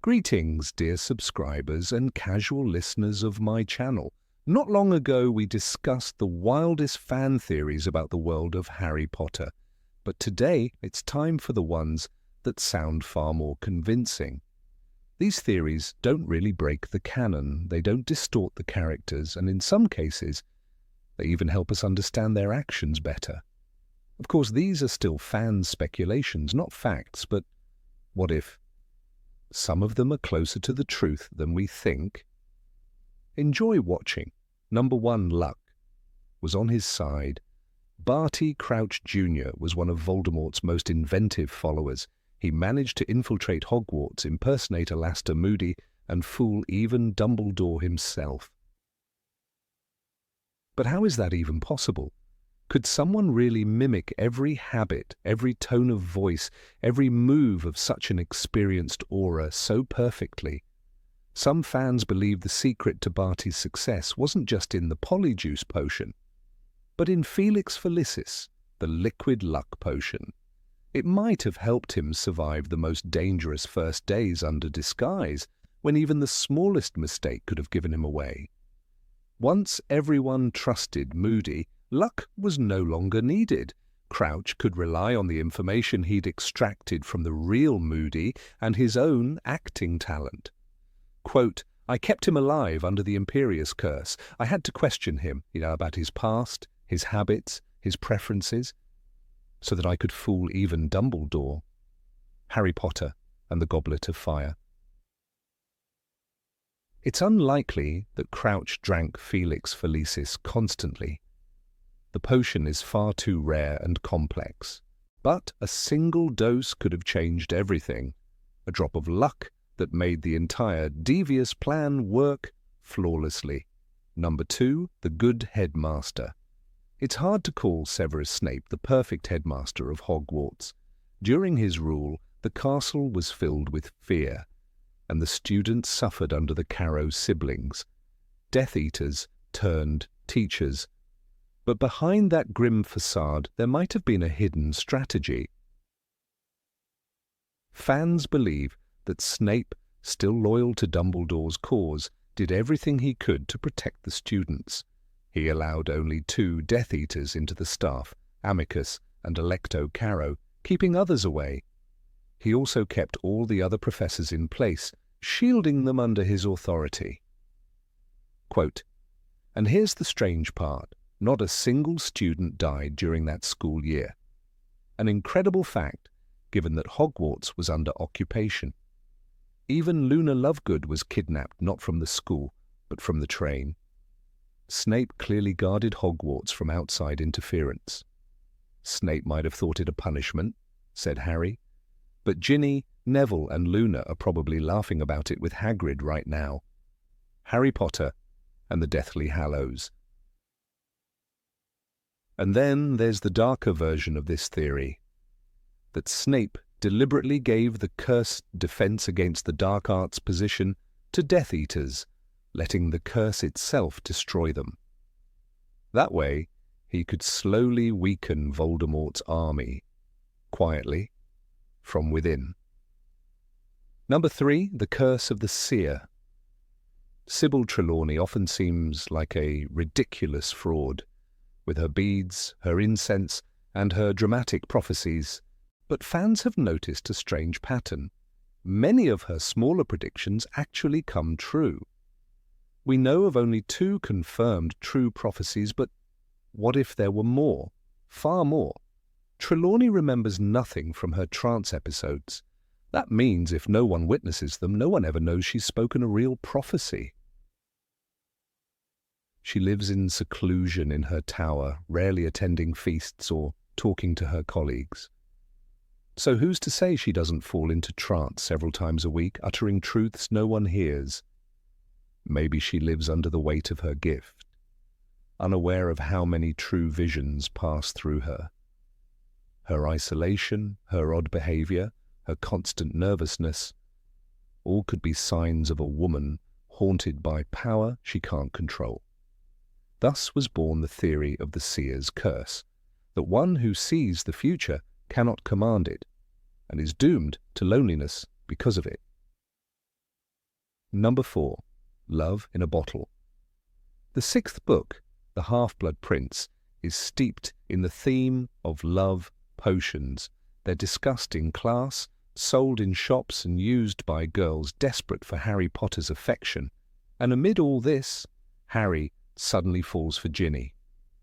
Greetings, dear subscribers and casual listeners of my channel. Not long ago, we discussed the wildest fan theories about the world of Harry Potter. But today, it's time for the ones that sound far more convincing. These theories don't really break the canon, they don't distort the characters, and in some cases, they even help us understand their actions better. Of course, these are still fan speculations, not facts, but what if some of them are closer to the truth than we think? Enjoy watching. Number 1, luck was on his side. Barty Crouch Jr. was one of Voldemort's most inventive followers. He managed to infiltrate Hogwarts, impersonate Alastor Moody, and fool even Dumbledore himself. But how is that even possible? Could someone really mimic every habit, every tone of voice, every move of such an experienced aura so perfectly? Some fans believe the secret to Barty's success wasn't just in the Polyjuice potion, but in Felix Felicis, the liquid luck potion. It might have helped him survive the most dangerous first days under disguise, when even the smallest mistake could have given him away. Once everyone trusted Moody, luck was no longer needed. Crouch could rely on the information he'd extracted from the real Moody and his own acting talent. Quote, I kept him alive under the Imperius curse. I had to question him, about his past, his habits, his preferences, so that I could fool even Dumbledore. Harry Potter and the Goblet of Fire. It's unlikely that Crouch drank Felix Felicis constantly. The potion is far too rare and complex, but a single dose could have changed everything. A drop of luck that made the entire devious plan work flawlessly. Number 2, the good headmaster. It's hard to call Severus Snape the perfect headmaster of Hogwarts. During his rule, the castle was filled with fear, and the students suffered under the Carrow siblings. Death Eaters turned teachers. But behind that grim facade, there might have been a hidden strategy. Fans believe that Snape, still loyal to Dumbledore's cause, did everything he could to protect the students. He allowed only 2 Death Eaters into the staff, Amicus and Alecto Carrow, keeping others away. He also kept all the other professors in place, shielding them under his authority. Quote, and here's the strange part. Not a single student died during that school year. An incredible fact, given that Hogwarts was under occupation. Even Luna Lovegood was kidnapped not from the school, but from the train. Snape clearly guarded Hogwarts from outside interference. Snape might have thought it a punishment, said Harry, but Ginny, Neville and Luna are probably laughing about it with Hagrid right now. Harry Potter and the Deathly Hallows. And then there's the darker version of this theory, that Snape deliberately gave the cursed defense against the dark arts position to Death Eaters, letting the curse itself destroy them. That way, he could slowly weaken Voldemort's army, quietly, from within. Number 3, the curse of the seer. Sybil Trelawney often seems like a ridiculous fraud, with her beads, her incense, and her dramatic prophecies. But fans have noticed a strange pattern. Many of her smaller predictions actually come true. We know of only 2 confirmed true prophecies, but what if there were more? Far more. Trelawney remembers nothing from her trance episodes. That means if no one witnesses them, no one ever knows she's spoken a real prophecy. She lives in seclusion in her tower, rarely attending feasts or talking to her colleagues. So who's to say she doesn't fall into trance several times a week, uttering truths no one hears? Maybe she lives under the weight of her gift, unaware of how many true visions pass through her. Her isolation, her odd behavior, her constant nervousness, all could be signs of a woman haunted by power she can't control. Thus was born the theory of the seer's curse, that one who sees the future cannot command it, and is doomed to loneliness because of it. Number 4. Love in a Bottle. The 6th book, The Half-Blood Prince, is steeped in the theme of love potions. They're discussed in class, sold in shops and used by girls desperate for Harry Potter's affection. And amid all this, Harry suddenly falls for Ginny.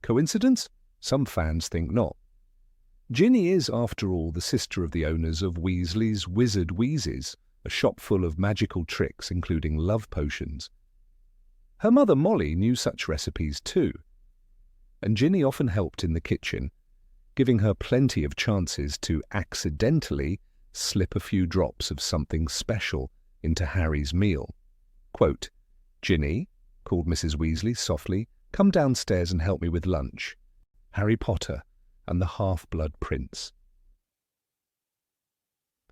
Coincidence? Some fans think not. Ginny is, after all, the sister of the owners of Weasley's Wizard Wheezes, a shop full of magical tricks, including love potions. Her mother Molly knew such recipes too, and Ginny often helped in the kitchen, giving her plenty of chances to accidentally slip a few drops of something special into Harry's meal. Quote, "Ginny," called Mrs. Weasley softly, "come downstairs and help me with lunch. Harry Potter and the Half-Blood Prince."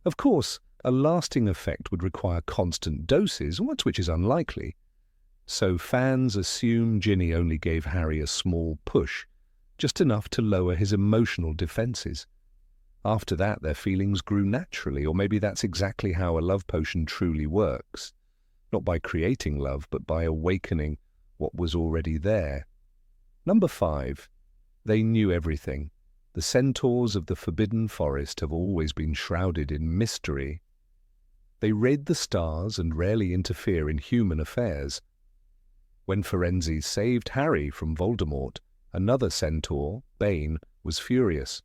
Of course, a lasting effect would require constant doses, which is unlikely. So fans assume Ginny only gave Harry a small push, just enough to lower his emotional defenses. After that, their feelings grew naturally, or maybe that's exactly how a love potion truly works. Not by creating love, but by awakening what was already there. Number 5. They knew everything. The centaurs of the Forbidden Forest have always been shrouded in mystery. They read the stars and rarely interfere in human affairs. When Firenze saved Harry from Voldemort, another centaur, Bane, was furious.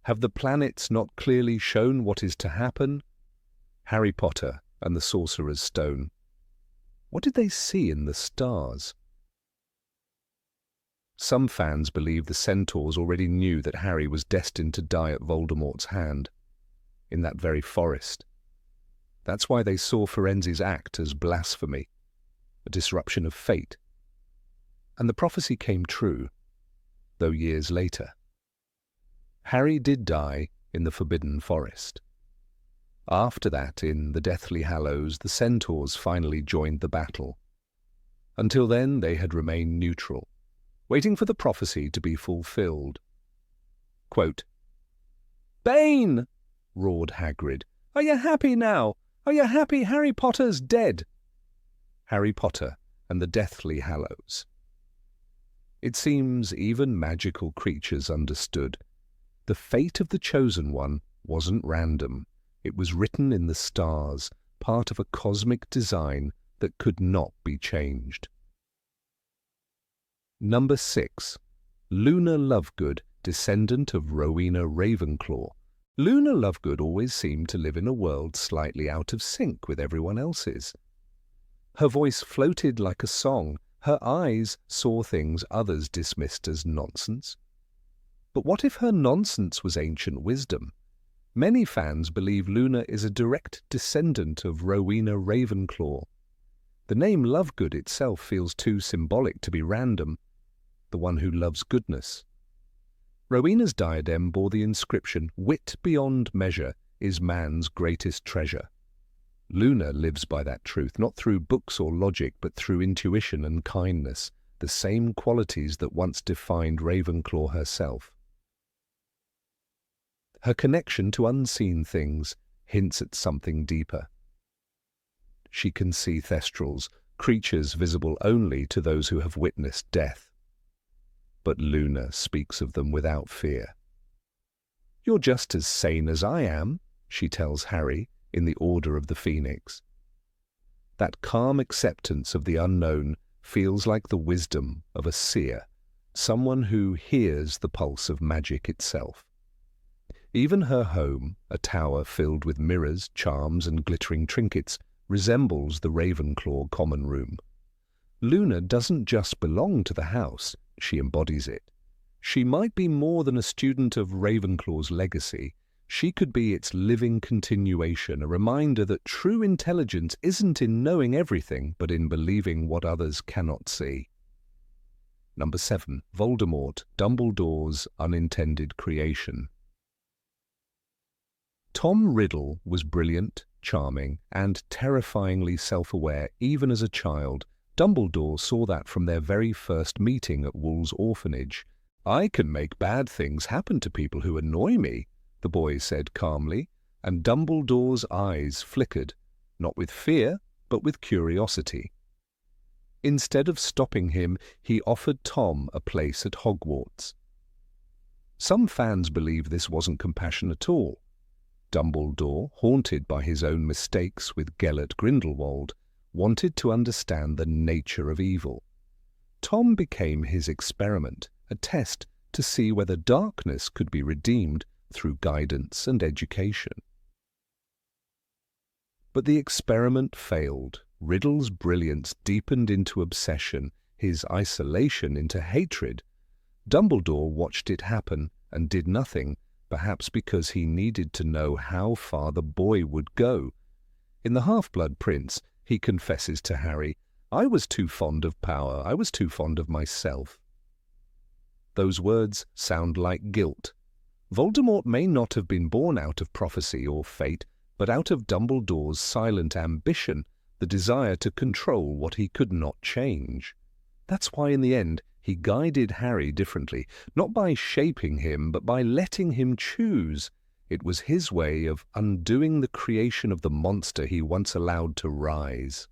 Have the planets not clearly shown what is to happen? Harry Potter and the Sorcerer's Stone. What did they see in the stars? Some fans believe the centaurs already knew that Harry was destined to die at Voldemort's hand, in that very forest. That's why they saw Firenze's act as blasphemy, a disruption of fate. And the prophecy came true, though years later. Harry did die in the Forbidden Forest. After that, in the Deathly Hallows, the centaurs finally joined the battle. Until then, they had remained neutral, waiting for the prophecy to be fulfilled. Quote, "Bane!" roared Hagrid. "Are you happy now? Are you happy Harry Potter's dead?" Harry Potter and the Deathly Hallows. It seems even magical creatures understood. The fate of the Chosen One wasn't random. It was written in the stars, part of a cosmic design that could not be changed. Number 6. Luna Lovegood, descendant of Rowena Ravenclaw. Luna Lovegood always seemed to live in a world slightly out of sync with everyone else's. Her voice floated like a song. Her eyes saw things others dismissed as nonsense. But what if her nonsense was ancient wisdom? Many fans believe Luna is a direct descendant of Rowena Ravenclaw. The name Lovegood itself feels too symbolic to be random. The one who loves goodness. Rowena's diadem bore the inscription, "Wit beyond measure is man's greatest treasure." Luna lives by that truth, not through books or logic, but through intuition and kindness, the same qualities that once defined Ravenclaw herself. Her connection to unseen things hints at something deeper. She can see thestrals, creatures visible only to those who have witnessed death. But Luna speaks of them without fear. "You're just as sane as I am," she tells Harry in the Order of the Phoenix. That calm acceptance of the unknown feels like the wisdom of a seer, someone who hears the pulse of magic itself. Even her home, a tower filled with mirrors, charms, and glittering trinkets, resembles the Ravenclaw common room. Luna doesn't just belong to the house, she embodies it. She might be more than a student of Ravenclaw's legacy. She could be its living continuation, a reminder that true intelligence isn't in knowing everything, but in believing what others cannot see. Number 7. Voldemort, Dumbledore's unintended creation. Tom Riddle was brilliant, charming, and terrifyingly self-aware even as a child. Dumbledore saw that from their very first meeting at Wool's orphanage. "I can make bad things happen to people who annoy me," the boy said calmly, and Dumbledore's eyes flickered, not with fear, but with curiosity. Instead of stopping him, he offered Tom a place at Hogwarts. Some fans believe this wasn't compassion at all. Dumbledore, haunted by his own mistakes with Gellert Grindelwald, wanted to understand the nature of evil. Tom became his experiment, a test to see whether darkness could be redeemed through guidance and education. But the experiment failed. Riddle's brilliance deepened into obsession, his isolation into hatred. Dumbledore watched it happen and did nothing, perhaps because he needed to know how far the boy would go. In The Half-Blood Prince, he confesses to Harry, "I was too fond of power, I was too fond of myself." Those words sound like guilt. Voldemort may not have been born out of prophecy or fate, but out of Dumbledore's silent ambition, the desire to control what he could not change. That's why in the end he guided Harry differently, not by shaping him, but by letting him choose. It was his way of undoing the creation of the monster he once allowed to rise.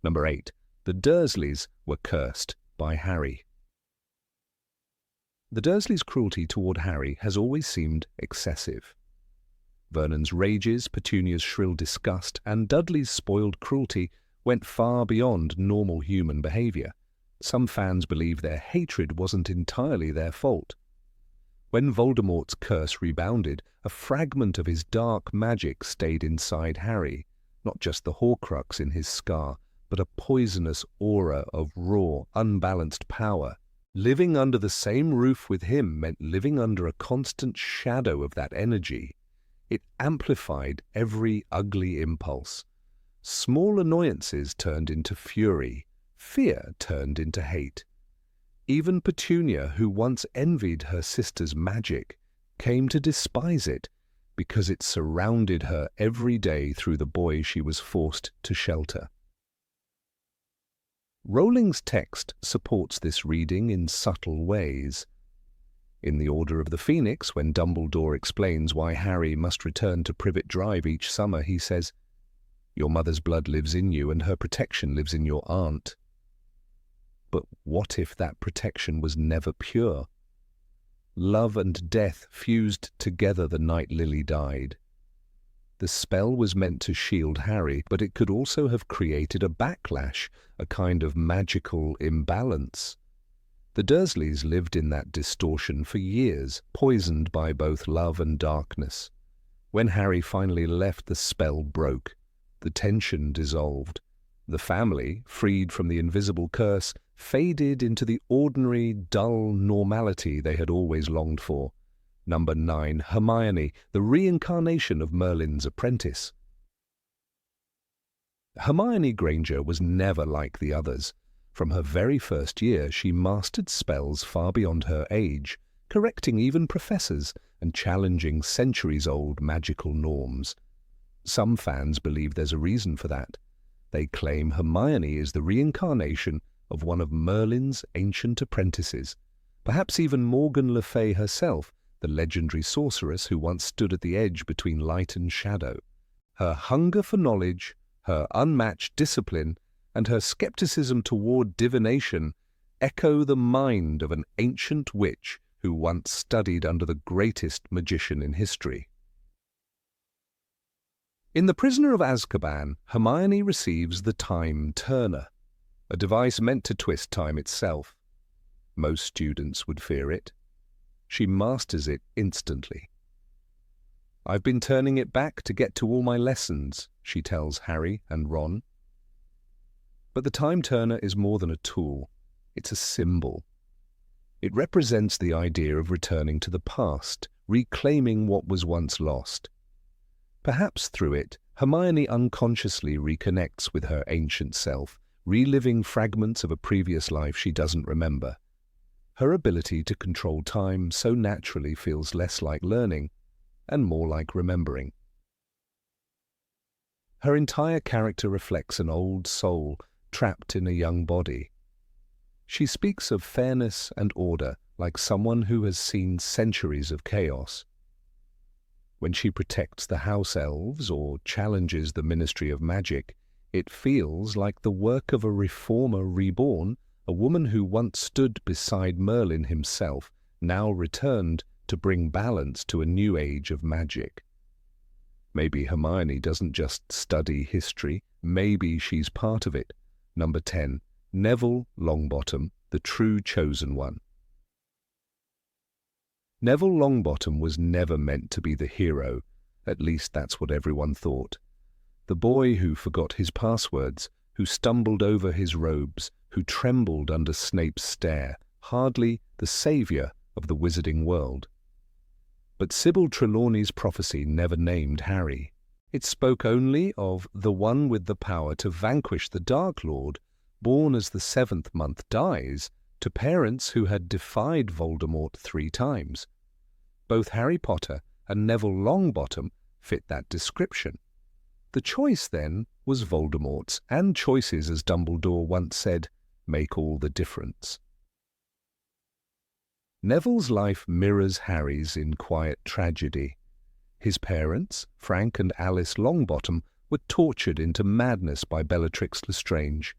Number 8. The Dursleys were cursed by Harry. The Dursleys' cruelty toward Harry has always seemed excessive. Vernon's rages, Petunia's shrill disgust, and Dudley's spoiled cruelty went far beyond normal human behavior. Some fans believe their hatred wasn't entirely their fault. When Voldemort's curse rebounded, a fragment of his dark magic stayed inside Harry, not just the Horcrux in his scar, but a poisonous aura of raw, unbalanced power. Living under the same roof with him meant living under a constant shadow of that energy. It amplified every ugly impulse. Small annoyances turned into fury. Fear turned into hate. Even Petunia, who once envied her sister's magic, came to despise it because it surrounded her every day through the boy she was forced to shelter. Rowling's text supports this reading in subtle ways. In The Order of the Phoenix, when Dumbledore explains why Harry must return to Privet Drive each summer, he says, "Your mother's blood lives in you and her protection lives in your aunt." But what if that protection was never pure? Love and death fused together the night Lily died. The spell was meant to shield Harry, but it could also have created a backlash, a kind of magical imbalance. The Dursleys lived in that distortion for years, poisoned by both love and darkness. When Harry finally left, the spell broke. The tension dissolved. The family, freed from the invisible curse, faded into the ordinary, dull normality they had always longed for. Number 9, Hermione, the reincarnation of Merlin's apprentice. Hermione Granger was never like the others. From her very first year, she mastered spells far beyond her age, correcting even professors and challenging centuries-old magical norms. Some fans believe there's a reason for that. They claim Hermione is the reincarnation of one of Merlin's ancient apprentices, perhaps even Morgan Le Fay herself, the legendary sorceress who once stood at the edge between light and shadow. Her hunger for knowledge, her unmatched discipline, and her skepticism toward divination echo the mind of an ancient witch who once studied under the greatest magician in history. In The Prisoner of Azkaban, Hermione receives the Time Turner, a device meant to twist time itself. Most students would fear it. She masters it instantly. "I've been turning it back to get to all my lessons," she tells Harry and Ron. But the Time Turner is more than a tool. It's a symbol. It represents the idea of returning to the past, reclaiming what was once lost. Perhaps through it, Hermione unconsciously reconnects with her ancient self, reliving fragments of a previous life she doesn't remember. Her ability to control time so naturally feels less like learning and more like remembering. Her entire character reflects an old soul trapped in a young body. She speaks of fairness and order like someone who has seen centuries of chaos. When she protects the house elves or challenges the Ministry of Magic, It feels like the work of a reformer reborn, a woman who once stood beside Merlin himself, now returned to bring balance to a new age of magic. Maybe Hermione doesn't just study history, maybe she's part of it. Number 10. Neville Longbottom, the true chosen one. Neville Longbottom was never meant to be the hero, at least that's what everyone thought. The boy who forgot his passwords, who stumbled over his robes, who trembled under Snape's stare, hardly the saviour of the wizarding world. But Sybil Trelawney's prophecy never named Harry. It spoke only of the one with the power to vanquish the Dark Lord, born as the 7th month dies, to parents who had defied Voldemort 3 times. Both Harry Potter and Neville Longbottom fit that description. The choice, then, was Voldemort's, and choices, as Dumbledore once said, make all the difference. Neville's life mirrors Harry's in quiet tragedy. His parents, Frank and Alice Longbottom, were tortured into madness by Bellatrix Lestrange.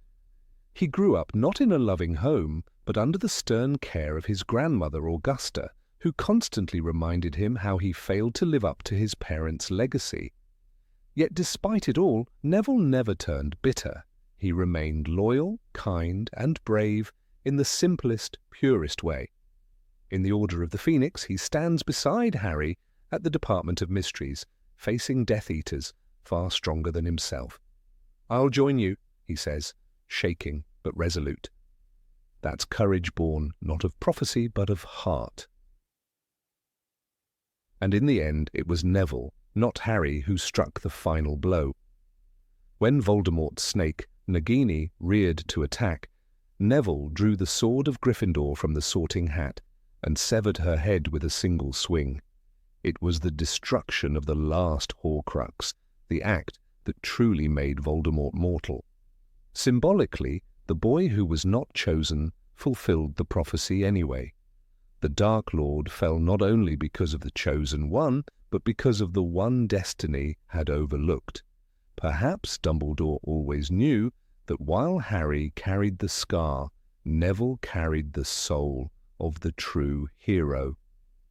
He grew up not in a loving home, but under the stern care of his grandmother Augusta, who constantly reminded him how he failed to live up to his parents' legacy. Yet despite it all, Neville never turned bitter. He remained loyal, kind, and brave in the simplest, purest way. In the Order of the Phoenix, he stands beside Harry at the Department of Mysteries, facing Death Eaters far stronger than himself. "I'll join you," he says, shaking but resolute. That's courage born not of prophecy but of heart. And in the end, it was Neville, not Harry, who struck the final blow. When Voldemort's snake, Nagini, reared to attack, Neville drew the sword of Gryffindor from the Sorting Hat and severed her head with a single swing. It was the destruction of the last Horcrux, the act that truly made Voldemort mortal. Symbolically, the boy who was not chosen fulfilled the prophecy anyway. The Dark Lord fell not only because of the chosen one, but because of the one destiny had overlooked. Perhaps Dumbledore always knew that while Harry carried the scar, Neville carried the soul of the true hero.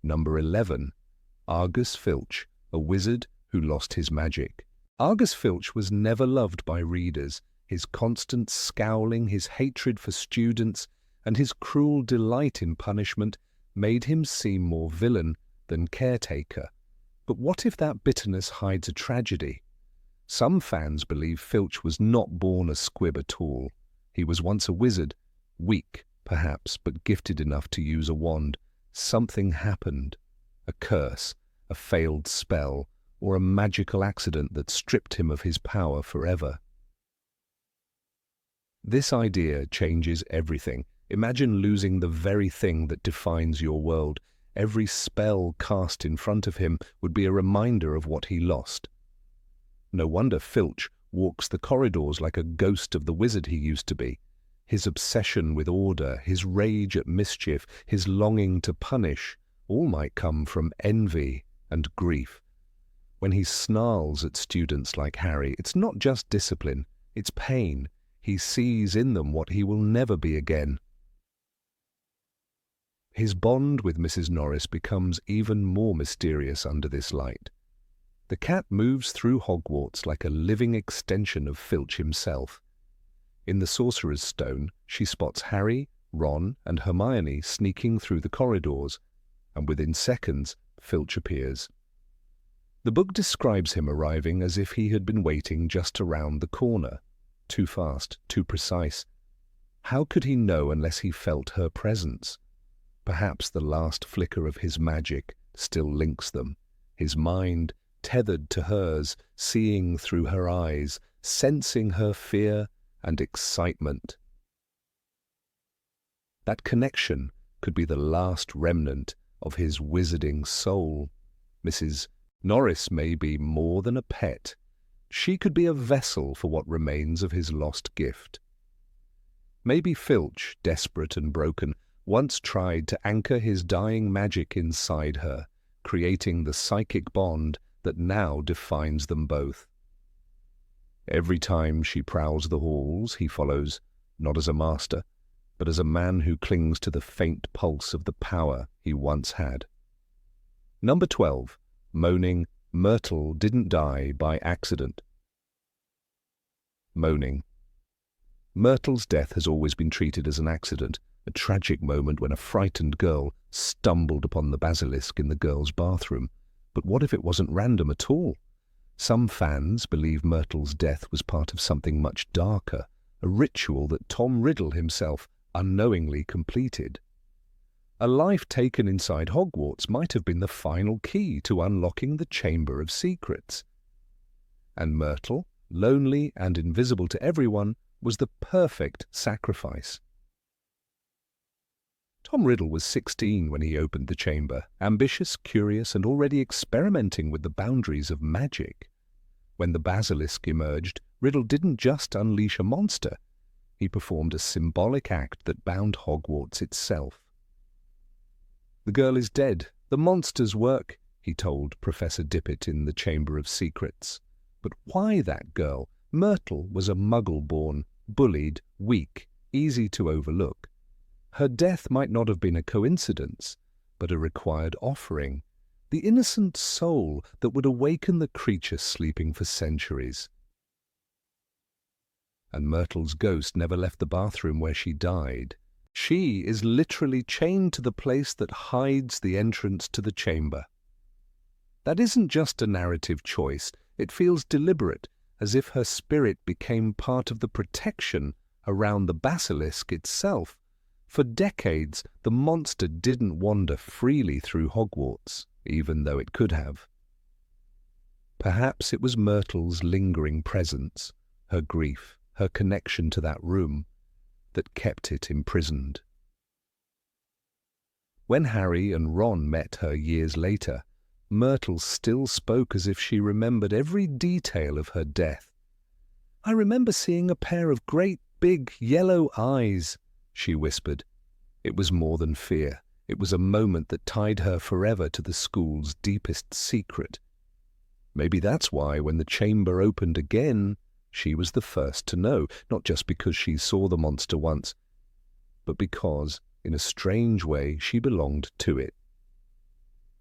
Number 11. Argus Filch, a wizard who lost his magic. Argus Filch was never loved by readers. His constant scowling, his hatred for students, and his cruel delight in punishment made him seem more villain than caretaker. But what if that bitterness hides a tragedy? Some fans believe Filch was not born a squib at all. He was once a wizard, weak, perhaps, but gifted enough to use a wand. Something happened. A curse, a failed spell, or a magical accident that stripped him of his power forever. This idea changes everything. Imagine losing the very thing that defines your world. Every spell cast in front of him would be a reminder of what he lost. No wonder Filch walks the corridors like a ghost of the wizard he used to be. His obsession with order, his rage at mischief, his longing to punish, all might come from envy and grief. When he snarls at students like Harry, it's not just discipline, it's pain. He sees in them what he will never be again. His bond with Mrs. Norris becomes even more mysterious under this light. The cat moves through Hogwarts like a living extension of Filch himself. In the Sorcerer's Stone, she spots Harry, Ron, and Hermione sneaking through the corridors, and within seconds, Filch appears. The book describes him arriving as if he had been waiting just around the corner. Too fast, too precise. How could he know unless he felt her presence? Perhaps the last flicker of his magic still links them. His mind, tethered to hers, seeing through her eyes, sensing her fear and excitement. That connection could be the last remnant of his wizarding soul. Mrs. Norris may be more than a pet. She could be a vessel for what remains of his lost gift. Maybe Filch, desperate and broken, once tried to anchor his dying magic inside her, creating the psychic bond that now defines them both. Every time she prowls the halls, he follows, not as a master, but as a man who clings to the faint pulse of the power he once had. Number 12. Moaning, Myrtle didn't die by accident. Moaning. Myrtle's death has always been treated as an accident, a tragic moment when a frightened girl stumbled upon the basilisk in the girls' bathroom. But what if it wasn't random at all? Some fans believe Myrtle's death was part of something much darker, a ritual that Tom Riddle himself unknowingly completed. A life taken inside Hogwarts might have been the final key to unlocking the Chamber of Secrets. And Myrtle, lonely and invisible to everyone, was the perfect sacrifice. Tom Riddle was 16 when he opened the chamber, ambitious, curious, and already experimenting with the boundaries of magic. When the basilisk emerged, Riddle didn't just unleash a monster. He performed a symbolic act that bound Hogwarts itself. "The girl is dead. The monster's work," he told Professor Dippet in the Chamber of Secrets. But why that girl? Myrtle was a muggle-born, bullied, weak, easy to overlook. Her death might not have been a coincidence, but a required offering, the innocent soul that would awaken the creature sleeping for centuries. And Myrtle's ghost never left the bathroom where she died. She is literally chained to the place that hides the entrance to the chamber. That isn't just a narrative choice. It feels deliberate, as if her spirit became part of the protection around the basilisk itself. For decades, the monster didn't wander freely through Hogwarts, even though it could have. Perhaps it was Myrtle's lingering presence, her grief, her connection to that room, that kept it imprisoned. When Harry and Ron met her years later, Myrtle still spoke as if she remembered every detail of her death. "I remember seeing a pair of great big yellow eyes," she whispered. It was more than fear. It was a moment that tied her forever to the school's deepest secret. Maybe that's why, when the chamber opened again, she was the first to know, not just because she saw the monster once, but because, in a strange way, she belonged to it.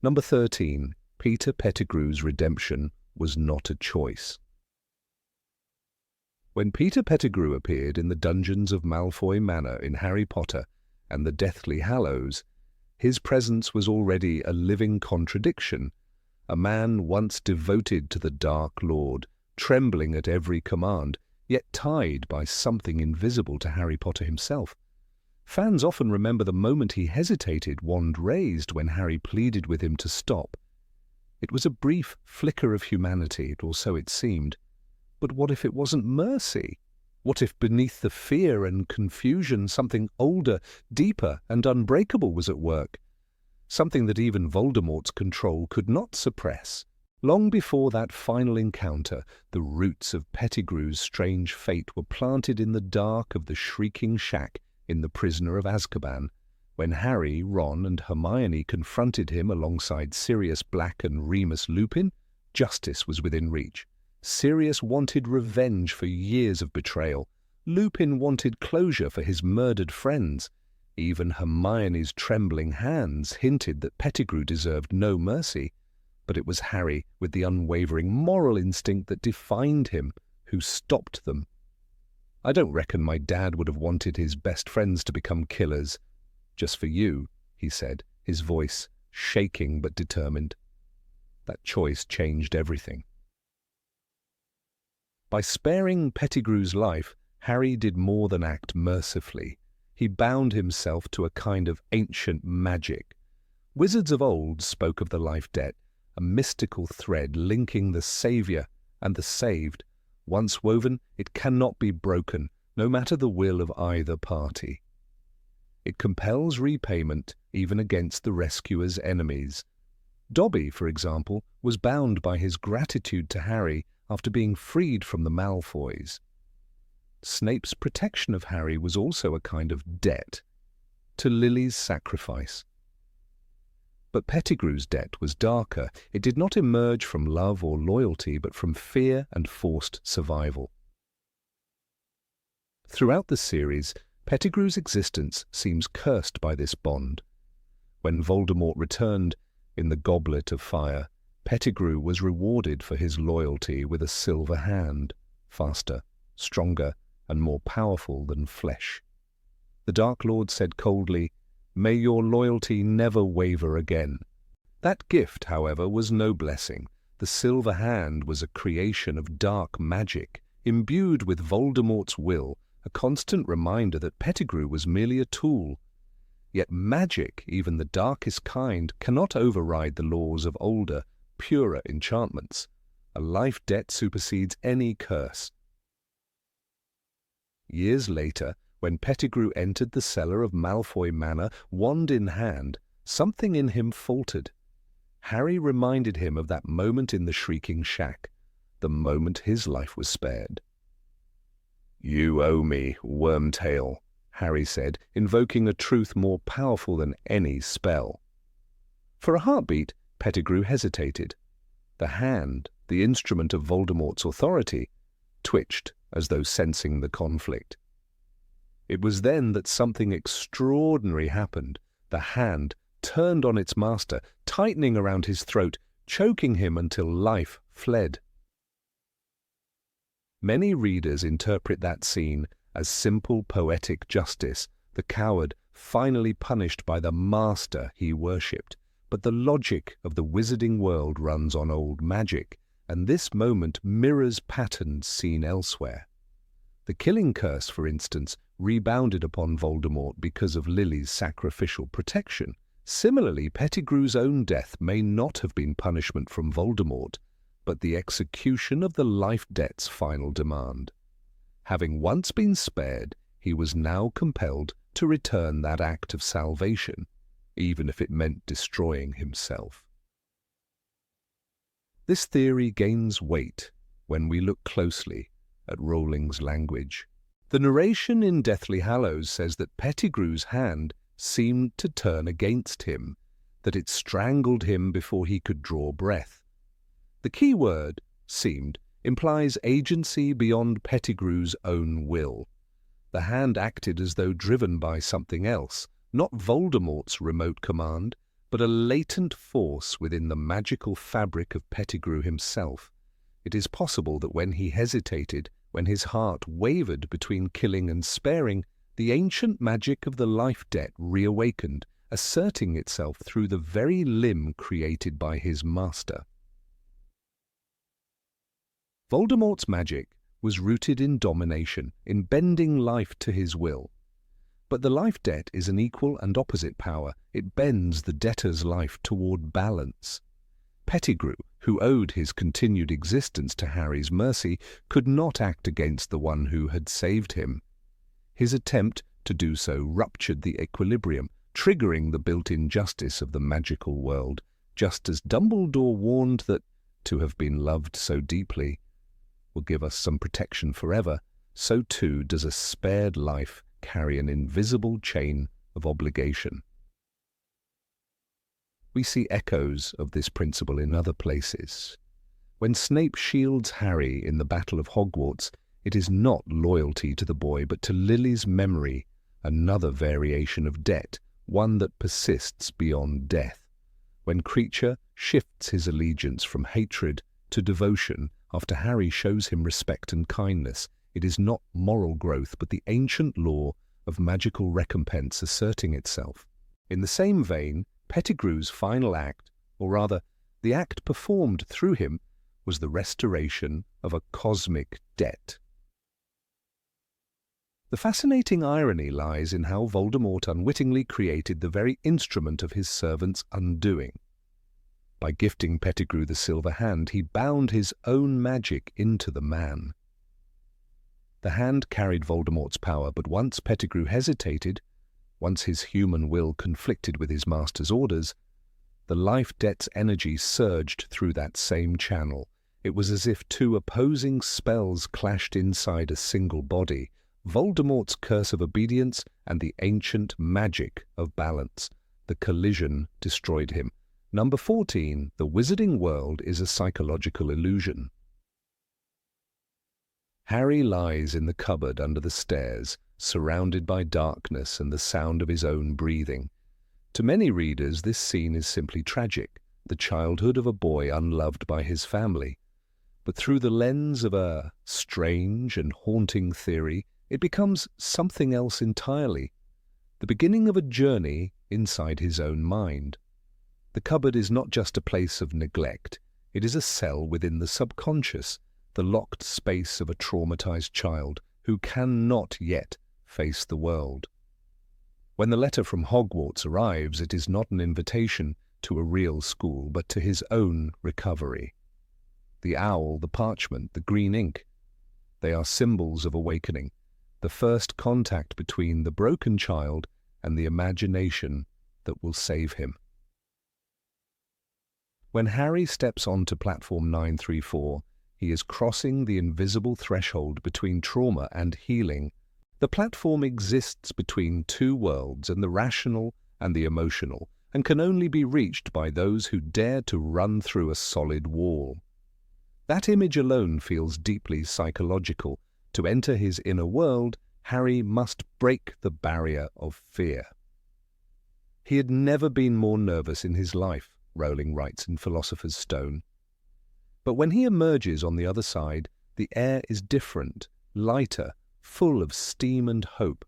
Number 13. Peter Pettigrew's redemption was not a choice. When Peter Pettigrew appeared in the dungeons of Malfoy Manor in Harry Potter and the Deathly Hallows, his presence was already a living contradiction, a man once devoted to the Dark Lord, trembling at every command, yet tied by something invisible to Harry Potter himself. Fans often remember the moment he hesitated, wand raised, when Harry pleaded with him to stop. It was a brief flicker of humanity, or so it seemed. But what if it wasn't mercy? What if beneath the fear and confusion something older, deeper, and unbreakable was at work? Something that even Voldemort's control could not suppress. Long before that final encounter, the roots of Pettigrew's strange fate were planted in the dark of the Shrieking Shack in The Prisoner of Azkaban. When Harry, Ron, and Hermione confronted him alongside Sirius Black and Remus Lupin, justice was within reach. Sirius wanted revenge for years of betrayal. Lupin wanted closure for his murdered friends. Even Hermione's trembling hands hinted that Pettigrew deserved no mercy. But it was Harry, with the unwavering moral instinct that defined him, who stopped them. "I don't reckon my dad would have wanted his best friends to become killers. Just for you," he said, his voice shaking but determined. That choice changed everything. By sparing Pettigrew's life, Harry did more than act mercifully. He bound himself to a kind of ancient magic. Wizards of old spoke of the life debt, a mystical thread linking the Saviour and the saved. Once woven, it cannot be broken, no matter the will of either party. It compels repayment even against the rescuer's enemies. Dobby, for example, was bound by his gratitude to Harry after being freed from the Malfoys. Snape's protection of Harry was also a kind of debt, to Lily's sacrifice. But Pettigrew's debt was darker. It did not emerge from love or loyalty, but from fear and forced survival. Throughout the series, Pettigrew's existence seems cursed by this bond. When Voldemort returned in the Goblet of Fire, Pettigrew was rewarded for his loyalty with a silver hand, faster, stronger, and more powerful than flesh. The Dark Lord said coldly, "May your loyalty never waver again." That gift, however, was no blessing. The silver hand was a creation of dark magic, imbued with Voldemort's will, a constant reminder that Pettigrew was merely a tool. Yet magic, even the darkest kind, cannot override the laws of older, purer enchantments. A life debt supersedes any curse. Years later, when Pettigrew entered the cellar of Malfoy Manor, wand in hand, something in him faltered. Harry reminded him of that moment in the Shrieking Shack, the moment his life was spared. "You owe me, Wormtail," Harry said, invoking a truth more powerful than any spell. For a heartbeat, Pettigrew hesitated. The hand, the instrument of Voldemort's authority, twitched as though sensing the conflict. It was then that something extraordinary happened. The hand turned on its master, tightening around his throat, choking him until life fled. Many readers interpret that scene as simple poetic justice, the coward finally punished by the master he worshipped. But the logic of the wizarding world runs on old magic, and this moment mirrors patterns seen elsewhere. The killing curse, for instance, rebounded upon Voldemort because of Lily's sacrificial protection. Similarly, Pettigrew's own death may not have been punishment from Voldemort, but the execution of the life debt's final demand. Having once been spared, he was now compelled to return that act of salvation, even if it meant destroying himself. This theory gains weight when we look closely at Rowling's language. The narration in Deathly Hallows says that Pettigrew's hand seemed to turn against him, that it strangled him before he could draw breath. The key word, seemed, implies agency beyond Pettigrew's own will. The hand acted as though driven by something else, not Voldemort's remote command, but a latent force within the magical fabric of Pettigrew himself. It is possible that when he hesitated, when his heart wavered between killing and sparing, the ancient magic of the life debt reawakened, asserting itself through the very limb created by his master. Voldemort's magic was rooted in domination, in bending life to his will. But the life debt is an equal and opposite power. It bends the debtor's life toward balance. Pettigrew, who owed his continued existence to Harry's mercy, could not act against the one who had saved him. His attempt to do so ruptured the equilibrium, triggering the built-in justice of the magical world, just as Dumbledore warned that to have been loved so deeply will give us some protection forever, so too does a spared life carry an invisible chain of obligation. We see echoes of this principle in other places. When Snape shields Harry in the Battle of Hogwarts, it is not loyalty to the boy but to Lily's memory, another variation of debt, one that persists beyond death. When Creature shifts his allegiance from hatred to devotion after Harry shows him respect and kindness, it is not moral growth but the ancient law of magical recompense asserting itself. In the same vein, Pettigrew's final act, or rather, the act performed through him, was the restoration of a cosmic debt. The fascinating irony lies in how Voldemort unwittingly created the very instrument of his servant's undoing. By gifting Pettigrew the silver hand, he bound his own magic into the man. The hand carried Voldemort's power, but once Pettigrew hesitated, once his human will conflicted with his master's orders, the life debt's energy surged through that same channel. It was as if two opposing spells clashed inside a single body, Voldemort's curse of obedience and the ancient magic of balance. The collision destroyed him. Number 14, the wizarding world is a psychological illusion. Harry lies in the cupboard under the stairs, surrounded by darkness and the sound of his own breathing. To many readers, this scene is simply tragic, the childhood of a boy unloved by his family. But through the lens of a strange and haunting theory, it becomes something else entirely, the beginning of a journey inside his own mind. The cupboard is not just a place of neglect, it is a cell within the subconscious, the locked space of a traumatized child who cannot yet face the world. When the letter from Hogwarts arrives, it is not an invitation to a real school, but to his own recovery. The owl, the parchment, the green ink, they are symbols of awakening, the first contact between the broken child and the imagination that will save him. When Harry steps onto platform 934, he is crossing the invisible threshold between trauma and healing. The platform exists between two worlds, and the rational and the emotional, and can only be reached by those who dare to run through a solid wall. That image alone feels deeply psychological. To enter his inner world, Harry must break the barrier of fear. He had never been more nervous in his life, Rowling writes in Philosopher's Stone. But when he emerges on the other side, the air is different, lighter, full of steam and hope.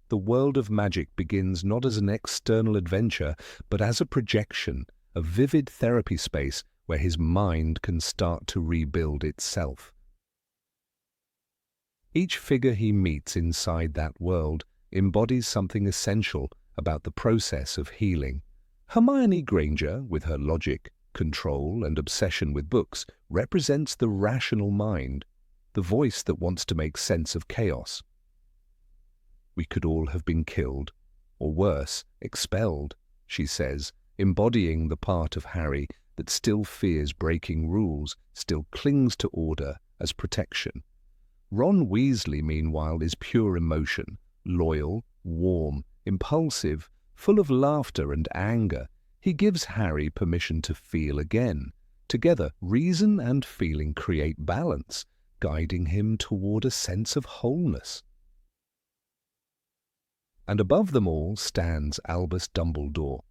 The world of magic begins not as an external adventure, but as a projection, a vivid therapy space where his mind can start to rebuild itself. Each figure he meets inside that world embodies something essential about the process of healing. Hermione Granger, with her logic, control, and obsession with books, represents the rational mind, the voice that wants to make sense of chaos. "We could all have been killed, or worse, expelled," she says, embodying the part of Harry that still fears breaking rules, still clings to order as protection. Ron Weasley, meanwhile, is pure emotion, loyal, warm, impulsive, full of laughter and anger. He gives Harry permission to feel again. Together, reason and feeling create balance, guiding him toward a sense of wholeness. And above them all stands Albus Dumbledore.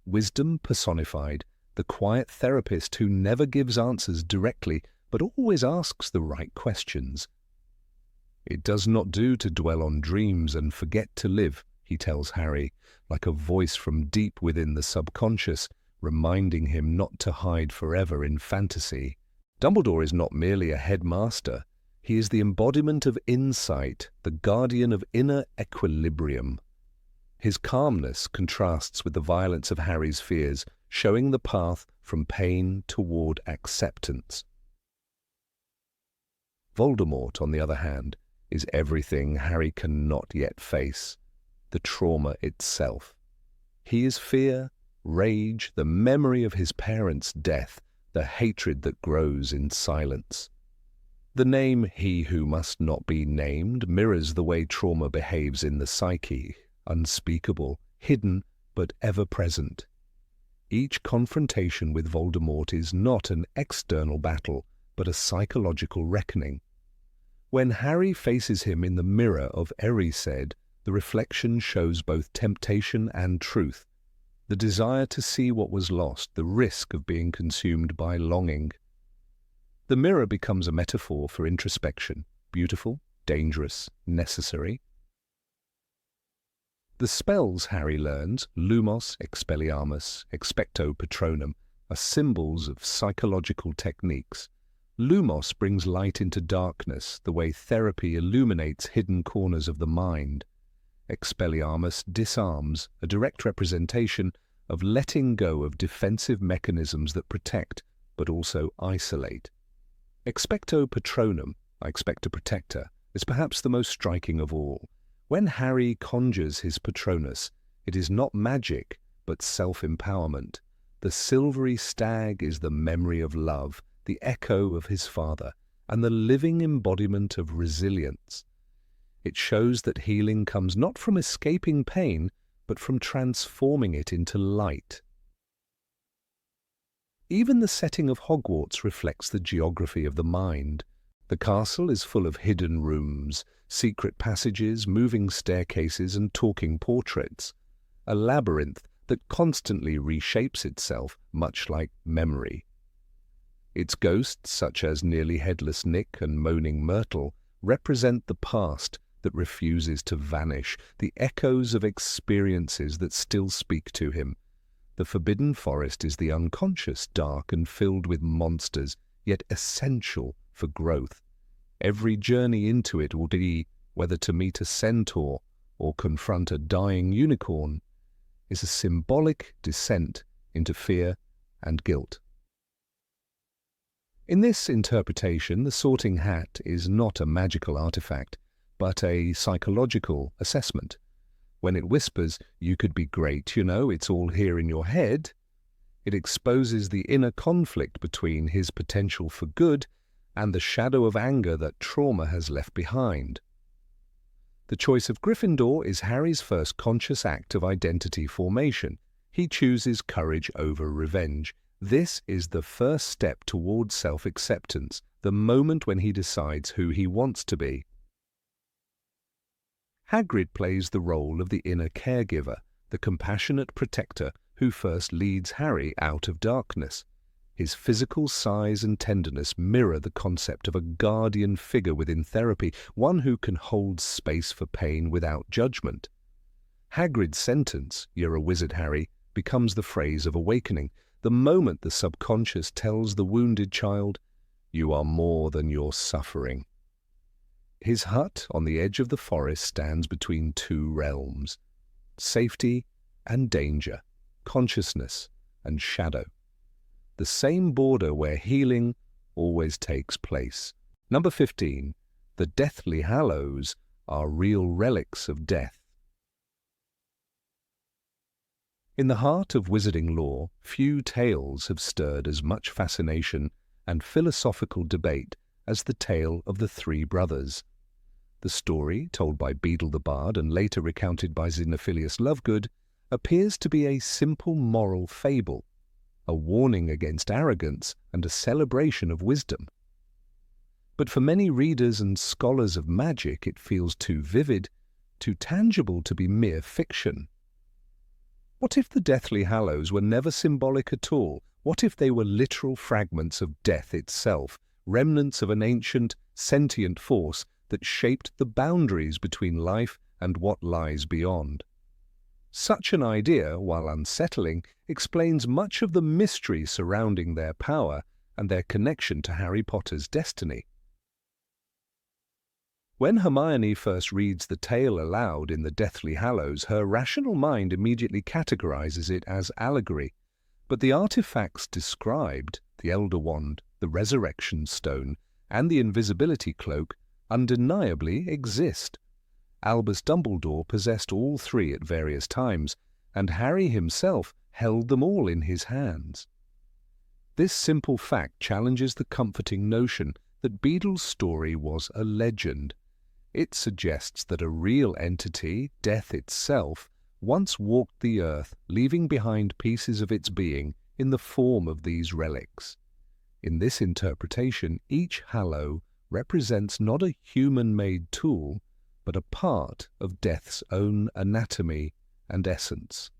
Wisdom personified, the quiet therapist who never gives answers directly, but always asks the right questions. "It does not do to dwell on dreams and forget to live," he tells Harry, like a voice from deep within the subconscious, reminding him not to hide forever in fantasy. Dumbledore is not merely a headmaster. He is the embodiment of insight, the guardian of inner equilibrium. His calmness contrasts with the violence of Harry's fears, showing the path from pain toward acceptance. Voldemort, on the other hand, is everything Harry cannot yet face, the trauma itself. He is fear, rage, the memory of his parents' death, the hatred that grows in silence. The name "He Who Must Not Be Named" mirrors the way trauma behaves in the psyche, unspeakable, hidden, but ever-present. Each confrontation with Voldemort is not an external battle, but a psychological reckoning. When Harry faces him in the mirror of Erised, the reflection shows both temptation and truth, the desire to see what was lost, the risk of being consumed by longing. The mirror becomes a metaphor for introspection, beautiful, dangerous, necessary. The spells Harry learns, Lumos, Expelliarmus, Expecto Patronum, are symbols of psychological techniques. Lumos brings light into darkness, the way therapy illuminates hidden corners of the mind. Expelliarmus disarms, a direct representation of letting go of defensive mechanisms that protect but also isolate. Expecto Patronum, I expect a protector, is perhaps the most striking of all. When Harry conjures his Patronus, it is not magic but self-empowerment. The silvery stag is the memory of love, the echo of his father, and the living embodiment of resilience. It shows that healing comes not from escaping pain, but from transforming it into light. Even the setting of Hogwarts reflects the geography of the mind. The castle is full of hidden rooms, secret passages, moving staircases, and talking portraits, a labyrinth that constantly reshapes itself, much like memory. Its ghosts, such as nearly headless Nick and moaning Myrtle, represent the past that refuses to vanish, the echoes of experiences that still speak to him. The Forbidden Forest is the unconscious, dark and filled with monsters, yet essential for growth. Every journey into it will be, whether to meet a centaur or confront a dying unicorn, is a symbolic descent into fear and guilt. In this interpretation, the sorting hat is not a magical artifact, but a psychological assessment. When it whispers, "You could be great, you know, it's all here in your head," it exposes the inner conflict between his potential for good and the shadow of anger that trauma has left behind. The choice of Gryffindor is Harry's first conscious act of identity formation. He chooses courage over revenge. This is the first step towards self-acceptance, the moment when he decides who he wants to be. Hagrid plays the role of the inner caregiver, the compassionate protector who first leads Harry out of darkness. His physical size and tenderness mirror the concept of a guardian figure within therapy, one who can hold space for pain without judgment. Hagrid's sentence, "You're a wizard, Harry," becomes the phrase of awakening, the moment the subconscious tells the wounded child, "You are more than your suffering." His hut on the edge of the forest stands between two realms, safety and danger, consciousness and shadow. The same border where healing always takes place. Number 15. The Deathly Hallows are real relics of death. In the heart of wizarding lore, few tales have stirred as much fascination and philosophical debate as the tale of the three brothers. The story, told by Beedle the Bard and later recounted by Xenophilius Lovegood, appears to be a simple moral fable, a warning against arrogance and a celebration of wisdom. But for many readers and scholars of magic, it feels too vivid, too tangible to be mere fiction. What if the Deathly Hallows were never symbolic at all? What if they were literal fragments of death itself, remnants of an ancient, sentient force that shaped the boundaries between life and what lies beyond? Such an idea, while unsettling, explains much of the mystery surrounding their power and their connection to Harry Potter's destiny. When Hermione first reads the tale aloud in the Deathly Hallows, her rational mind immediately categorizes it as allegory, but the artifacts described, the Elder Wand, the Resurrection Stone, and the Invisibility Cloak, undeniably exist. Albus Dumbledore possessed all three at various times, and Harry himself held them all in his hands. This simple fact challenges the comforting notion that Beedle's story was a legend. It suggests that a real entity, death itself, once walked the earth, leaving behind pieces of its being in the form of these relics. In this interpretation, each hallow represents not a human-made tool, but a part of death's own anatomy and essence.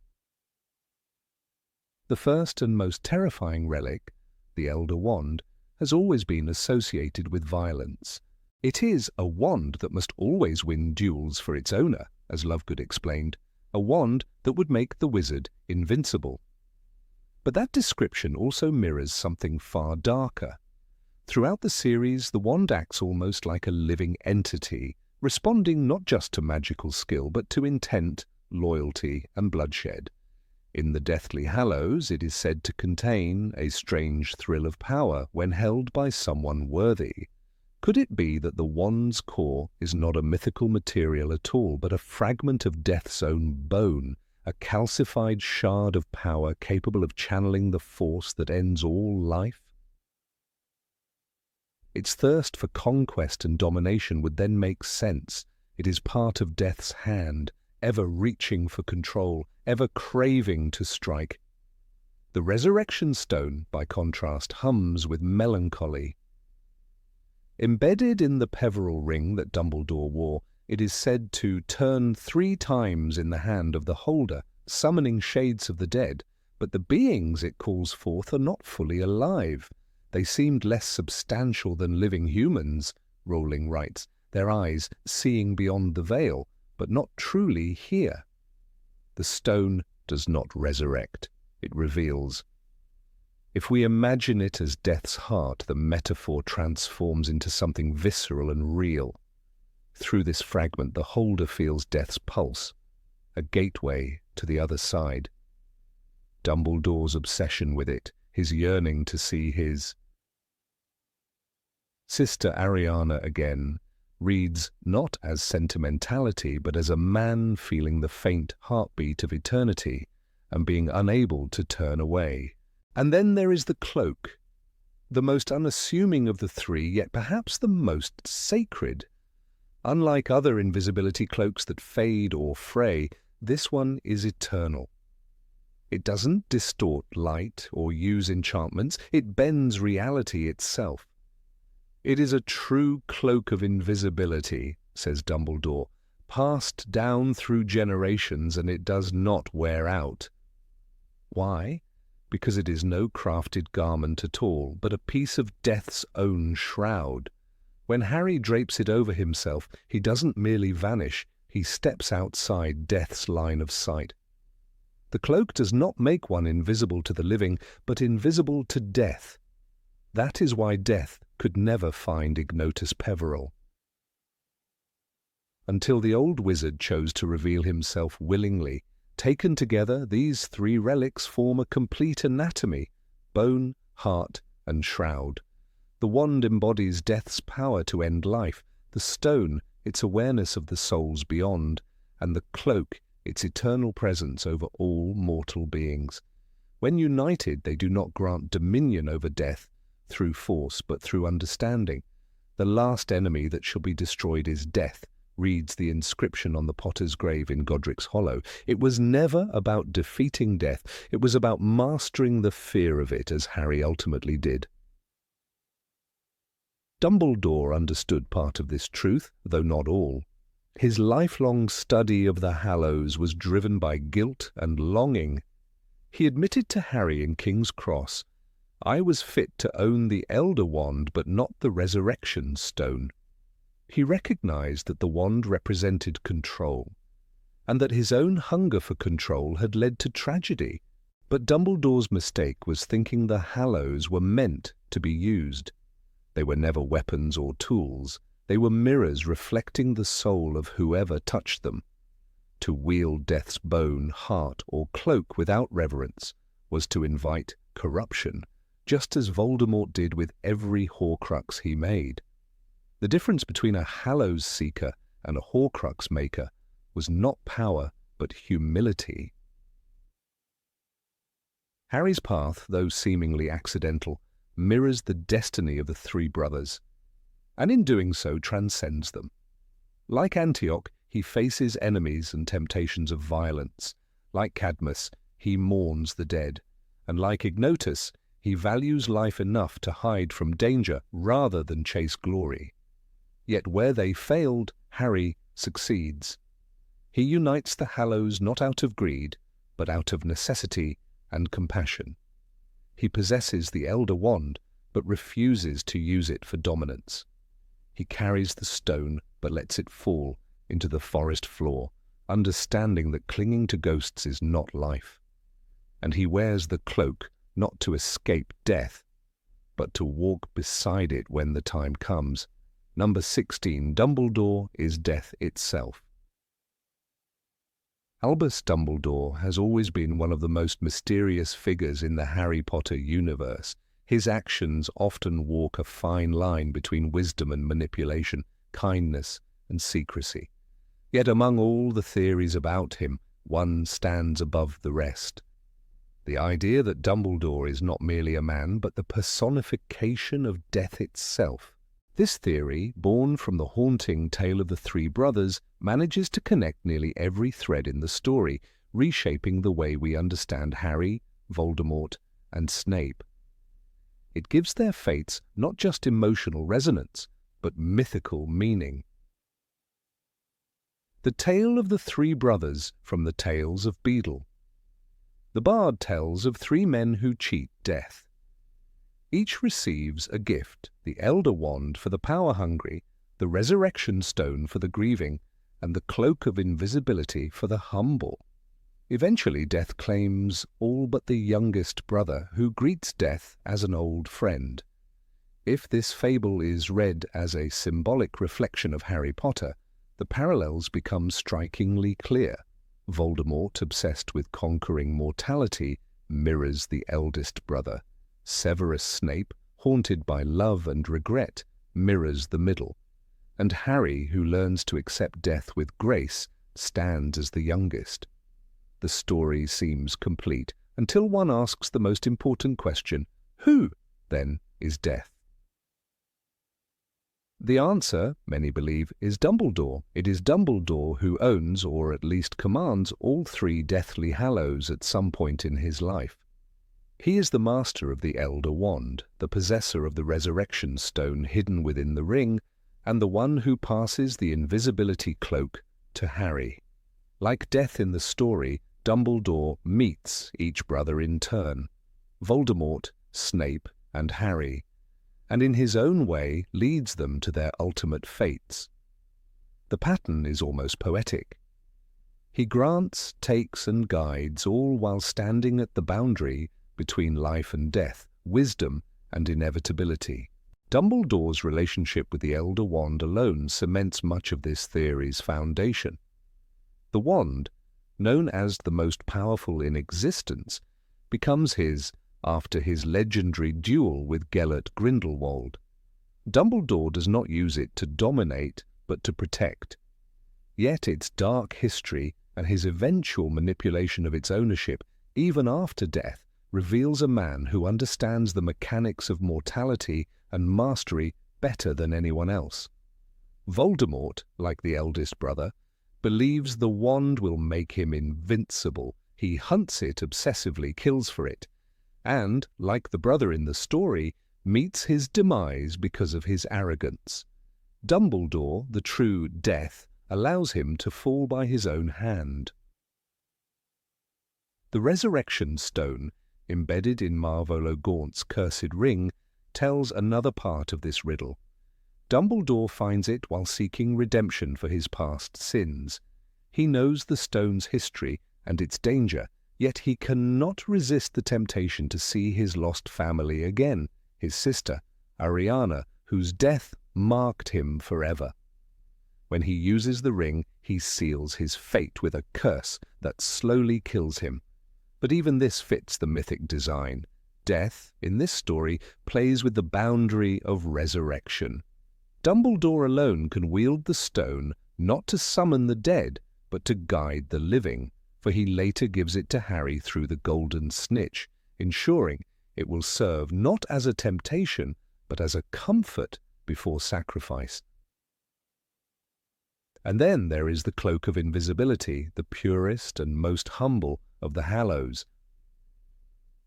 The first and most terrifying relic, the Elder Wand, has always been associated with violence. It is a wand that must always win duels for its owner, as Lovegood explained, a wand that would make the wizard invincible. But that description also mirrors something far darker. Throughout the series, the wand acts almost like a living entity, responding not just to magical skill, but to intent, loyalty, and bloodshed. In the Deathly Hallows, it is said to contain a strange thrill of power when held by someone worthy. Could it be that the wand's core is not a mythical material at all, but a fragment of death's own bone, a calcified shard of power capable of channeling the force that ends all life? Its thirst for conquest and domination would then make sense. It is part of death's hand, ever reaching for control, ever craving to strike. The Resurrection Stone, by contrast, hums with melancholy. Embedded in the Peveril ring that Dumbledore wore, it is said to turn 3 times in the hand of the holder, summoning shades of the dead, but the beings it calls forth are not fully alive. They seemed less substantial than living humans, Rowling writes, their eyes seeing beyond the veil, but not truly here. The stone does not resurrect, it reveals. If we imagine it as death's heart, the metaphor transforms into something visceral and real. Through this fragment, the holder feels death's pulse, a gateway to the other side. Dumbledore's obsession with it, his yearning to see his sister Ariana again, reads not as sentimentality, but as a man feeling the faint heartbeat of eternity and being unable to turn away. And then there is the cloak, the most unassuming of the 3, yet perhaps the most sacred. Unlike other invisibility cloaks that fade or fray, this one is eternal. It doesn't distort light or use enchantments, it bends reality itself. It is a true cloak of invisibility, says Dumbledore, passed down through generations, and it does not wear out. Why? Because it is no crafted garment at all, but a piece of death's own shroud. When Harry drapes it over himself, he doesn't merely vanish, he steps outside death's line of sight. The cloak does not make one invisible to the living, but invisible to death. That is why death could never find Ignotus Peveril. Until the old wizard chose to reveal himself willingly, taken together, these 3 relics form a complete anatomy: bone, heart, and shroud. The wand embodies death's power to end life, the stone, its awareness of the souls beyond, and the cloak, its eternal presence over all mortal beings. When united, they do not grant dominion over death through force, but through understanding. The last enemy that shall be destroyed is death, reads the inscription on the Potter's grave in Godric's Hollow. It was never about defeating death, it was about mastering the fear of it, as Harry ultimately did. Dumbledore understood part of this truth, though not all. His lifelong study of the Hallows was driven by guilt and longing. He admitted to Harry in King's Cross, "I was fit to own the Elder Wand, but not the Resurrection Stone." He recognized that the wand represented control, and that his own hunger for control had led to tragedy. But Dumbledore's mistake was thinking the Hallows were meant to be used. They were never weapons or tools. They were mirrors reflecting the soul of whoever touched them. To wield death's bone, heart, or cloak without reverence was to invite corruption, just as Voldemort did with every Horcrux he made. The difference between a Hallows seeker and a Horcrux maker was not power, but humility. Harry's path, though seemingly accidental, mirrors the destiny of the 3 brothers, and in doing so transcends them. Like Antioch, he faces enemies and temptations of violence. Like Cadmus, he mourns the dead, and like Ignotus, he values life enough to hide from danger rather than chase glory. Yet where they failed, Harry succeeds. He unites the Hallows not out of greed, but out of necessity and compassion. He possesses the Elder Wand, but refuses to use it for dominance. He carries the stone, but lets it fall into the forest floor, understanding that clinging to ghosts is not life. And he wears the cloak not to escape death, but to walk beside it when the time comes. Number 16, Dumbledore is death itself. Albus Dumbledore has always been one of the most mysterious figures in the Harry Potter universe. His actions often walk a fine line between wisdom and manipulation, kindness and secrecy. Yet among all the theories about him, one stands above the rest. The idea that Dumbledore is not merely a man, but the personification of death itself. This theory, born from the haunting tale of the 3 brothers, manages to connect nearly every thread in the story, reshaping the way we understand Harry, Voldemort, and Snape. It gives their fates not just emotional resonance, but mythical meaning. The Tale of the Three Brothers from the Tales of Beedle. The bard tells of three men who cheat death. Each receives a gift, the Elder Wand for the power-hungry, the Resurrection Stone for the grieving, and the Cloak of Invisibility for the humble. Eventually, Death claims all but the youngest brother, who greets Death as an old friend. If this fable is read as a symbolic reflection of Harry Potter, the parallels become strikingly clear. Voldemort, obsessed with conquering mortality, mirrors the eldest brother. Severus Snape, haunted by love and regret, mirrors the middle. And Harry, who learns to accept death with grace, stands as the youngest. The story seems complete until one asks the most important question: who, then, is Death? The answer, many believe, is Dumbledore. It is Dumbledore who owns, or at least commands, all three Deathly Hallows at some point in his life. He is the master of the Elder Wand, the possessor of the Resurrection Stone hidden within the ring, and the one who passes the invisibility cloak to Harry. Like Death in the story, Dumbledore meets each brother in turn: Voldemort, Snape, and Harry, and in his own way leads them to their ultimate fates. The pattern is almost poetic. He grants, takes, and guides, all while standing at the boundary between life and death, wisdom and inevitability. Dumbledore's relationship with the Elder Wand alone cements much of this theory's foundation. The wand, known as the most powerful in existence, becomes his after his legendary duel with Gellert Grindelwald. Dumbledore does not use it to dominate, but to protect. Yet its dark history and his eventual manipulation of its ownership, even after death, reveals a man who understands the mechanics of mortality and mastery better than anyone else. Voldemort, like the eldest brother, believes the wand will make him invincible. He hunts it obsessively, kills for it, and, like the brother in the story, meets his demise because of his arrogance. Dumbledore, the true Death, allows him to fall by his own hand. The Resurrection Stone, embedded in Marvolo Gaunt's cursed ring, tells another part of this riddle. Dumbledore finds it while seeking redemption for his past sins. He knows the stone's history and its danger, yet he cannot resist the temptation to see his lost family again, his sister, Ariana, whose death marked him forever. When he uses the ring, he seals his fate with a curse that slowly kills him. But even this fits the mythic design. Death, in this story, plays with the boundary of resurrection. Dumbledore alone can wield the stone not to summon the dead, but to guide the living, for he later gives it to Harry through the golden snitch, ensuring it will serve not as a temptation, but as a comfort before sacrifice. And then there is the Cloak of Invisibility, the purest and most humble of the Hallows.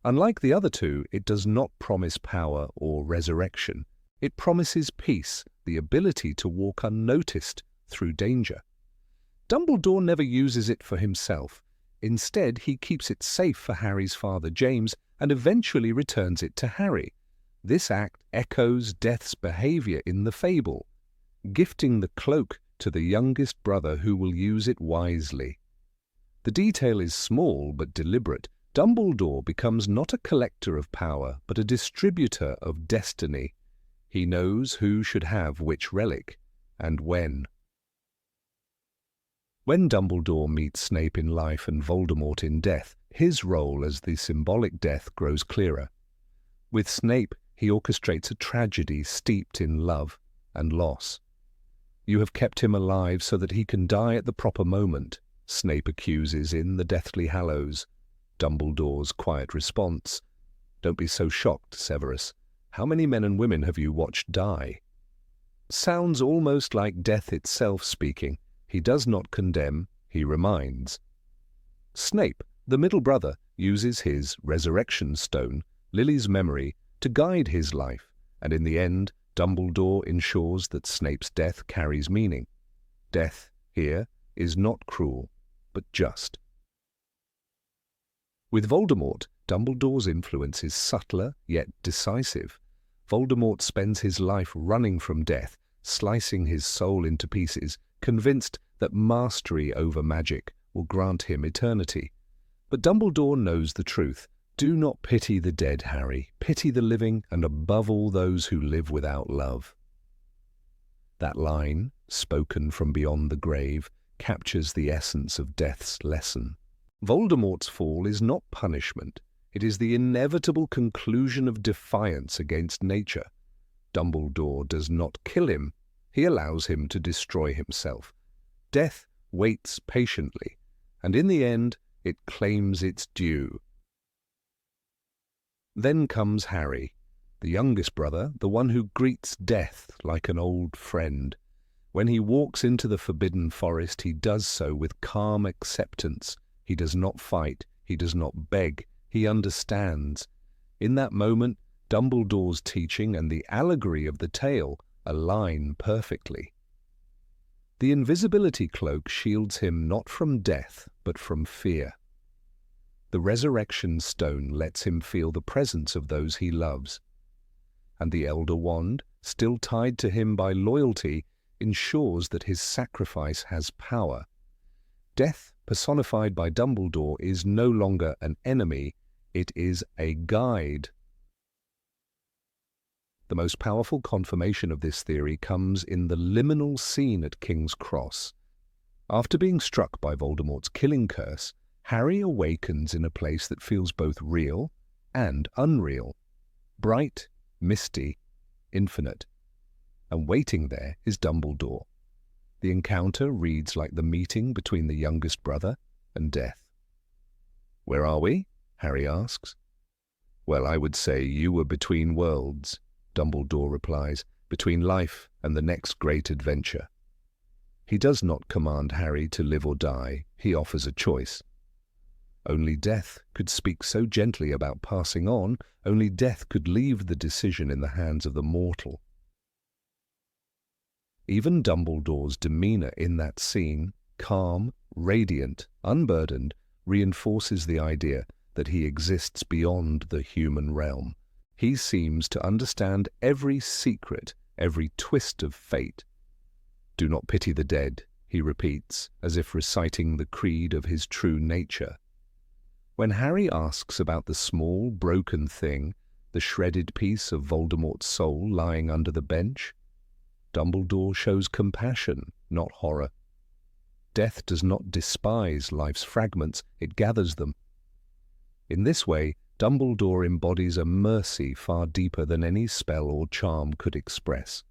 Unlike the other two, it does not promise power or resurrection. It promises peace, the ability to walk unnoticed through danger. Dumbledore never uses it for himself. Instead, he keeps it safe for Harry's father James and eventually returns it to Harry. This act echoes Death's behavior in the fable, gifting the cloak to the youngest brother who will use it wisely. The detail is small but deliberate. Dumbledore becomes not a collector of power, but a distributor of destiny. He knows who should have which relic, and when. When Dumbledore meets Snape in life and Voldemort in death, his role as the symbolic death grows clearer. With Snape, he orchestrates a tragedy steeped in love and loss. "You have kept him alive so that he can die at the proper moment," Snape accuses in the Deathly Hallows. Dumbledore's quiet response: "Don't be so shocked, Severus. How many men and women have you watched die?" Sounds almost like death itself speaking. He does not condemn, he reminds. Snape, the middle brother, uses his Resurrection Stone, Lily's memory, to guide his life, and in the end, Dumbledore ensures that Snape's death carries meaning. Death, here, is not cruel, but just. With Voldemort, Dumbledore's influence is subtler yet decisive. Voldemort spends his life running from death, slicing his soul into pieces, convinced that mastery over magic will grant him eternity. But Dumbledore knows the truth. Do not pity the dead, Harry. Pity the living, and above all those who live without love. That line, spoken from beyond the grave, captures the essence of death's lesson. Voldemort's fall is not punishment. It is the inevitable conclusion of defiance against nature. Dumbledore does not kill him. He allows him to destroy himself. Death waits patiently, and in the end, it claims its due. Then comes Harry, the youngest brother, the one who greets death like an old friend. When he walks into the Forbidden Forest, he does so with calm acceptance. He does not fight, he does not beg, he understands. In that moment, Dumbledore's teaching and the allegory of the tale align perfectly. The invisibility cloak shields him not from death, but from fear. The resurrection stone lets him feel the presence of those he loves. And the Elder Wand, still tied to him by loyalty, ensures that his sacrifice has power. Death, personified by Dumbledore, is no longer an enemy, it is a guide. The most powerful confirmation of this theory comes in the liminal scene at King's Cross. After being struck by Voldemort's killing curse, Harry awakens in a place that feels both real and unreal. Bright, misty, infinite. And waiting there is Dumbledore. The encounter reads like the meeting between the youngest brother and death. "Where are we?" Harry asks. "Well, I would say you were between worlds," Dumbledore replies, "between life and the next great adventure." He does not command Harry to live or die, he offers a choice. Only death could speak so gently about passing on, only death could leave the decision in the hands of the mortal. Even Dumbledore's demeanor in that scene, calm, radiant, unburdened, reinforces the idea that he exists beyond the human realm. He seems to understand every secret, every twist of fate. "Do not pity the dead," he repeats, as if reciting the creed of his true nature. When Harry asks about the small, broken thing, the shredded piece of Voldemort's soul lying under the bench, Dumbledore shows compassion, not horror. Death does not despise life's fragments, it gathers them. In this way, Dumbledore embodies a mercy far deeper than any spell or charm could express.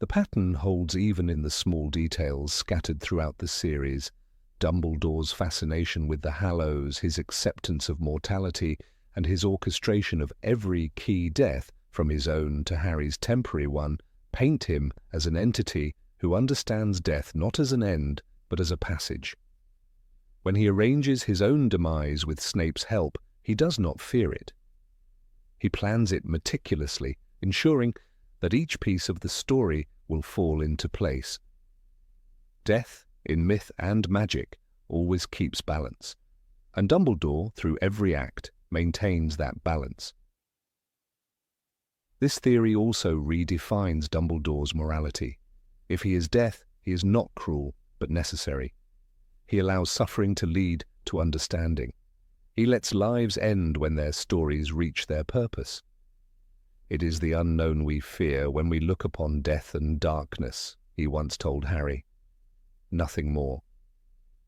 The pattern holds even in the small details scattered throughout the series. Dumbledore's fascination with the Hallows, his acceptance of mortality, and his orchestration of every key death, from his own to Harry's temporary one, paint him as an entity who understands death not as an end, but as a passage. When he arranges his own demise with Snape's help, he does not fear it. He plans it meticulously, ensuring that each piece of the story will fall into place. Death, in myth and magic, always keeps balance, and Dumbledore, through every act, maintains that balance. This theory also redefines Dumbledore's morality. If he is death, he is not cruel, but necessary. He allows suffering to lead to understanding. He lets lives end when their stories reach their purpose. "It is the unknown we fear when we look upon death and darkness," he once told Harry. Nothing more.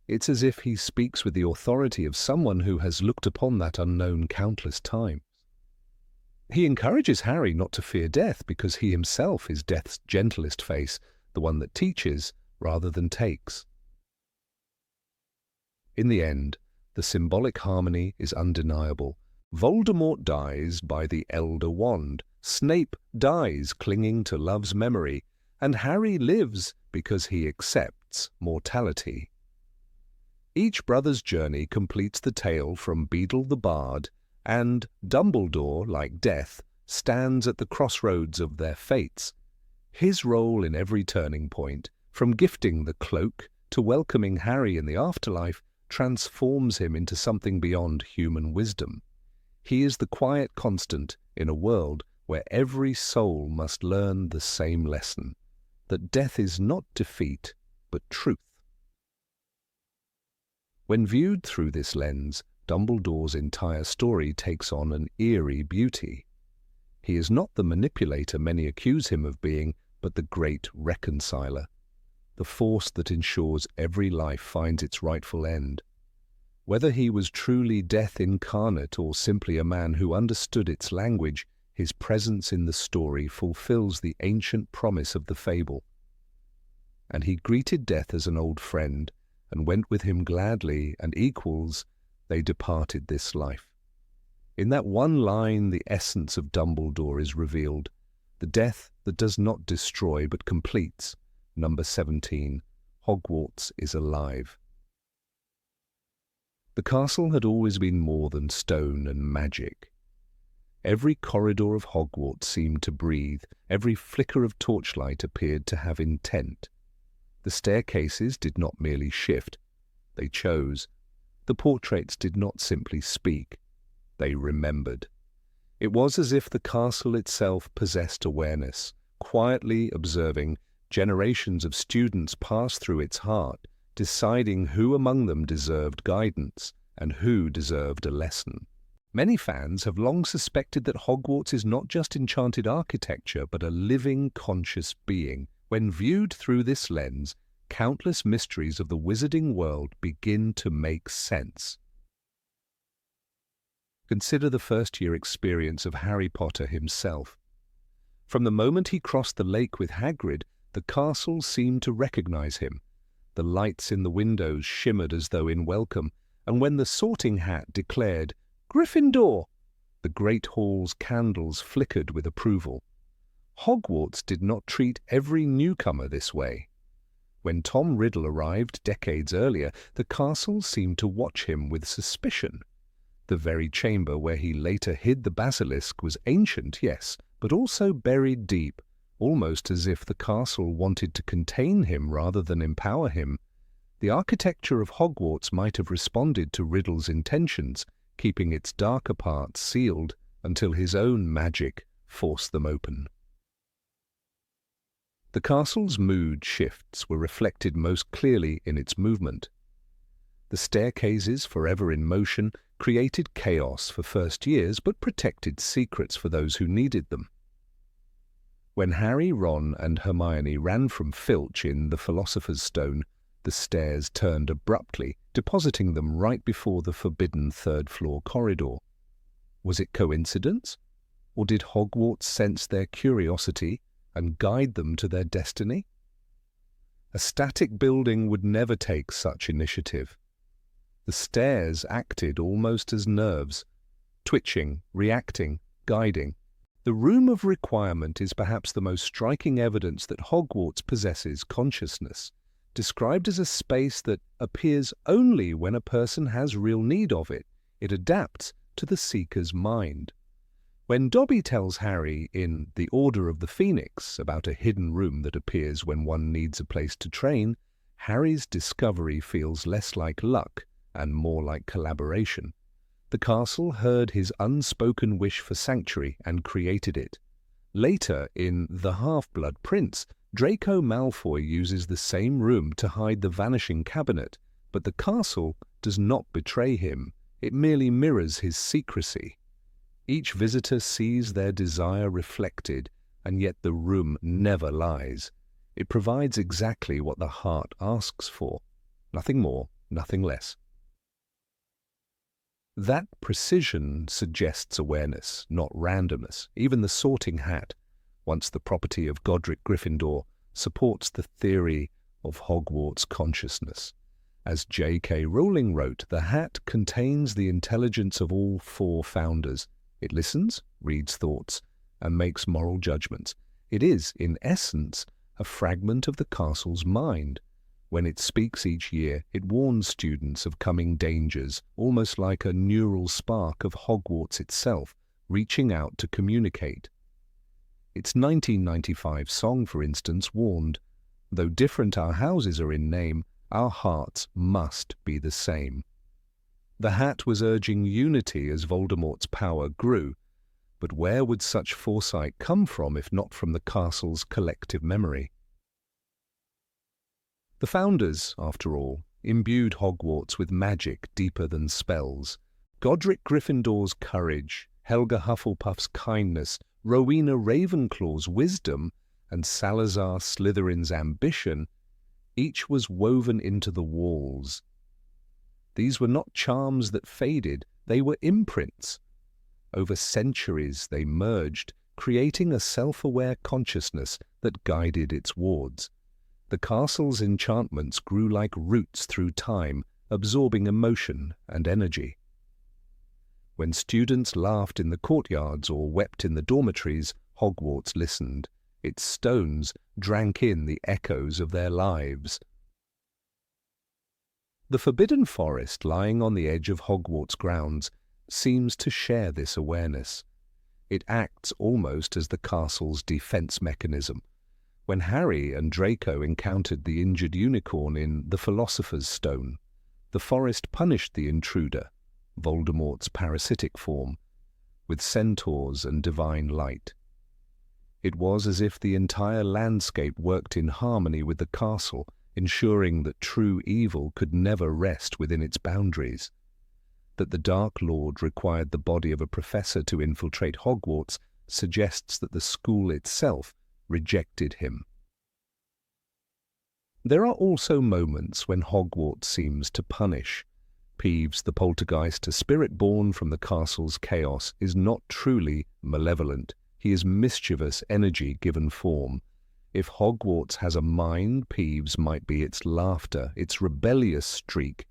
It's as if he speaks with the authority of someone who has looked upon that unknown countless times. He encourages Harry not to fear death because he himself is death's gentlest face, the one that teaches rather than takes. In the end, the symbolic harmony is undeniable. Voldemort dies by the Elder Wand, Snape dies clinging to love's memory, and Harry lives because he accepts mortality. Each brother's journey completes the tale from Beedle the Bard, and Dumbledore, like death, stands at the crossroads of their fates. His role in every turning point, from gifting the cloak to welcoming Harry in the afterlife, transforms him into something beyond human wisdom. He is the quiet constant in a world where every soul must learn the same lesson, that death is not defeat, but truth. When viewed through this lens, Dumbledore's entire story takes on an eerie beauty. He is not the manipulator many accuse him of being, but the great reconciler, the force that ensures every life finds its rightful end. Whether he was truly death incarnate or simply a man who understood its language, his presence in the story fulfills the ancient promise of the fable. And he greeted death as an old friend, and went with him gladly, and equals, they departed this life. In that one line the essence of Dumbledore is revealed, the death that does not destroy but completes. Number 17, Hogwarts is alive. The castle had always been more than stone and magic. Every corridor of Hogwarts seemed to breathe, every flicker of torchlight appeared to have intent. The staircases did not merely shift, they chose. The portraits did not simply speak, they remembered. It was as if the castle itself possessed awareness, quietly observing generations of students pass through its heart, deciding who among them deserved guidance and who deserved a lesson. Many fans have long suspected that Hogwarts is not just enchanted architecture, but a living, conscious being. When viewed through this lens, countless mysteries of the wizarding world begin to make sense. Consider the first-year experience of Harry Potter himself. From the moment he crossed the lake with Hagrid, the castle seemed to recognize him. The lights in the windows shimmered as though in welcome, and when the sorting hat declared, "Gryffindor," the great hall's candles flickered with approval. Hogwarts did not treat every newcomer this way. When Tom Riddle arrived decades earlier, the castle seemed to watch him with suspicion. The very chamber where he later hid the basilisk was ancient, yes, but also buried deep, almost as if the castle wanted to contain him rather than empower him. The architecture of Hogwarts might have responded to Riddle's intentions, keeping its darker parts sealed until his own magic forced them open. The castle's mood shifts were reflected most clearly in its movement. The staircases, forever in motion, created chaos for first years but protected secrets for those who needed them. When Harry, Ron and Hermione ran from Filch in the Philosopher's Stone, the stairs turned abruptly, depositing them right before the forbidden third-floor corridor. Was it coincidence? Or did Hogwarts sense their curiosity and guide them to their destiny? A static building would never take such initiative. The stairs acted almost as nerves, twitching, reacting, guiding. The Room of Requirement is perhaps the most striking evidence that Hogwarts possesses consciousness, described as a space that appears only when a person has real need of it. It adapts to the seeker's mind. When Dobby tells Harry in The Order of the Phoenix about a hidden room that appears when one needs a place to train, Harry's discovery feels less like luck and more like collaboration. The castle heard his unspoken wish for sanctuary and created it. Later, in The Half-Blood Prince, Draco Malfoy uses the same room to hide the Vanishing Cabinet, but the castle does not betray him. It merely mirrors his secrecy. Each visitor sees their desire reflected, and yet the room never lies. It provides exactly what the heart asks for. Nothing more, nothing less. That precision suggests awareness, not randomness. Even the sorting hat, once the property of Godric Gryffindor, supports the theory of Hogwarts consciousness. As J.K. Rowling wrote, the hat contains the intelligence of all four founders. It listens, reads thoughts, and makes moral judgments. It is, in essence, a fragment of the castle's mind. When it speaks each year, it warns students of coming dangers, almost like a neural spark of Hogwarts itself, reaching out to communicate. Its 1995 song, for instance, warned, "Though different our houses are in name, our hearts must be the same." The hat was urging unity as Voldemort's power grew, but where would such foresight come from if not from the castle's collective memory? The founders, after all, imbued Hogwarts with magic deeper than spells. Godric Gryffindor's courage, Helga Hufflepuff's kindness, Rowena Ravenclaw's wisdom, and Salazar Slytherin's ambition, each was woven into the walls. These were not charms that faded, they were imprints. Over centuries they merged, creating a self-aware consciousness that guided its wards. The castle's enchantments grew like roots through time, absorbing emotion and energy. When students laughed in the courtyards or wept in the dormitories, Hogwarts listened. Its stones drank in the echoes of their lives. The Forbidden Forest, lying on the edge of Hogwarts grounds, seems to share this awareness. It acts almost as the castle's defense mechanism. When Harry and Draco encountered the injured unicorn in The Philosopher's Stone, the forest punished the intruder, Voldemort's parasitic form, with centaurs and divine light. It was as if the entire landscape worked in harmony with the castle, ensuring that true evil could never rest within its boundaries. That the Dark Lord required the body of a professor to infiltrate Hogwarts suggests that the school itself rejected him. There are also moments when Hogwarts seems to punish. Peeves the poltergeist, a spirit born from the castle's chaos, is not truly malevolent. He is mischievous energy given form. If Hogwarts has a mind, Peeves might be its laughter, its rebellious streak.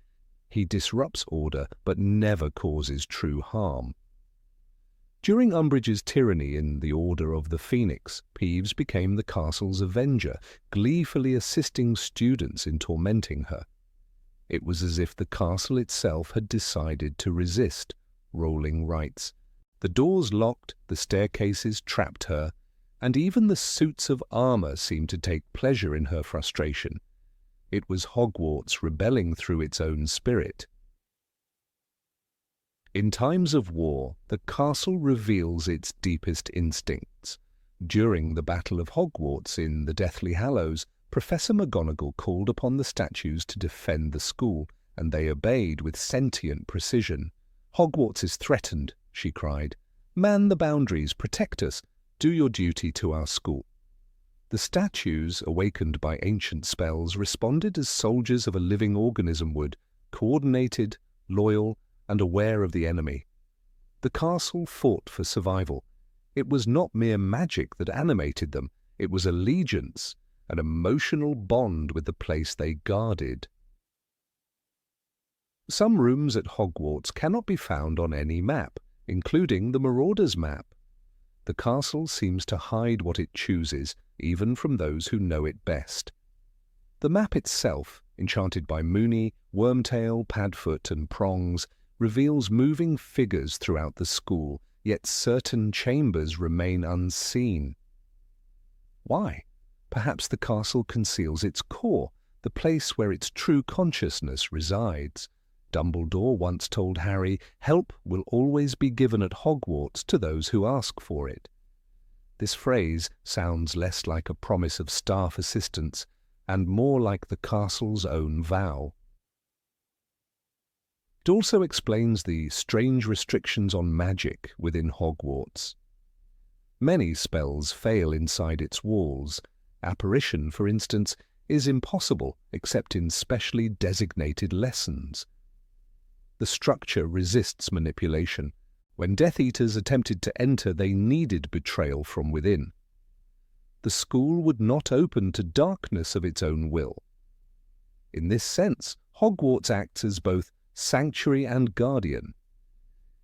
He disrupts order, but never causes true harm. During Umbridge's tyranny in the Order of the Phoenix, Peeves became the castle's avenger, gleefully assisting students in tormenting her. It was as if the castle itself had decided to resist. Rowling writes, "The doors locked, the staircases trapped her, and even the suits of armor seemed to take pleasure in her frustration. It was Hogwarts rebelling through its own spirit." In times of war, the castle reveals its deepest instincts. During the Battle of Hogwarts in the Deathly Hallows, Professor McGonagall called upon the statues to defend the school, and they obeyed with sentient precision. "Hogwarts is threatened," she cried. "Man the boundaries, protect us, do your duty to our school." The statues, awakened by ancient spells, responded as soldiers of a living organism would, coordinated, loyal, and aware of the enemy. The castle fought for survival. It was not mere magic that animated them, it was allegiance, an emotional bond with the place they guarded. Some rooms at Hogwarts cannot be found on any map, including the Marauder's map. The castle seems to hide what it chooses, even from those who know it best. The map itself, enchanted by Moony, Wormtail, Padfoot, and Prongs, reveals moving figures throughout the school, yet certain chambers remain unseen. Why? Perhaps the castle conceals its core, the place where its true consciousness resides. Dumbledore once told Harry, "Help will always be given at Hogwarts to those who ask for it." This phrase sounds less like a promise of staff assistance and more like the castle's own vow. It also explains the strange restrictions on magic within Hogwarts. Many spells fail inside its walls. Apparition, for instance, is impossible except in specially designated lessons. The structure resists manipulation. When Death Eaters attempted to enter, they needed betrayal from within. The school would not open to darkness of its own will. In this sense, Hogwarts acts as both sanctuary and guardian.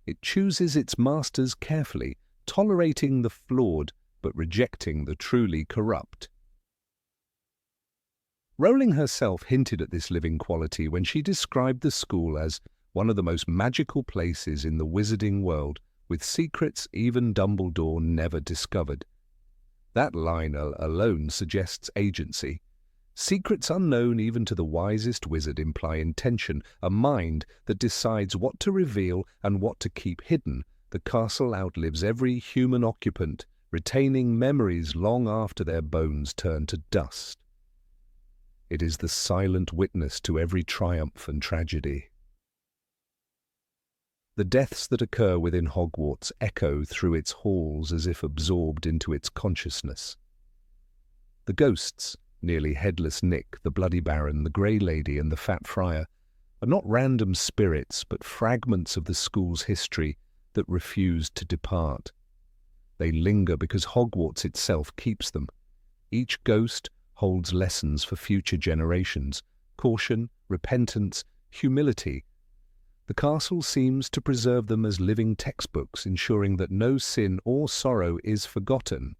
It chooses its masters carefully, tolerating the flawed but rejecting the truly corrupt. Rowling herself hinted at this living quality when she described the school as one of the most magical places in the wizarding world, with secrets even Dumbledore never discovered. That line alone suggests agency. Secrets unknown even to the wisest wizard imply intention, a mind that decides what to reveal and what to keep hidden. The castle outlives every human occupant, retaining memories long after their bones turn to dust. It is the silent witness to every triumph and tragedy. The deaths that occur within Hogwarts echo through its halls as if absorbed into its consciousness. The ghosts, nearly headless Nick, the Bloody Baron, the Grey Lady, and the Fat Friar, are not random spirits but fragments of the school's history that refuse to depart. They linger because Hogwarts itself keeps them. Each ghost holds lessons for future generations: caution, repentance, humility. The castle seems to preserve them as living textbooks, ensuring that no sin or sorrow is forgotten.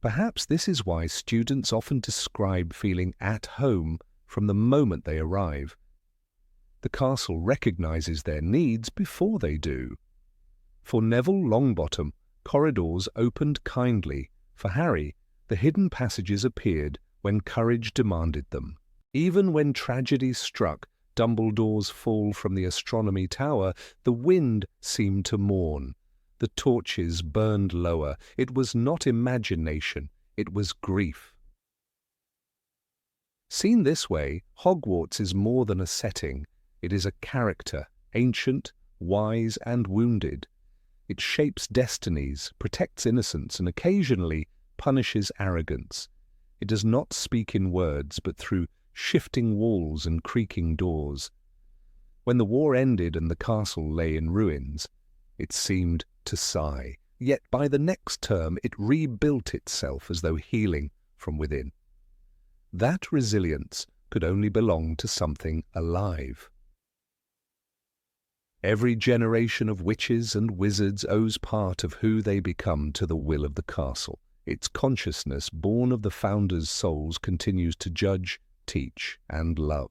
Perhaps this is why students often describe feeling at home from the moment they arrive. The castle recognizes their needs before they do. For Neville Longbottom, corridors opened kindly. For Harry, the hidden passages appeared when courage demanded them. Even when tragedy struck Dumbledore's fall from the astronomy tower, the wind seemed to mourn. The torches burned lower. It was not imagination, it was grief. Seen this way, Hogwarts is more than a setting. It is a character, ancient, wise, and wounded. It shapes destinies, protects innocence, and occasionally punishes arrogance. It does not speak in words, but through shifting walls and creaking doors. When the war ended and the castle lay in ruins, it seemed to sigh. Yet by the next term it rebuilt itself as though healing from within. That resilience could only belong to something alive. Every generation of witches and wizards owes part of who they become to the will of the castle. Its consciousness, born of the founders' souls, continues to judge, teach, and love.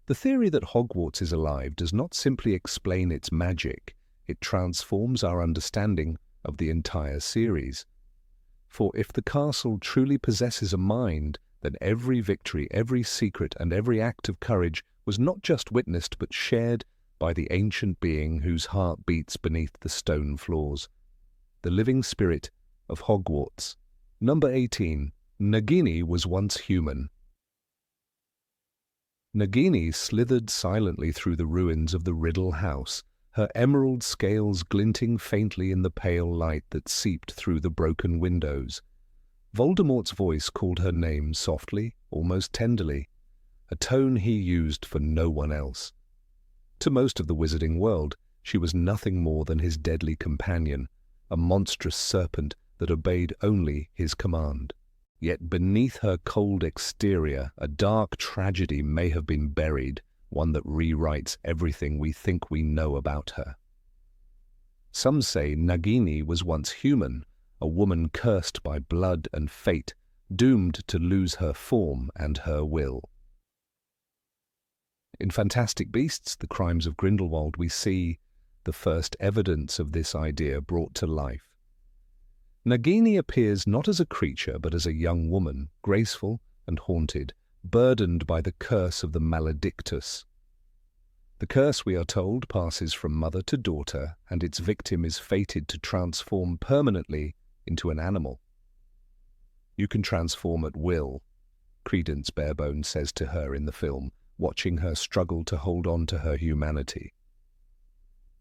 The theory that Hogwarts is alive does not simply explain its magic, it transforms our understanding of the entire series. For if the castle truly possesses a mind, then every victory, every secret, and every act of courage was not just witnessed but shared by the ancient being whose heart beats beneath the stone floors. The living spirit of Hogwarts. Number 18. Nagini was once human. Nagini slithered silently through the ruins of the Riddle House, her emerald scales glinting faintly in the pale light that seeped through the broken windows. Voldemort's voice called her name softly, almost tenderly, a tone he used for no one else. To most of the wizarding world, she was nothing more than his deadly companion, a monstrous serpent that obeyed only his command. Yet beneath her cold exterior, a dark tragedy may have been buried, one that rewrites everything we think we know about her. Some say Nagini was once human, a woman cursed by blood and fate, doomed to lose her form and her will. In Fantastic Beasts, The Crimes of Grindelwald, we see the first evidence of this idea brought to life. Nagini appears not as a creature but as a young woman, graceful and haunted, burdened by the curse of the Maledictus. The curse, we are told, passes from mother to daughter, and its victim is fated to transform permanently into an animal. "You can transform at will," Credence Barebone says to her in the film, watching her struggle to hold on to her humanity.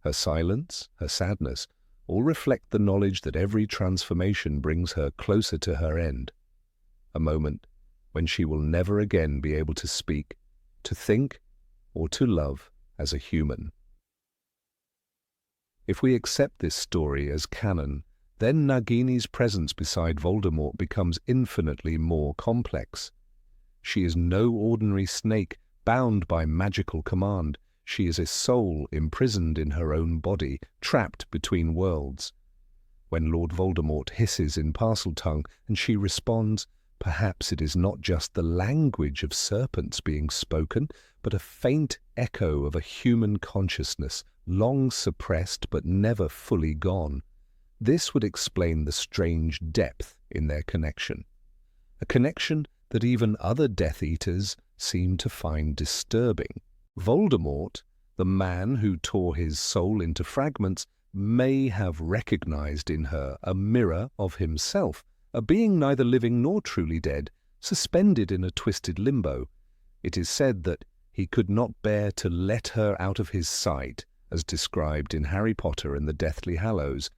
Her silence, her sadness, all reflect the knowledge that every transformation brings her closer to her end, a moment when she will never again be able to speak, to think, or to love as a human. If we accept this story as canon, then Nagini's presence beside Voldemort becomes infinitely more complex. She is no ordinary snake bound by magical command. She is a soul imprisoned in her own body, trapped between worlds. When Lord Voldemort hisses in Parseltongue and she responds, perhaps it is not just the language of serpents being spoken, but a faint echo of a human consciousness, long suppressed but never fully gone. This would explain the strange depth in their connection, a connection that even other Death Eaters seem to find disturbing. Voldemort, the man who tore his soul into fragments, may have recognized in her a mirror of himself, a being neither living nor truly dead, suspended in a twisted limbo. It is said that he could not bear to let her out of his sight, as described in Harry Potter and the Deathly Hallows.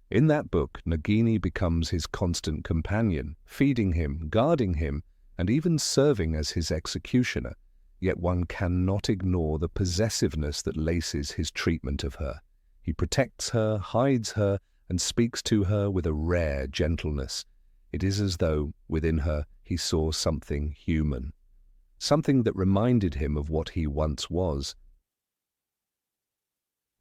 In that book, Nagini becomes his constant companion, feeding him, guarding him, and even serving as his executioner. Yet one cannot ignore the possessiveness that laces his treatment of her. He protects her, hides her, and speaks to her with a rare gentleness. It is as though, within her, he saw something human, something that reminded him of what he once was.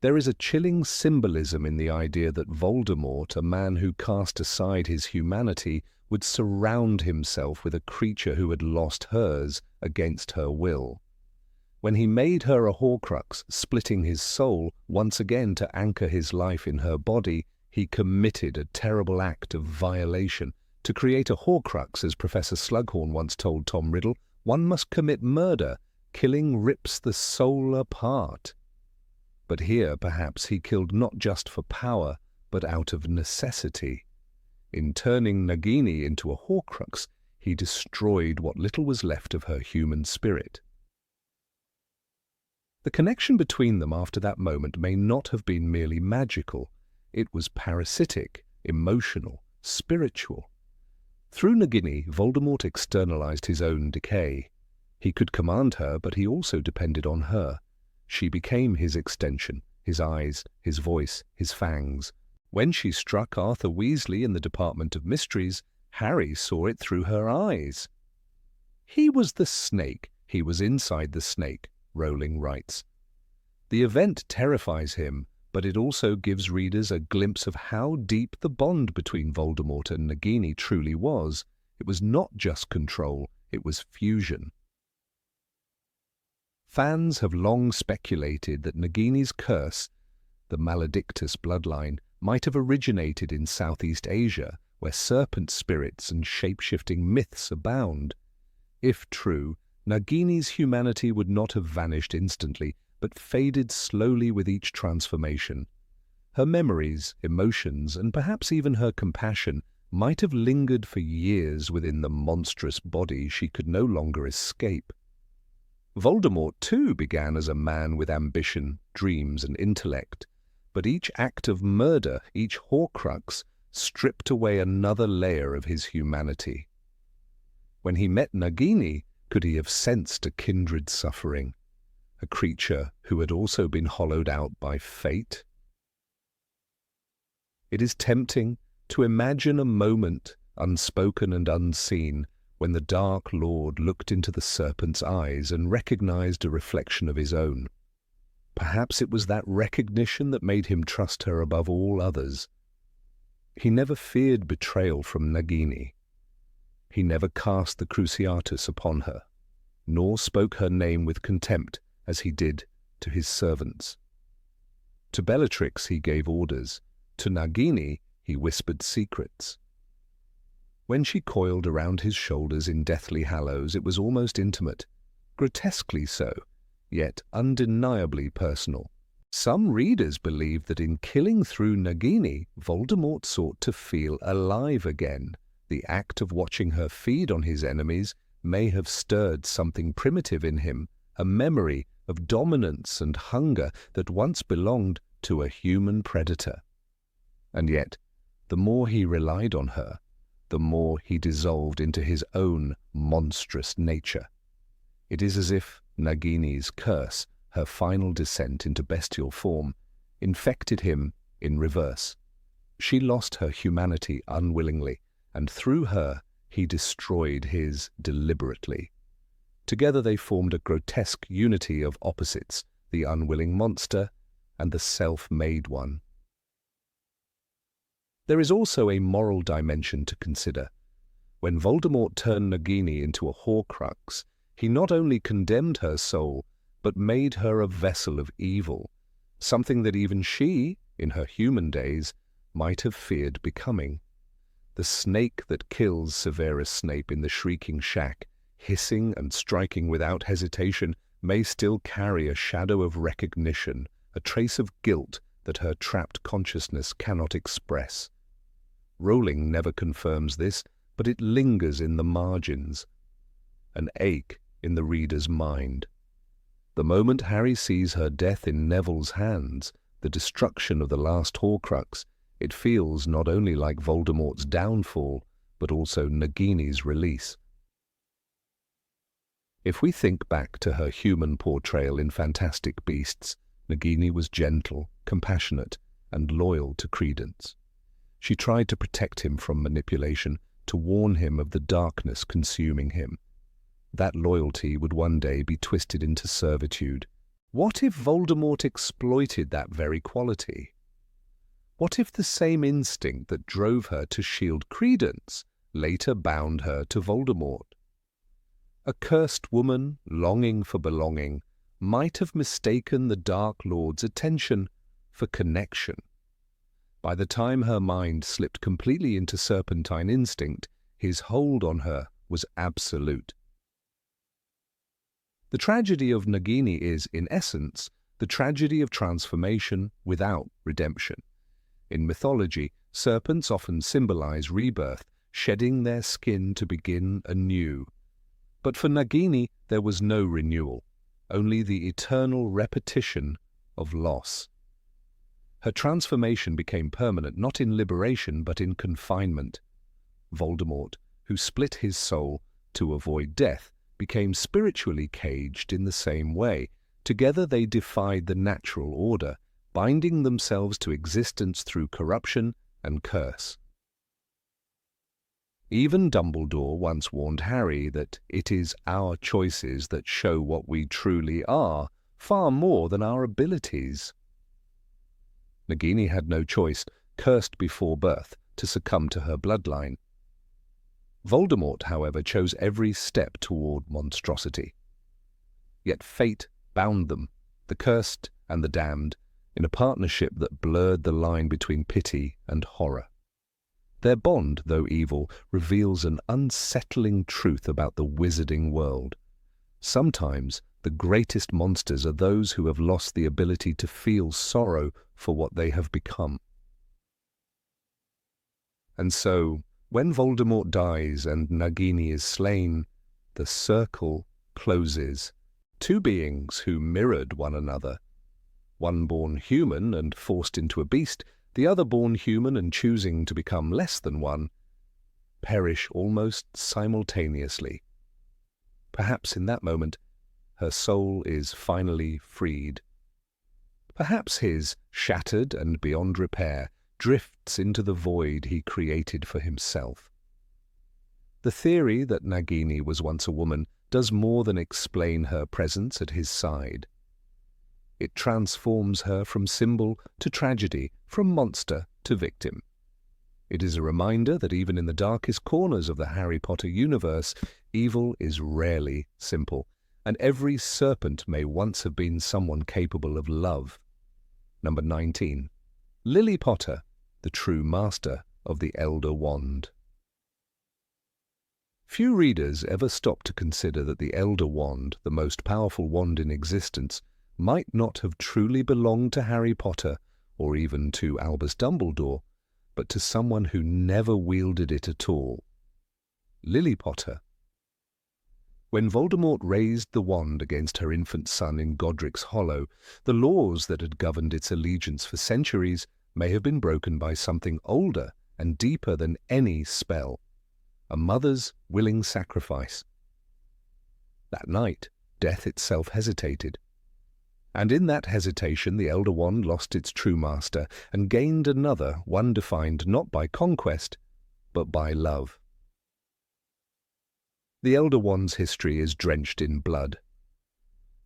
There is a chilling symbolism in the idea that Voldemort, a man who cast aside his humanity, would surround himself with a creature who had lost hers against her will. When he made her a Horcrux, splitting his soul once again to anchor his life in her body, he committed a terrible act of violation. To create a Horcrux, as Professor Slughorn once told Tom Riddle, one must commit murder. Killing rips the soul apart. But here, perhaps, he killed not just for power, but out of necessity. In turning Nagini into a Horcrux, he destroyed what little was left of her human spirit. The connection between them after that moment may not have been merely magical. It was parasitic, emotional, spiritual. Through Nagini, Voldemort externalized his own decay. He could command her, but he also depended on her. She became his extension, his eyes, his voice, his fangs. When she struck Arthur Weasley in the Department of Mysteries, Harry saw it through her eyes. He was the snake. He was inside the snake, Rowling writes. The event terrifies him, but it also gives readers a glimpse of how deep the bond between Voldemort and Nagini truly was. It was not just control, it was fusion. Fans have long speculated that Nagini's curse, the Maledictus bloodline, might have originated in Southeast Asia, where serpent spirits and shape-shifting myths abound. If true, Nagini's humanity would not have vanished instantly, but faded slowly with each transformation. Her memories, emotions, and perhaps even her compassion might have lingered for years within the monstrous body she could no longer escape. Voldemort, too, began as a man with ambition, dreams, and intellect, but each act of murder, each Horcrux, stripped away another layer of his humanity. When he met Nagini, could he have sensed a kindred suffering, a creature who had also been hollowed out by fate? It is tempting to imagine a moment, unspoken and unseen, when the Dark Lord looked into the serpent's eyes and recognized a reflection of his own. Perhaps it was that recognition that made him trust her above all others. He never feared betrayal from Nagini. He never cast the Cruciatus upon her, nor spoke her name with contempt as he did to his servants. To Bellatrix he gave orders. To Nagini he whispered secrets. When she coiled around his shoulders in Deathly Hallows, it was almost intimate, grotesquely so, yet undeniably personal. Some readers believe that in killing through Nagini, Voldemort sought to feel alive again. The act of watching her feed on his enemies may have stirred something primitive in him, a memory of dominance and hunger that once belonged to a human predator. And yet, the more he relied on her, the more he dissolved into his own monstrous nature. It is as if Nagini's curse, her final descent into bestial form, infected him in reverse. She lost her humanity unwillingly, and through her he destroyed his deliberately. Together they formed a grotesque unity of opposites, the unwilling monster and the self-made one. There is also a moral dimension to consider. When Voldemort turned Nagini into a Horcrux, he not only condemned her soul, but made her a vessel of evil, something that even she, in her human days, might have feared becoming. The snake that kills Severus Snape in the Shrieking Shack, hissing and striking without hesitation, may still carry a shadow of recognition, a trace of guilt that her trapped consciousness cannot express. Rowling never confirms this, but it lingers in the margins, an ache in the reader's mind. The moment Harry sees her death in Neville's hands, the destruction of the last Horcrux, it feels not only like Voldemort's downfall, but also Nagini's release. If we think back to her human portrayal in Fantastic Beasts, Nagini was gentle, compassionate, and loyal to Credence. She tried to protect him from manipulation, to warn him of the darkness consuming him. That loyalty would one day be twisted into servitude. What if Voldemort exploited that very quality? What if the same instinct that drove her to shield Credence later bound her to Voldemort? A cursed woman, longing for belonging, might have mistaken the Dark Lord's attention for connection. By the time her mind slipped completely into serpentine instinct, his hold on her was absolute. The tragedy of Nagini is, in essence, the tragedy of transformation without redemption. In mythology, serpents often symbolize rebirth, shedding their skin to begin anew. But for Nagini, there was no renewal, only the eternal repetition of loss. Her transformation became permanent not in liberation but in confinement. Voldemort, who split his soul to avoid death, became spiritually caged in the same way. Together they defied the natural order, binding themselves to existence through corruption and curse. Even Dumbledore once warned Harry that it is our choices that show what we truly are, far more than our abilities. Nagini had no choice, cursed before birth, to succumb to her bloodline. Voldemort, however, chose every step toward monstrosity. Yet fate bound them, the cursed and the damned, in a partnership that blurred the line between pity and horror. Their bond, though evil, reveals an unsettling truth about the wizarding world. Sometimes the greatest monsters are those who have lost the ability to feel sorrow for what they have become. And so, when Voldemort dies and Nagini is slain, the circle closes. Two beings who mirrored one another, one born human and forced into a beast, the other born human and choosing to become less than one, perish almost simultaneously. Perhaps in that moment, her soul is finally freed. Perhaps his, shattered and beyond repair, drifts into the void he created for himself. The theory that Nagini was once a woman does more than explain her presence at his side. It transforms her from symbol to tragedy, from monster to victim. It is a reminder that even in the darkest corners of the Harry Potter universe, evil is rarely simple, and every serpent may once have been someone capable of love. Number 19. Lily Potter, the true master of the Elder Wand. Few readers ever stop to consider that the Elder Wand, the most powerful wand in existence, might not have truly belonged to Harry Potter or even to Albus Dumbledore, but to someone who never wielded it at all. Lily Potter. When Voldemort raised the wand against her infant son in Godric's Hollow, the laws that had governed its allegiance for centuries may have been broken by something older and deeper than any spell, a mother's willing sacrifice. That night, death itself hesitated. And in that hesitation the Elder Wand lost its true master and gained another, one defined not by conquest, but by love. The Elder Wand's history is drenched in blood.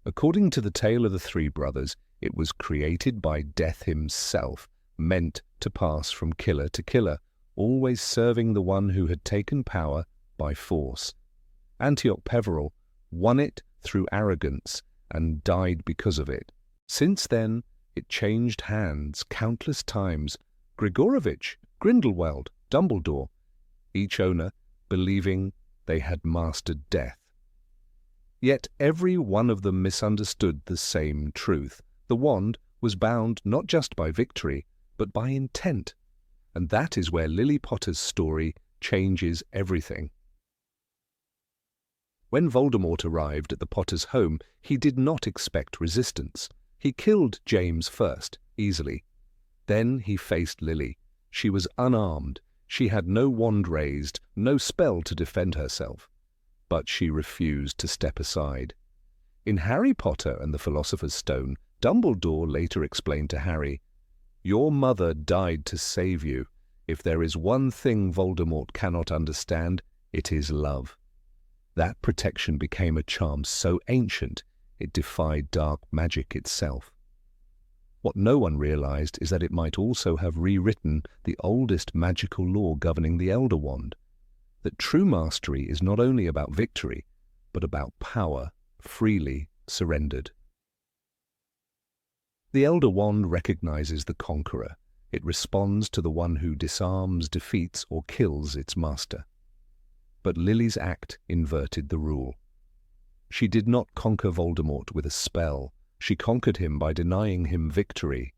According to the tale of the three brothers, it was created by Death himself, meant to pass from killer to killer, always serving the one who had taken power by force. Antioch Peverell won it through arrogance, and died because of it. Since then, it changed hands countless times. Grigorovitch, Grindelwald, Dumbledore, each owner believing they had mastered death. Yet every one of them misunderstood the same truth. The wand was bound not just by victory, but by intent. And that is where Lily Potter's story changes everything. When Voldemort arrived at the Potters' home, he did not expect resistance. He killed James first, easily. Then he faced Lily. She was unarmed. She had no wand raised, no spell to defend herself. But she refused to step aside. In Harry Potter and the Philosopher's Stone, Dumbledore later explained to Harry, "Your mother died to save you. If there is one thing Voldemort cannot understand, it is love." That protection became a charm so ancient, it defied dark magic itself. What no one realized is that it might also have rewritten the oldest magical law governing the Elder Wand, that true mastery is not only about victory, but about power freely surrendered. The Elder Wand recognizes the conqueror. It responds to the one who disarms, defeats, or kills its master. But Lily's act inverted the rule. She did not conquer Voldemort with a spell. She conquered him by denying him victory.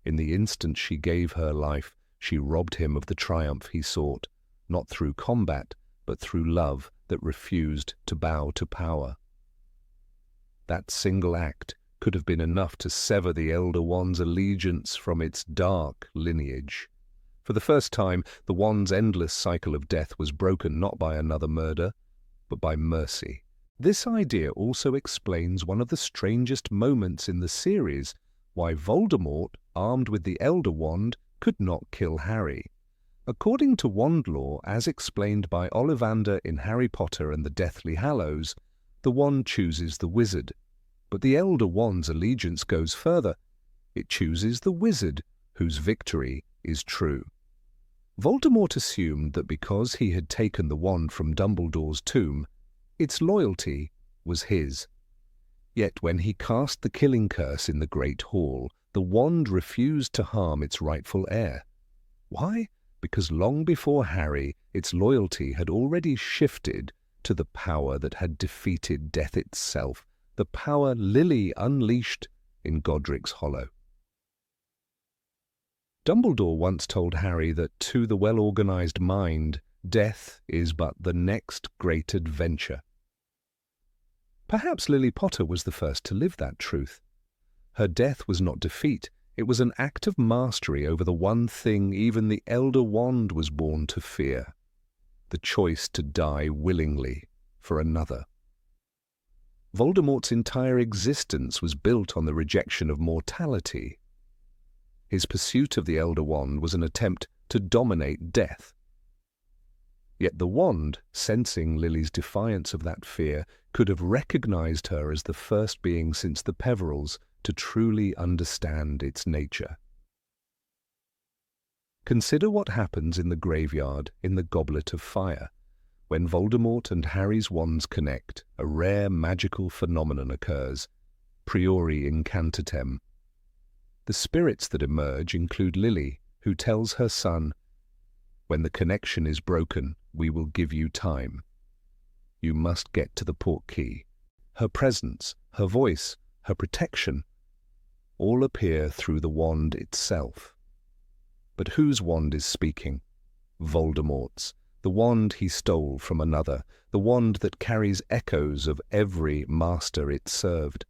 In the instant she gave her life, she robbed him of the triumph he sought, not through combat, but through love that refused to bow to power. That single act could have been enough to sever the Elder Wand's allegiance from its dark lineage. For the first time, the wand's endless cycle of death was broken not by another murder, but by mercy. This idea also explains one of the strangest moments in the series, why Voldemort, armed with the Elder Wand, could not kill Harry. According to wand law, as explained by Ollivander in Harry Potter and the Deathly Hallows, the wand chooses the wizard. But the Elder Wand's allegiance goes further. It chooses the wizard, whose victory is true. Voldemort assumed that because he had taken the wand from Dumbledore's tomb, its loyalty was his. Yet when he cast the killing curse in the Great Hall, the wand refused to harm its rightful heir. Why? Because long before Harry, its loyalty had already shifted to the power that had defeated death itself, the power Lily unleashed in Godric's Hollow. Dumbledore once told Harry that to the well-organized mind, death is but the next great adventure. Perhaps Lily Potter was the first to live that truth. Her death was not defeat, it was an act of mastery over the one thing even the Elder Wand was born to fear, the choice to die willingly for another. Voldemort's entire existence was built on the rejection of mortality. His pursuit of the Elder Wand was an attempt to dominate death. Yet the wand, sensing Lily's defiance of that fear, could have recognized her as the first being since the Peverils to truly understand its nature. Consider what happens in the graveyard in the Goblet of Fire. When Voldemort and Harry's wands connect, a rare magical phenomenon occurs, priori incantatem. The spirits that emerge include Lily, who tells her son, "When the connection is broken, we will give you time. You must get to the portkey." Her presence, her voice, her protection, all appear through the wand itself. But whose wand is speaking? Voldemort's. The wand he stole from another, the wand that carries echoes of every master it served.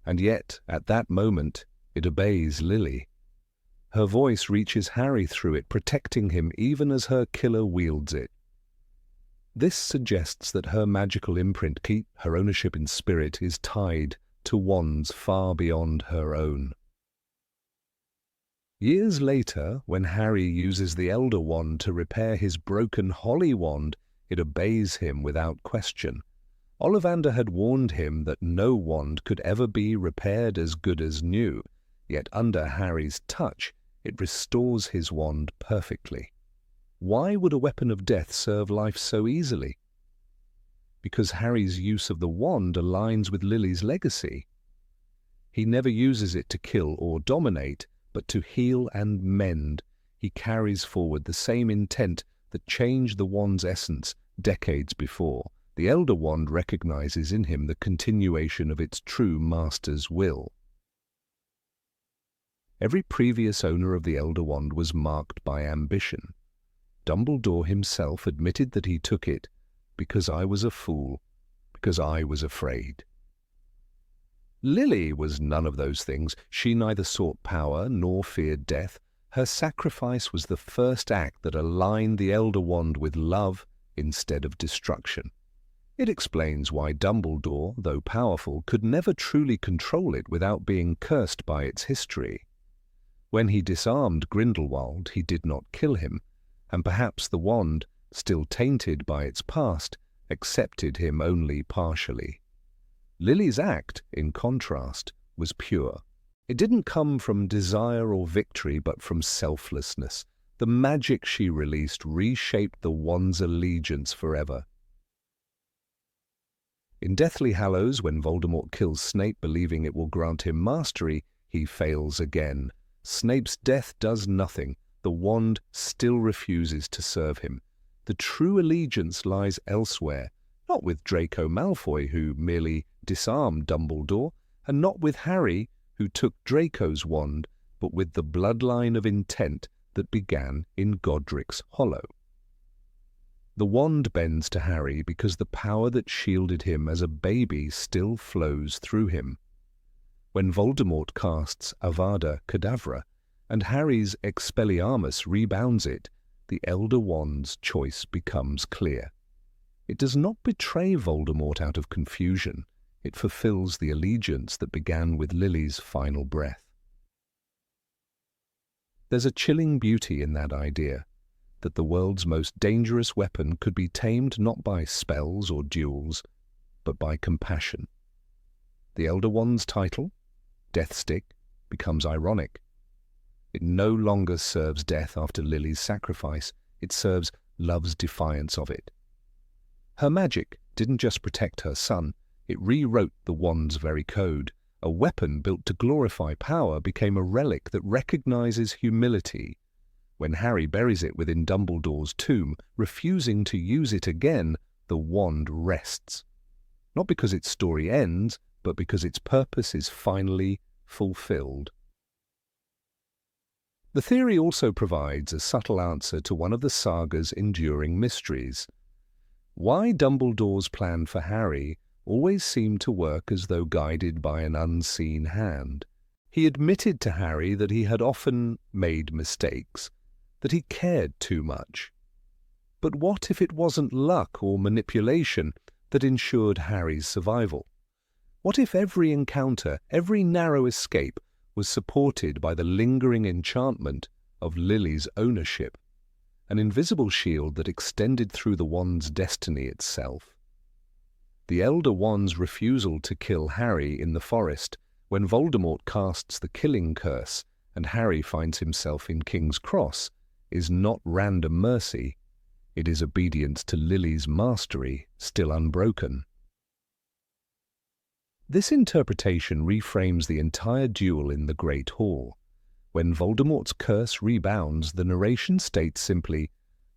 And yet, at that moment, it obeys Lily. Her voice reaches Harry through it, protecting him even as her killer wields it. This suggests that her magical imprint, her ownership in spirit, is tied to wands far beyond her own. Years later, when Harry uses the Elder Wand to repair his broken Holly Wand, it obeys him without question. Ollivander had warned him that no wand could ever be repaired as good as new, yet under Harry's touch, it restores his wand perfectly. Why would a weapon of death serve life so easily? because Harry's use of the wand aligns with Lily's legacy. He never uses it to kill or dominate, but to heal and mend. He carries forward the same intent that changed the wand's essence decades before. The Elder Wand recognizes in him the continuation of its true master's will. Every previous owner of the Elder Wand was marked by ambition. Dumbledore himself admitted that he took it because I was a fool, because I was afraid. Lily was none of those things. She neither sought power nor feared death. Her sacrifice was the first act that aligned the Elder Wand with love instead of destruction. It explains why Dumbledore, though powerful, could never truly control it without being cursed by its history. When he disarmed Grindelwald, he did not kill him, and perhaps the wand, still tainted by its past, accepted him only partially. Lily's act, in contrast, was pure. It didn't come from desire or victory, but from selflessness. The magic she released reshaped the wand's allegiance forever. In Deathly Hallows, when Voldemort kills Snape believing it will grant him mastery, he fails again. Snape's death does nothing. The wand still refuses to serve him. The true allegiance lies elsewhere, not with Draco Malfoy, who merely disarmed Dumbledore, and not with Harry, who took Draco's wand, but with the bloodline of intent that began in Godric's Hollow. The wand bends to Harry because the power that shielded him as a baby still flows through him. When Voldemort casts Avada Kedavra, and Harry's Expelliarmus rebounds it, the Elder Wand's choice becomes clear. It does not betray Voldemort out of confusion. It fulfills the allegiance that began with Lily's final breath. There's a chilling beauty in that idea, that the world's most dangerous weapon could be tamed not by spells or duels, but by compassion. The Elder Wand's title, Death Stick, becomes ironic. It no longer serves death after Lily's sacrifice, it serves love's defiance of it. Her magic didn't just protect her son, it rewrote the wand's very code. A weapon built to glorify power became a relic that recognizes humility. When Harry buries it within Dumbledore's tomb, refusing to use it again, the wand rests. Not because its story ends, but because its purpose is finally fulfilled. The theory also provides a subtle answer to one of the saga's enduring mysteries. Why Dumbledore's plan for Harry always seemed to work as though guided by an unseen hand. He admitted to Harry that he had often made mistakes, that he cared too much. But what if it wasn't luck or manipulation that ensured Harry's survival? What if every encounter, every narrow escape, was supported by the lingering enchantment of Lily's ownership, an invisible shield that extended through the wand's destiny itself? The Elder Wand's refusal to kill Harry in the forest, when Voldemort casts the killing curse and Harry finds himself in King's Cross, is not random mercy. It is obedience to Lily's mastery, still unbroken. This interpretation reframes the entire duel in the Great Hall. When Voldemort's curse rebounds, the narration states simply,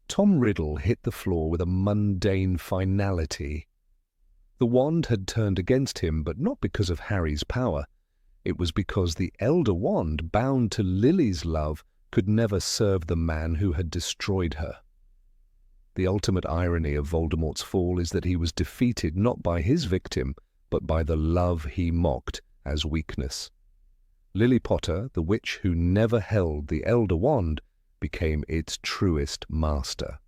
"Tom Riddle hit the floor with a mundane finality." The wand had turned against him, but not because of Harry's power. It was because the Elder Wand, bound to Lily's love, could never serve the man who had destroyed her. The ultimate irony of Voldemort's fall is that he was defeated not by his victim, but by the love he mocked as weakness. Lily Potter, the witch who never held the Elder Wand, became its truest master.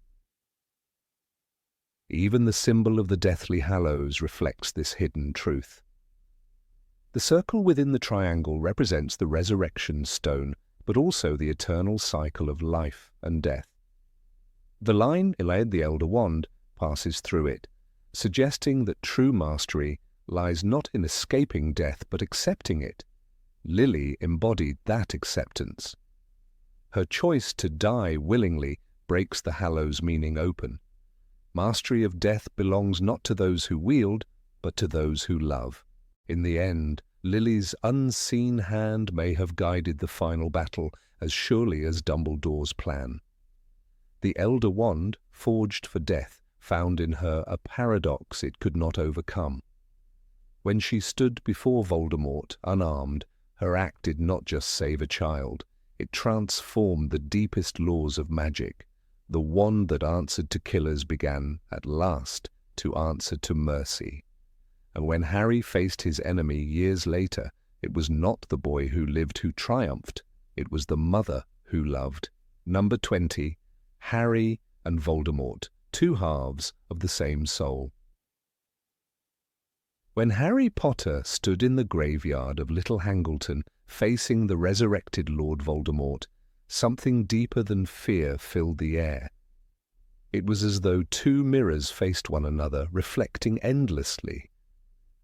Even the symbol of the Deathly Hallows reflects this hidden truth. The circle within the triangle represents the resurrection stone, but also the eternal cycle of life and death. The line, "Elaid the Elder Wand," passes through it, suggesting that true mastery lies not in escaping death, but accepting it. Lily embodied that acceptance. Her choice to die willingly breaks the Hallows' meaning open. Mastery of death belongs not to those who wield, but to those who love. In the end, Lily's unseen hand may have guided the final battle as surely as Dumbledore's plan. The Elder Wand, forged for death, found in her a paradox it could not overcome. When she stood before Voldemort, unarmed, her act did not just save a child, it transformed the deepest laws of magic. The wand that answered to killers began, at last, to answer to mercy. And when Harry faced his enemy years later, it was not the boy who lived who triumphed, it was the mother who loved. Number 20. Harry and Voldemort, two halves of the same soul. When Harry Potter stood in the graveyard of Little Hangleton, facing the resurrected Lord Voldemort, something deeper than fear filled the air. It was as though two mirrors faced one another, reflecting endlessly,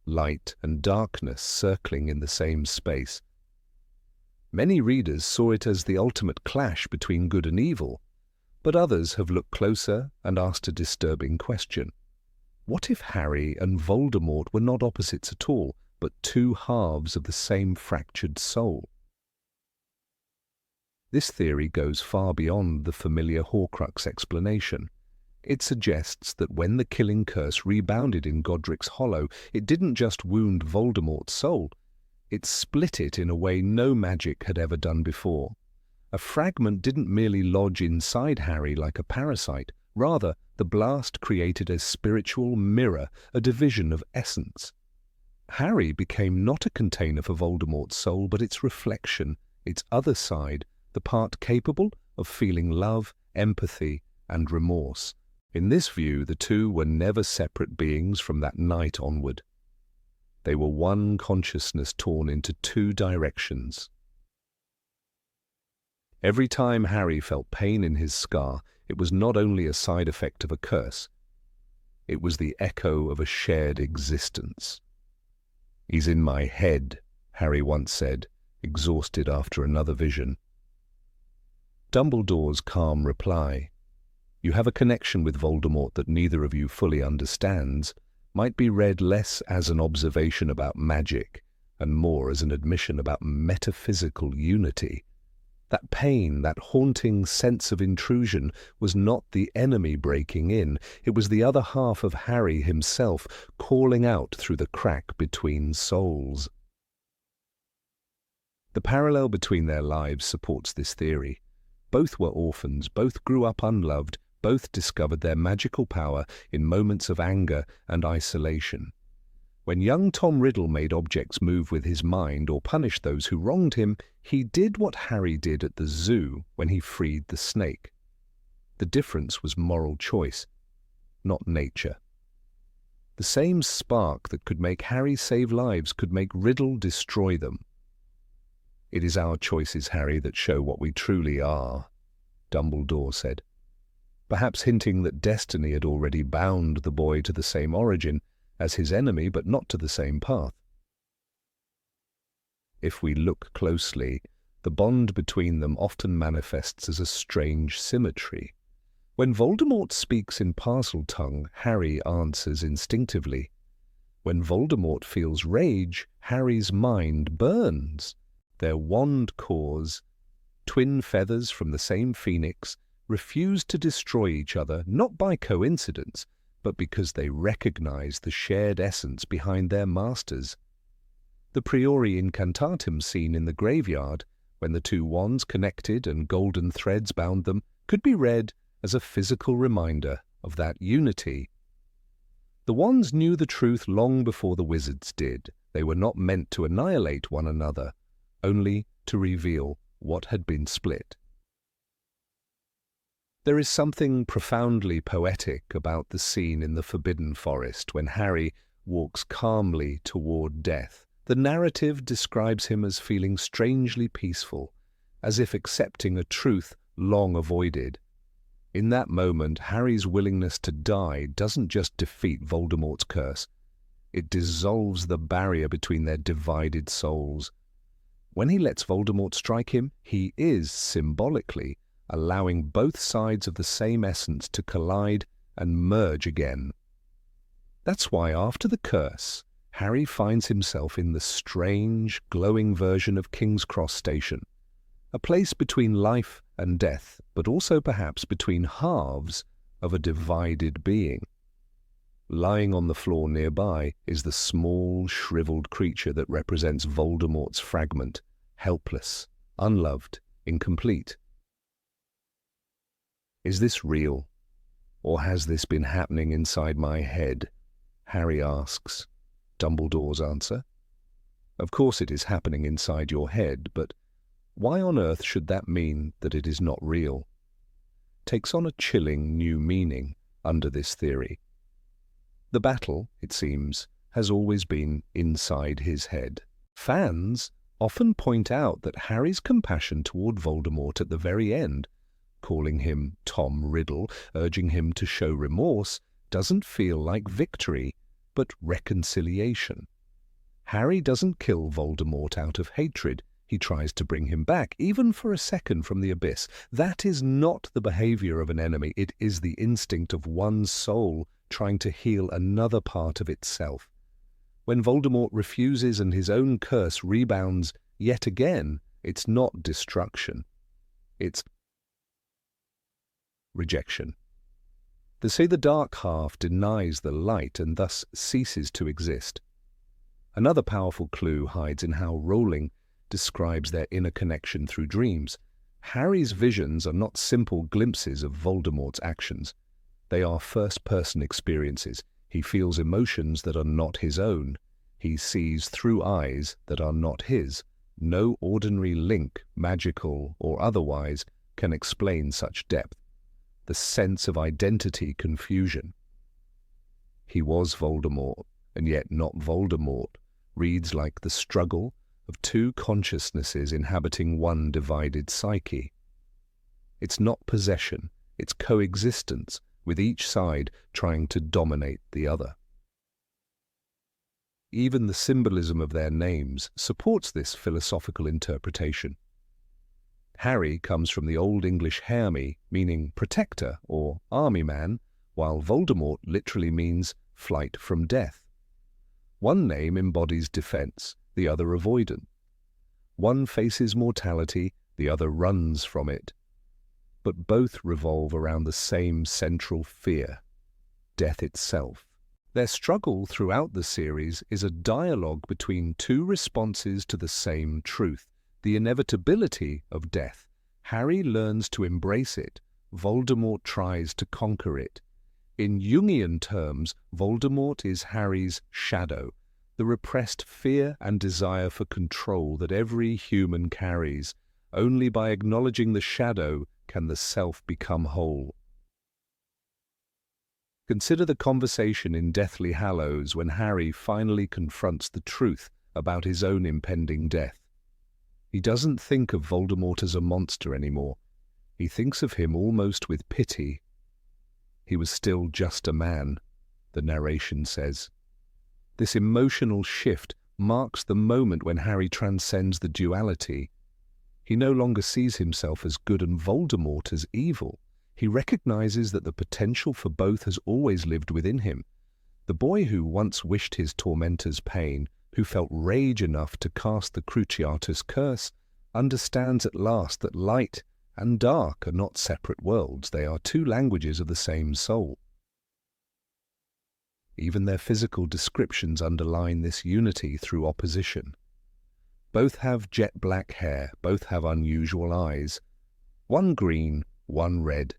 light and darkness circling in the same space. Many readers saw it as the ultimate clash between good and evil, but others have looked closer and asked a disturbing question. What if Harry and Voldemort were not opposites at all, but two halves of the same fractured soul? This theory goes far beyond the familiar Horcrux explanation. It suggests that when the killing curse rebounded in Godric's Hollow, it didn't just wound Voldemort's soul, it split it in a way no magic had ever done before. A fragment didn't merely lodge inside Harry like a parasite. Rather, the blast created a spiritual mirror, a division of essence. Harry became not a container for Voldemort's soul, but its reflection, its other side, the part capable of feeling love, empathy, and remorse. In this view, the two were never separate beings from that night onward. They were one consciousness torn into two directions. Every time Harry felt pain in his scar, it was not only a side effect of a curse, it was the echo of a shared existence. "He's in my head," Harry once said, exhausted after another vision. Dumbledore's calm reply, "You have a connection with Voldemort that neither of you fully understands," might be read less as an observation about magic and more as an admission about metaphysical unity. That pain, that haunting sense of intrusion, was not the enemy breaking in. It was the other half of Harry himself calling out through the crack between souls. The parallel between their lives supports this theory. Both were orphans, both grew up unloved, both discovered their magical power in moments of anger and isolation. When young Tom Riddle made objects move with his mind or punished those who wronged him, he did what Harry did at the zoo when he freed the snake. The difference was moral choice, not nature. The same spark that could make Harry save lives could make Riddle destroy them. "It is our choices, Harry, that show what we truly are," Dumbledore said, perhaps hinting that destiny had already bound the boy to the same origin as his enemy, but not to the same path. If we look closely, the bond between them often manifests as a strange symmetry. When Voldemort speaks in Parseltongue, Harry answers instinctively. When Voldemort feels rage, Harry's mind burns. Their wand cores, twin feathers from the same phoenix, refuse to destroy each other, not by coincidence, but because they recognize the shared essence behind their masters. The Priori Incantatem scene in the graveyard, when the two wands connected and golden threads bound them, could be read as a physical reminder of that unity. The wands knew the truth long before the wizards did. They were not meant to annihilate one another, only to reveal what had been split. There is something profoundly poetic about the scene in the Forbidden Forest when Harry walks calmly toward death. The narrative describes him as feeling strangely peaceful, as if accepting a truth long avoided. In that moment, Harry's willingness to die doesn't just defeat Voldemort's curse. It dissolves the barrier between their divided souls. When he lets Voldemort strike him, he is, symbolically, allowing both sides of the same essence to collide and merge again. That's why after the curse, Harry finds himself in the strange, glowing version of King's Cross Station, a place between life and death, but also perhaps between halves of a divided being. Lying on the floor nearby is the small, shriveled creature that represents Voldemort's fragment, helpless, unloved, incomplete. Is this real, or has this been happening inside my head? Harry asks. Dumbledore's answer: of course it is happening inside your head, but why on earth should that mean that it is not real? Takes on a chilling new meaning under this theory. The battle, it seems, has always been inside his head. Fans often point out that Harry's compassion toward Voldemort at the very end, calling him Tom Riddle, urging him to show remorse, doesn't feel like victory, but reconciliation. Harry doesn't kill Voldemort out of hatred. He tries to bring him back, even for a second, from the abyss. That is not the behavior of an enemy. It is the instinct of one soul trying to heal another part of itself. When Voldemort refuses and his own curse rebounds yet again, it's not destruction. It's rejection. They say the dark half denies the light and thus ceases to exist. Another powerful clue hides in how Rowling describes their inner connection through dreams. Harry's visions are not simple glimpses of Voldemort's actions. They are first-person experiences. He feels emotions that are not his own. He sees through eyes that are not his. No ordinary link, magical or otherwise, can explain such depth. The sense of identity confusion. He was Voldemort, and yet not Voldemort, reads like the struggle of two consciousnesses inhabiting one divided psyche. It's not possession, it's coexistence, with each side trying to dominate the other. Even the symbolism of their names supports this philosophical interpretation. Harry comes from the Old English Hermi, meaning protector or army man, while Voldemort literally means flight from death. One name embodies defense, the other avoidance. One faces mortality, the other runs from it. But both revolve around the same central fear, death itself. Their struggle throughout the series is a dialogue between two responses to the same truth, the inevitability of death. Harry learns to embrace it. Voldemort tries to conquer it. In Jungian terms, Voldemort is Harry's shadow, the repressed fear and desire for control that every human carries. Only by acknowledging the shadow can the self become whole. Consider the conversation in Deathly Hallows when Harry finally confronts the truth about his own impending death. He doesn't think of Voldemort as a monster anymore. He thinks of him almost with pity. He was still just a man, the narration says. This emotional shift marks the moment when Harry transcends the duality. He no longer sees himself as good and Voldemort as evil. He recognizes that the potential for both has always lived within him. The boy who once wished his tormentor's pain, who felt rage enough to cast the Cruciatus curse, understands at last that light and dark are not separate worlds. They are two languages of the same soul. Even their physical descriptions underline this unity through opposition. Both have jet black hair, both have unusual eyes. One green, one red,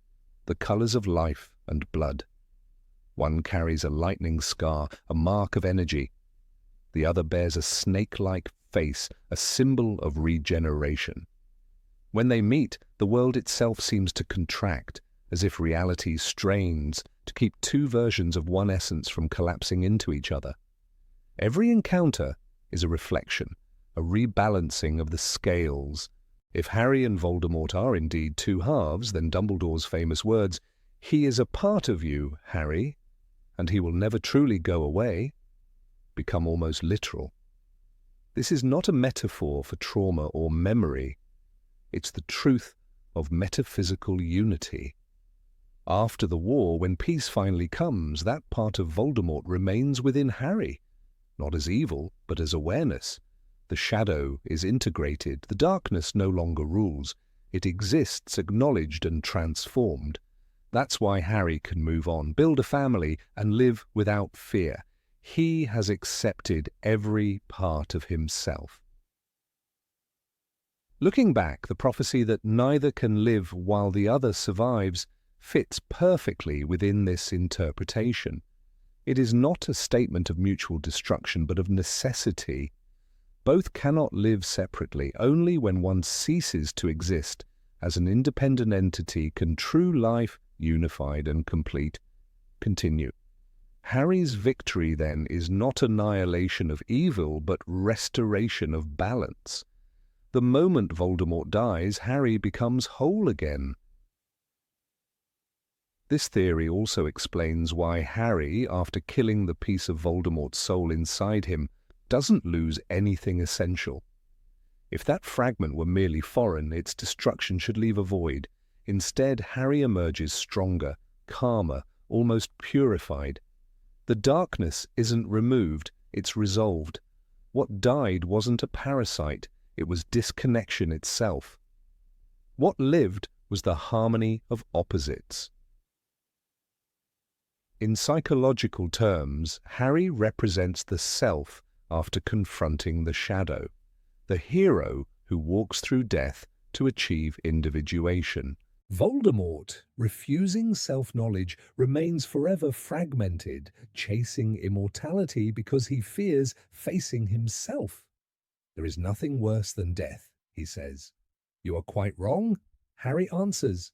the colors of life and blood. One carries a lightning scar, a mark of energy. The other bears a snake-like face, a symbol of regeneration. When they meet, the world itself seems to contract, as if reality strains to keep two versions of one essence from collapsing into each other. Every encounter is a reflection, a rebalancing of the scales. If Harry and Voldemort are indeed two halves, then Dumbledore's famous words, "He is a part of you, Harry, and he will never truly go away," become almost literal. This is not a metaphor for trauma or memory. It's the truth of metaphysical unity. After the war, when peace finally comes, that part of Voldemort remains within Harry, not as evil, but as awareness. The shadow is integrated, the darkness no longer rules. It exists, acknowledged and transformed. That's why Harry can move on, build a family, and live without fear. He has accepted every part of himself. Looking back, the prophecy that neither can live while the other survives fits perfectly within this interpretation. It is not a statement of mutual destruction, but of necessity. Both cannot live separately. Only when one ceases to exist as an independent entity can true life, unified and complete, continue. Harry's victory, then, is not annihilation of evil, but restoration of balance. The moment Voldemort dies, Harry becomes whole again. This theory also explains why Harry, after killing the piece of Voldemort's soul inside him, doesn't lose anything essential. If that fragment were merely foreign, its destruction should leave a void. Instead, Harry emerges stronger, calmer, almost purified. The darkness isn't removed, it's resolved. What died wasn't a parasite, it was disconnection itself. What lived was the harmony of opposites. In psychological terms, Harry represents the self after confronting the shadow, the hero who walks through death to achieve individuation. Voldemort, refusing self-knowledge, remains forever fragmented, chasing immortality because he fears facing himself. There is nothing worse than death, he says. You are quite wrong, Harry answers.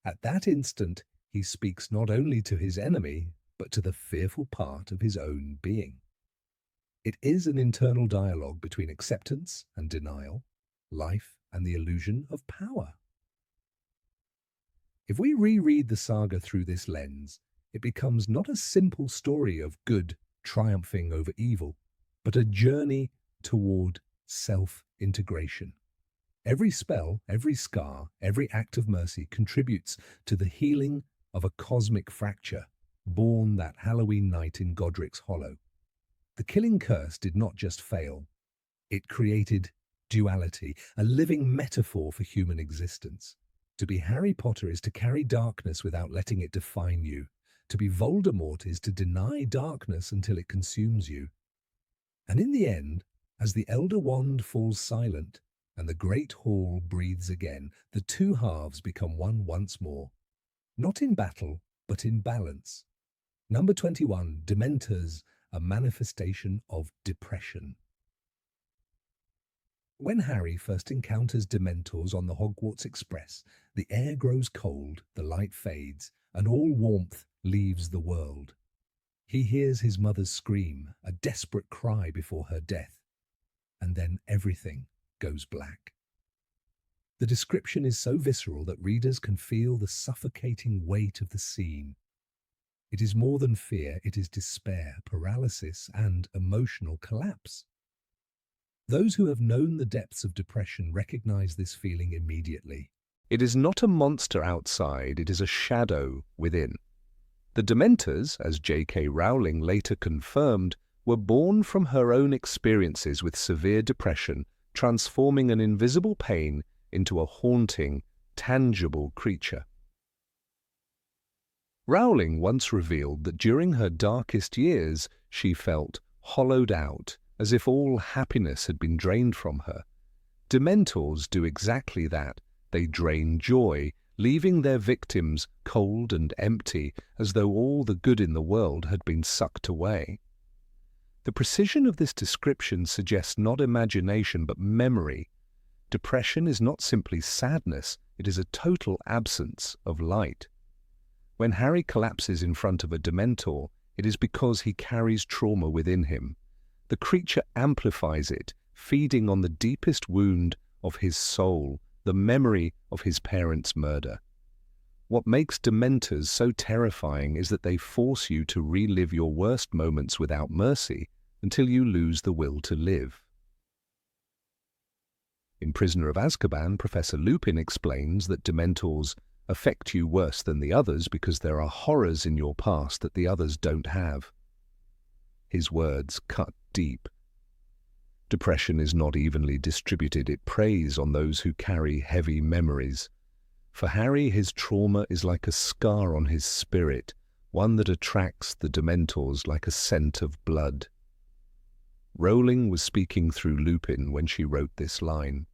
At that instant, he speaks not only to his enemy, but to the fearful part of his own being. It is an internal dialogue between acceptance and denial, life and the illusion of power. If we reread the saga through this lens, it becomes not a simple story of good triumphing over evil, but a journey toward self-integration. Every spell, every scar, every act of mercy contributes to the healing of a cosmic fracture born that Halloween night in Godric's Hollow. The killing curse did not just fail. It created duality, a living metaphor for human existence. To be Harry Potter is to carry darkness without letting it define you. To be Voldemort is to deny darkness until it consumes you. And in the end, as the Elder Wand falls silent and the Great Hall breathes again, the two halves become one once more. Not in battle, but in balance. Number 21, Dementors, a manifestation of depression. When Harry first encounters Dementors on the Hogwarts Express, the air grows cold, the light fades, and all warmth leaves the world. He hears his mother's scream, a desperate cry before her death, and then everything goes black. The description is so visceral that readers can feel the suffocating weight of the scene. It is more than fear, it is despair, paralysis, and emotional collapse. Those who have known the depths of depression recognize this feeling immediately. It is not a monster outside, it is a shadow within. The Dementors, as J.K. Rowling later confirmed, were born from her own experiences with severe depression, transforming an invisible pain into a haunting, tangible creature. Rowling once revealed that during her darkest years she felt hollowed out, as if all happiness had been drained from her. Dementors do exactly that. They drain joy, leaving their victims cold and empty, as though all the good in the world had been sucked away. The precision of this description suggests not imagination but memory. Depression is not simply sadness, it is a total absence of light. When Harry collapses in front of a Dementor, it is because he carries trauma within him. The creature amplifies it, feeding on the deepest wound of his soul, the memory of his parents' murder. What makes Dementors so terrifying is that they force you to relive your worst moments without mercy until you lose the will to live. In Prisoner of Azkaban, Professor Lupin explains that Dementors affect you worse than the others because there are horrors in your past that the others don't have. His words cut deep. Depression is not evenly distributed. It preys on those who carry heavy memories. For Harry, his trauma is like a scar on his spirit, one that attracts the Dementors like a scent of blood. Rowling was speaking through Lupin when she wrote this line.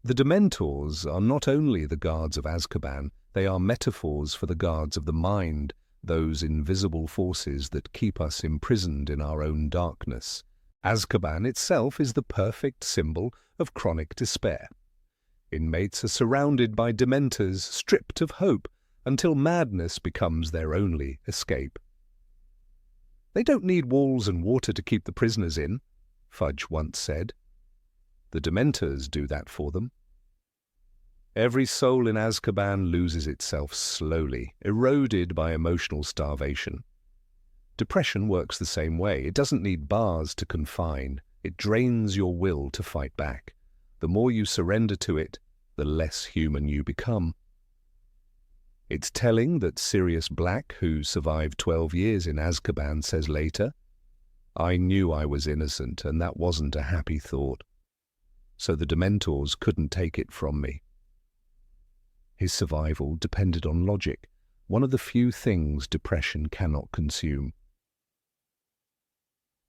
The Dementors are not only the guards of Azkaban, they are metaphors for the guards of the mind, those invisible forces that keep us imprisoned in our own darkness. Azkaban itself is the perfect symbol of chronic despair. Inmates are surrounded by Dementors, stripped of hope, until madness becomes their only escape. They don't need walls and water to keep the prisoners in, Fudge once said. The Dementors do that for them. Every soul in Azkaban loses itself slowly, eroded by emotional starvation. Depression works the same way. It doesn't need bars to confine. It drains your will to fight back. The more you surrender to it, the less human you become. It's telling that Sirius Black, who survived 12 years in Azkaban, says later, "I knew I was innocent, and that wasn't a happy thought. So the Dementors couldn't take it from me." His survival depended on logic, one of the few things depression cannot consume.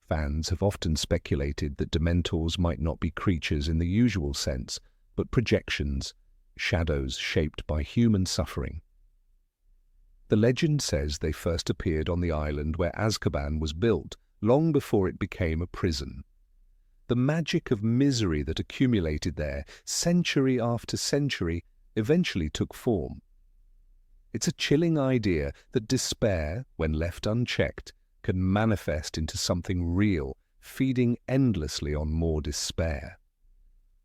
Fans have often speculated that Dementors might not be creatures in the usual sense, but projections, shadows shaped by human suffering. The legend says they first appeared on the island where Azkaban was built, long before it became a prison. The magic of misery that accumulated there, century after century, eventually took form. It's a chilling idea that despair, when left unchecked, can manifest into something real, feeding endlessly on more despair.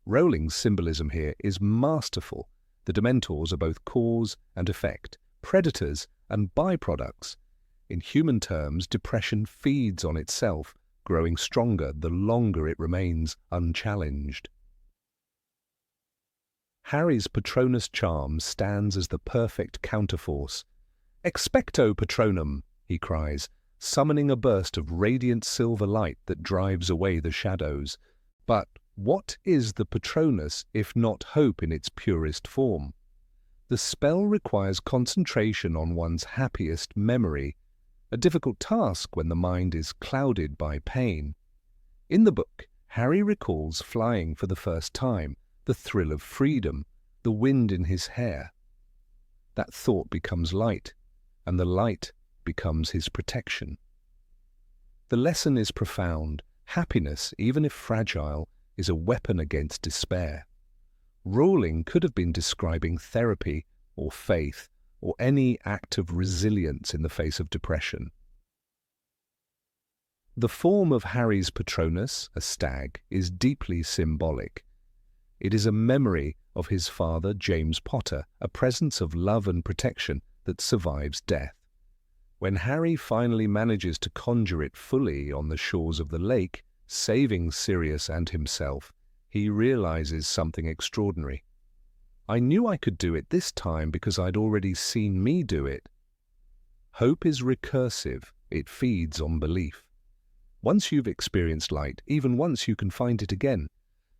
Rowling's symbolism here is masterful. The Dementors are both cause and effect, predators and byproducts. In human terms, depression feeds on itself, growing stronger the longer it remains unchallenged. Harry's Patronus charm stands as the perfect counterforce. "Expecto Patronum," he cries, summoning a burst of radiant silver light that drives away the shadows. But what is the Patronus if not hope in its purest form? The spell requires concentration on one's happiest memory, a difficult task when the mind is clouded by pain. In the book, Harry recalls flying for the first time, the thrill of freedom, the wind in his hair. That thought becomes light, and the light becomes his protection. The lesson is profound. Happiness, even if fragile, is a weapon against despair. Rowling could have been describing therapy or faith or any act of resilience in the face of depression. The form of Harry's Patronus, a stag, is deeply symbolic. It is a memory of his father, James Potter, a presence of love and protection that survives death. When Harry finally manages to conjure it fully on the shores of the lake, saving Sirius and himself, he realizes something extraordinary. "I knew I could do it this time because I'd already seen me do it." Hope is recursive. It feeds on belief. Once you've experienced light, even once you can find it again.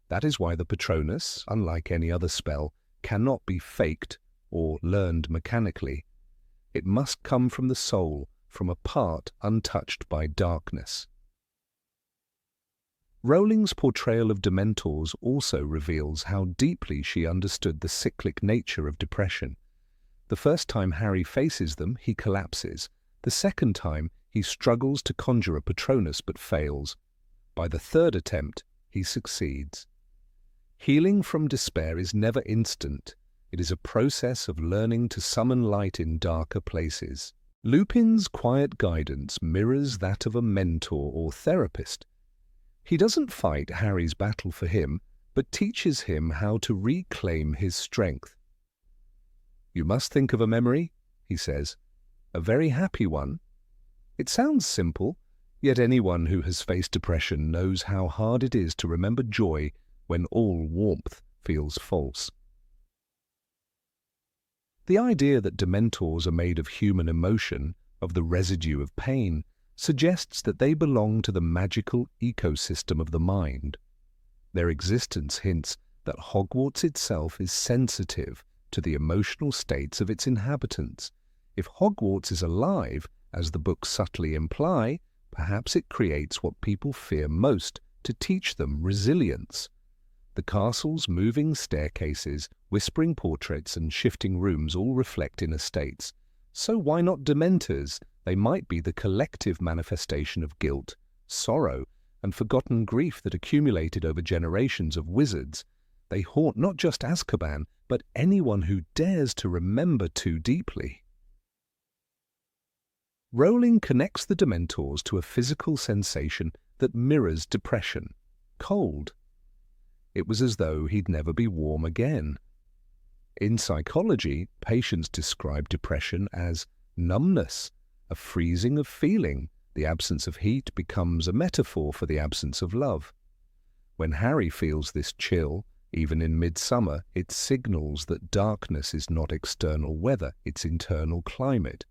That is why the Patronus, unlike any other spell, cannot be faked or learned mechanically. It must come from the soul, from a part untouched by darkness. Rowling's portrayal of Dementors also reveals how deeply she understood the cyclic nature of depression. The first time Harry faces them, he collapses. The second time, he struggles to conjure a Patronus but fails. By the third attempt, he succeeds. Healing from despair is never instant. It is a process of learning to summon light in darker places. Lupin's quiet guidance mirrors that of a mentor or therapist. He doesn't fight Harry's battle for him, but teaches him how to reclaim his strength. "You must think of a memory," he says, "a very happy one." It sounds simple, yet anyone who has faced depression knows how hard it is to remember joy when all warmth feels false. The idea that Dementors are made of human emotion, of the residue of pain, suggests that they belong to the magical ecosystem of the mind. Their existence hints that Hogwarts itself is sensitive to the emotional states of its inhabitants. If Hogwarts is alive, as the books subtly imply, perhaps it creates what people fear most to teach them resilience. The castle's moving staircases, whispering portraits and shifting rooms all reflect inner states. So why not Dementors? They might be the collective manifestation of guilt, sorrow, and forgotten grief that accumulated over generations of wizards. They haunt not just Azkaban, but anyone who dares to remember too deeply. Rowling connects the Dementors to a physical sensation that mirrors depression, cold. It was as though he'd never be warm again. In psychology, patients describe depression as numbness, a freezing of feeling. The absence of heat becomes a metaphor for the absence of love. When Harry feels this chill, even in midsummer, it signals that darkness is not external weather, it's internal climate.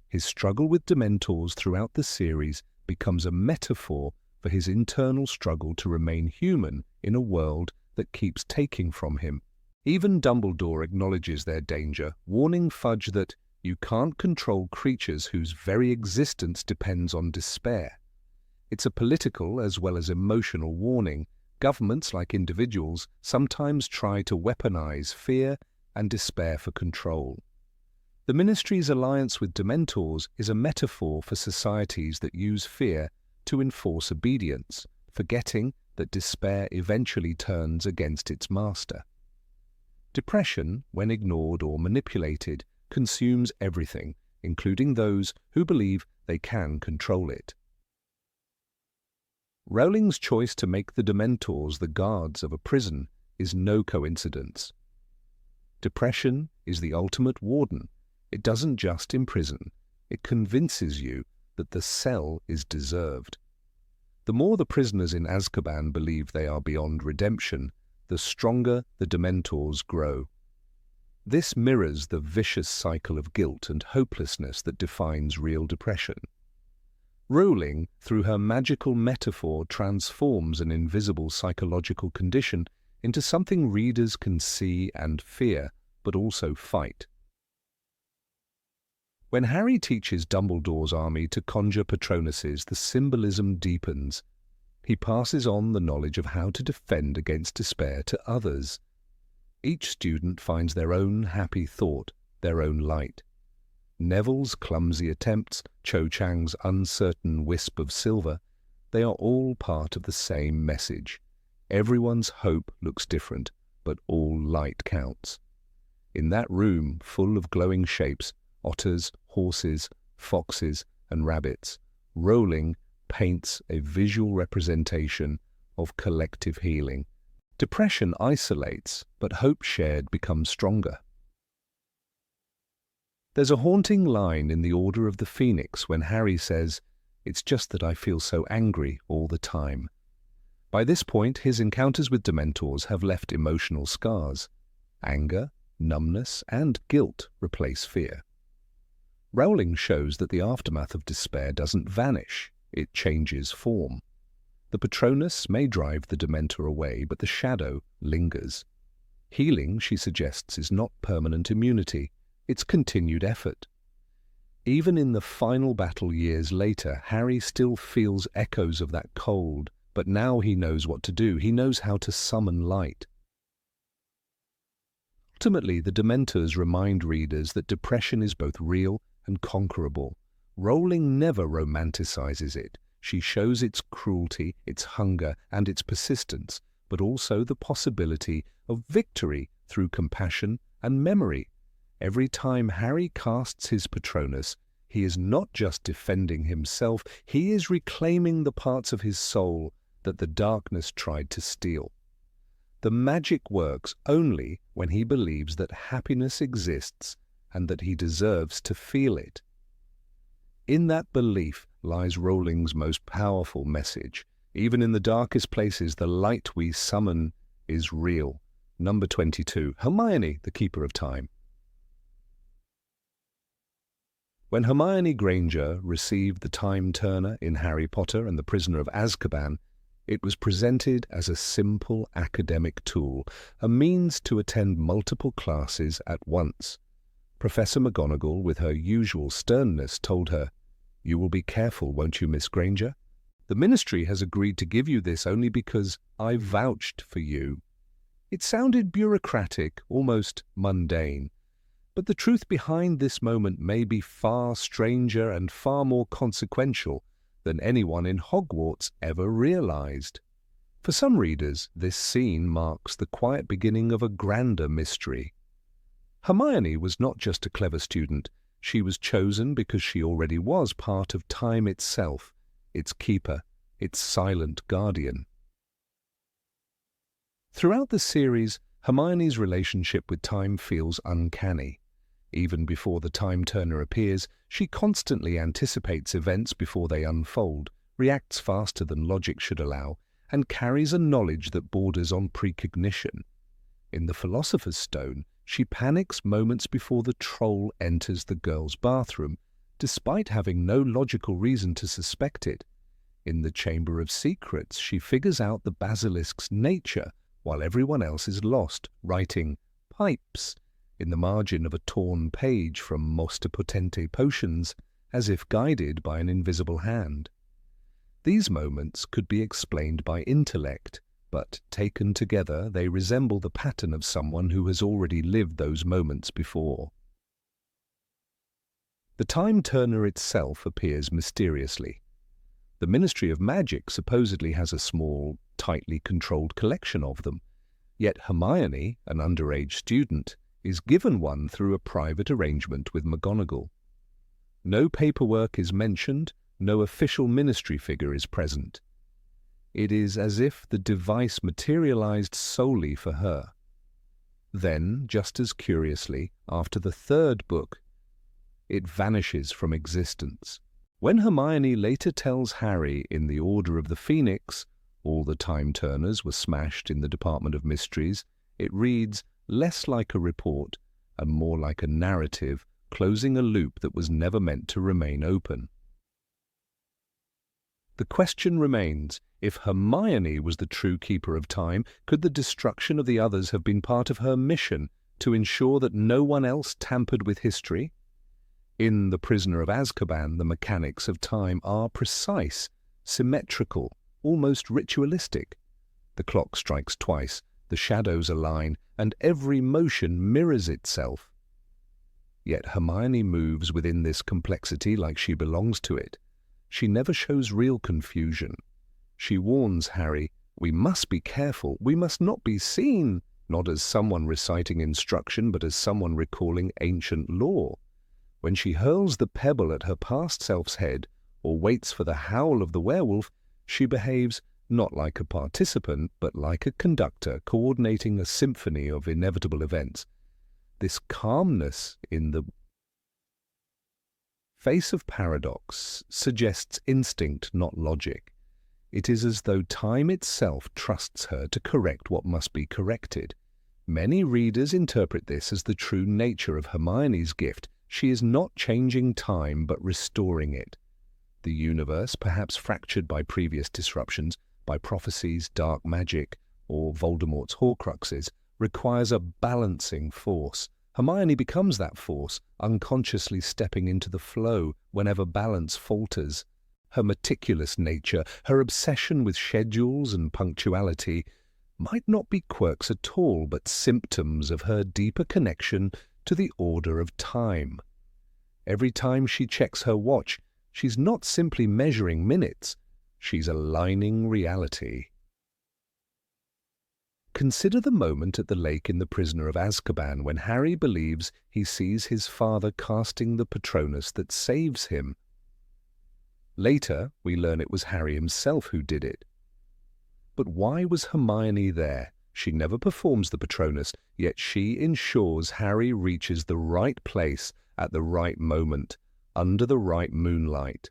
His struggle with Dementors throughout the series becomes a metaphor for his internal struggle to remain human in a world that keeps taking from him. Even Dumbledore acknowledges their danger, warning Fudge that you can't control creatures whose very existence depends on despair. It's a political as well as emotional warning. Governments, like individuals, sometimes try to weaponize fear and despair for control. The Ministry's alliance with Dementors is a metaphor for societies that use fear to enforce obedience, forgetting that despair eventually turns against its master. Depression, when ignored or manipulated, consumes everything, including those who believe they can control it. Rowling's choice to make the Dementors the guards of a prison is no coincidence. Depression is the ultimate warden. It doesn't just imprison, it convinces you that the cell is deserved. The more the prisoners in Azkaban believe they are beyond redemption, the stronger the Dementors grow. This mirrors the vicious cycle of guilt and hopelessness that defines real depression. Rowling, through her magical metaphor, transforms an invisible psychological condition into something readers can see and fear, but also fight. When Harry teaches Dumbledore's army to conjure Patronuses, the symbolism deepens. He passes on the knowledge of how to defend against despair to others. Each student finds their own happy thought, their own light. Neville's clumsy attempts, Cho Chang's uncertain wisp of silver, they are all part of the same message. Everyone's hope looks different, but all light counts. In that room full of glowing shapes, otters, horses, foxes, and rabbits, Rowling paints a visual representation of collective healing. Depression isolates, but hope shared becomes stronger. There's a haunting line in The Order of the Phoenix when Harry says, "It's just that I feel so angry all the time." By this point, his encounters with Dementors have left emotional scars. Anger, numbness, and guilt replace fear. Rowling shows that the aftermath of despair doesn't vanish, it changes form. The Patronus may drive the Dementor away, but the shadow lingers. Healing, she suggests, is not permanent immunity, it's continued effort. Even in the final battle years later, Harry still feels echoes of that cold, but now he knows what to do. He knows how to summon light. Ultimately, the Dementors remind readers that depression is both real and conquerable. Rowling never romanticizes it. She shows its cruelty, its hunger, and its persistence, but also the possibility of victory through compassion and memory. Every time Harry casts his Patronus, he is not just defending himself, he is reclaiming the parts of his soul that the darkness tried to steal. The magic works only when he believes that happiness exists and that he deserves to feel it. In that belief lies Rowling's most powerful message. Even in the darkest places, the light we summon is real. Number 22, Hermione, the Keeper of Time. When Hermione Granger received the Time Turner in Harry Potter and the Prisoner of Azkaban, it was presented as a simple academic tool, a means to attend multiple classes at once. Professor McGonagall, with her usual sternness, told her, "You will be careful, won't you, Miss Granger? The Ministry has agreed to give you this only because I vouched for you." It sounded bureaucratic, almost mundane. But the truth behind this moment may be far stranger and far more consequential than anyone in Hogwarts ever realized. For some readers, this scene marks the quiet beginning of a grander mystery. Hermione was not just a clever student. She was chosen because she already was part of time itself, its keeper, its silent guardian. Throughout the series, Hermione's relationship with time feels uncanny. Even before the Time Turner appears, she constantly anticipates events before they unfold, reacts faster than logic should allow, and carries a knowledge that borders on precognition. In the Philosopher's Stone, she panics moments before the troll enters the girls' bathroom, despite having no logical reason to suspect it. In the Chamber of Secrets, she figures out the basilisk's nature while everyone else is lost, writing "pipes" in the margin of a torn page from Mosta Potente Potions, as if guided by an invisible hand. These moments could be explained by intellect, but taken together they resemble the pattern of someone who has already lived those moments before. The Time Turner itself appears mysteriously. The Ministry of Magic supposedly has a small, tightly controlled collection of them, yet Hermione, an underage student, is given one through a private arrangement with McGonagall. No paperwork is mentioned, no official ministry figure is present. It is as if the device materialized solely for her. Then, just as curiously, after the third book, it vanishes from existence. When Hermione later tells Harry in the Order of the Phoenix all the Time Turners were smashed in the Department of Mysteries, it reads less like a report and more like a narrative, closing a loop that was never meant to remain open. The question remains, if Hermione was the true keeper of time, could the destruction of the others have been part of her mission to ensure that no one else tampered with history? In The Prisoner of Azkaban, the mechanics of time are precise, symmetrical, almost ritualistic. The clock strikes twice, the shadows align, and every motion mirrors itself. Yet Hermione moves within this complexity like she belongs to it. She never shows real confusion. She warns Harry, "We must be careful, we must not be seen," not as someone reciting instruction, but as someone recalling ancient lore. When she hurls the pebble at her past self's head, or waits for the howl of the werewolf, she behaves not like a participant, but like a conductor coordinating a symphony of inevitable events. This calmness in the face of paradox suggests instinct, not logic. It is as though time itself trusts her to correct what must be corrected. Many readers interpret this as the true nature of Hermione's gift. She is not changing time, but restoring it. The universe, perhaps fractured by previous disruptions, by prophecies, dark magic, or Voldemort's Horcruxes, requires a balancing force. Hermione becomes that force, unconsciously stepping into the flow whenever balance falters. Her meticulous nature, her obsession with schedules and punctuality, might not be quirks at all, but symptoms of her deeper connection to the order of time. Every time she checks her watch, she's not simply measuring minutes, she's aligning reality. Consider the moment at the lake in The Prisoner of Azkaban when Harry believes he sees his father casting the Patronus that saves him. Later, we learn it was Harry himself who did it. But why was Hermione there? She never performs the Patronus, yet she ensures Harry reaches the right place at the right moment, under the right moonlight.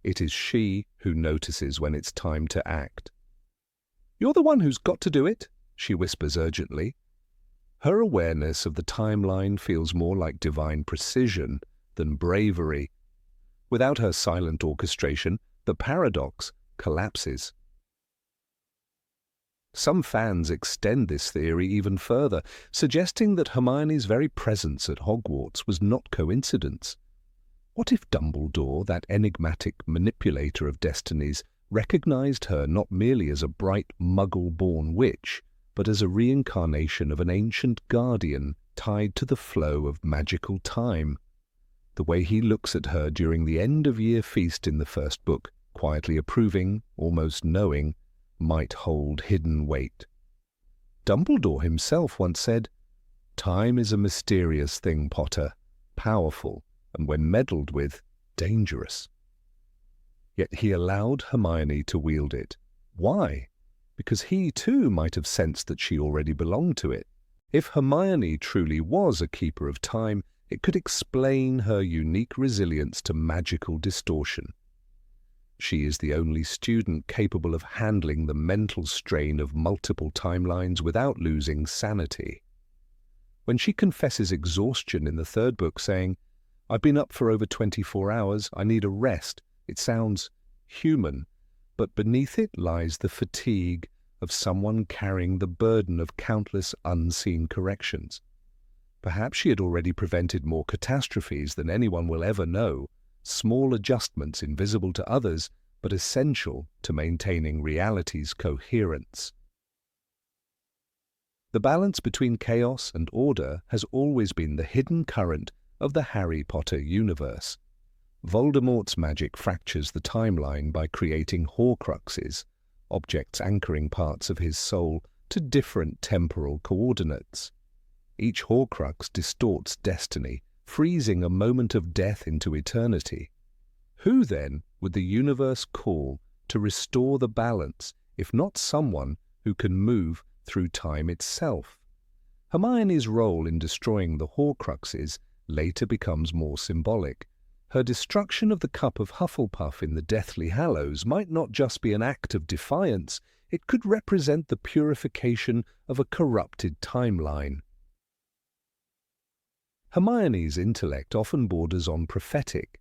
It is she who notices when it's time to act. "You're the one who's got to do it," she whispers urgently. Her awareness of the timeline feels more like divine precision than bravery. Without her silent orchestration, the paradox collapses. Some fans extend this theory even further, suggesting that Hermione's very presence at Hogwarts was not coincidence. What if Dumbledore, that enigmatic manipulator of destinies, recognized her not merely as a bright Muggle-born witch, but as a reincarnation of an ancient guardian tied to the flow of magical time? The way he looks at her during the end-of-year feast in the first book, quietly approving, almost knowing, might hold hidden weight. Dumbledore himself once said, "Time is a mysterious thing, Potter, powerful, and when meddled with, dangerous." Yet he allowed Hermione to wield it. Why? Because he too might have sensed that she already belonged to it. If Hermione truly was a keeper of time, it could explain her unique resilience to magical distortion. She is the only student capable of handling the mental strain of multiple timelines without losing sanity. When she confesses exhaustion in the third book, saying, "I've been up for over 24 hours, I need a rest," it sounds human, but beneath it lies the fatigue of someone carrying the burden of countless unseen corrections. Perhaps she had already prevented more catastrophes than anyone will ever know, small adjustments invisible to others, but essential to maintaining reality's coherence. The balance between chaos and order has always been the hidden current of the Harry Potter universe. Voldemort's magic fractures the timeline by creating Horcruxes, objects anchoring parts of his soul to different temporal coordinates. Each Horcrux distorts destiny, freezing a moment of death into eternity. Who, then, would the universe call to restore the balance, if not someone who can move through time itself? Hermione's role in destroying the Horcruxes later becomes more symbolic. Her destruction of the Cup of Hufflepuff in the Deathly Hallows might not just be an act of defiance, it could represent the purification of a corrupted timeline. Hermione's intellect often borders on prophetic.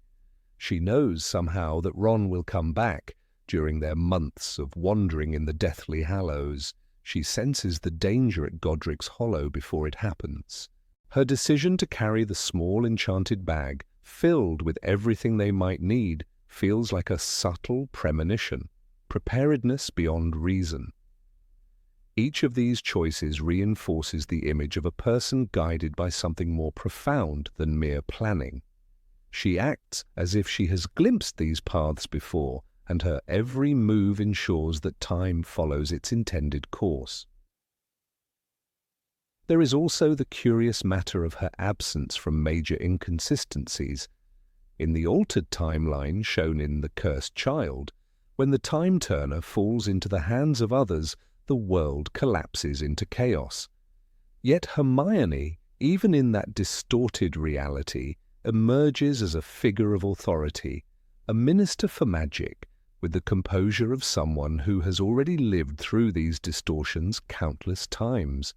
She knows somehow that Ron will come back during their months of wandering in the Deathly Hallows. She senses the danger at Godric's Hollow before it happens. Her decision to carry the small enchanted bag, filled with everything they might need, feels like a subtle premonition, preparedness beyond reason. Each of these choices reinforces the image of a person guided by something more profound than mere planning. She acts as if she has glimpsed these paths before, and her every move ensures that time follows its intended course. There is also the curious matter of her absence from major inconsistencies. In the altered timeline shown in The Cursed Child, when the Time Turner falls into the hands of others, the world collapses into chaos. Yet Hermione, even in that distorted reality, emerges as a figure of authority, a minister for magic, with the composure of someone who has already lived through these distortions countless times.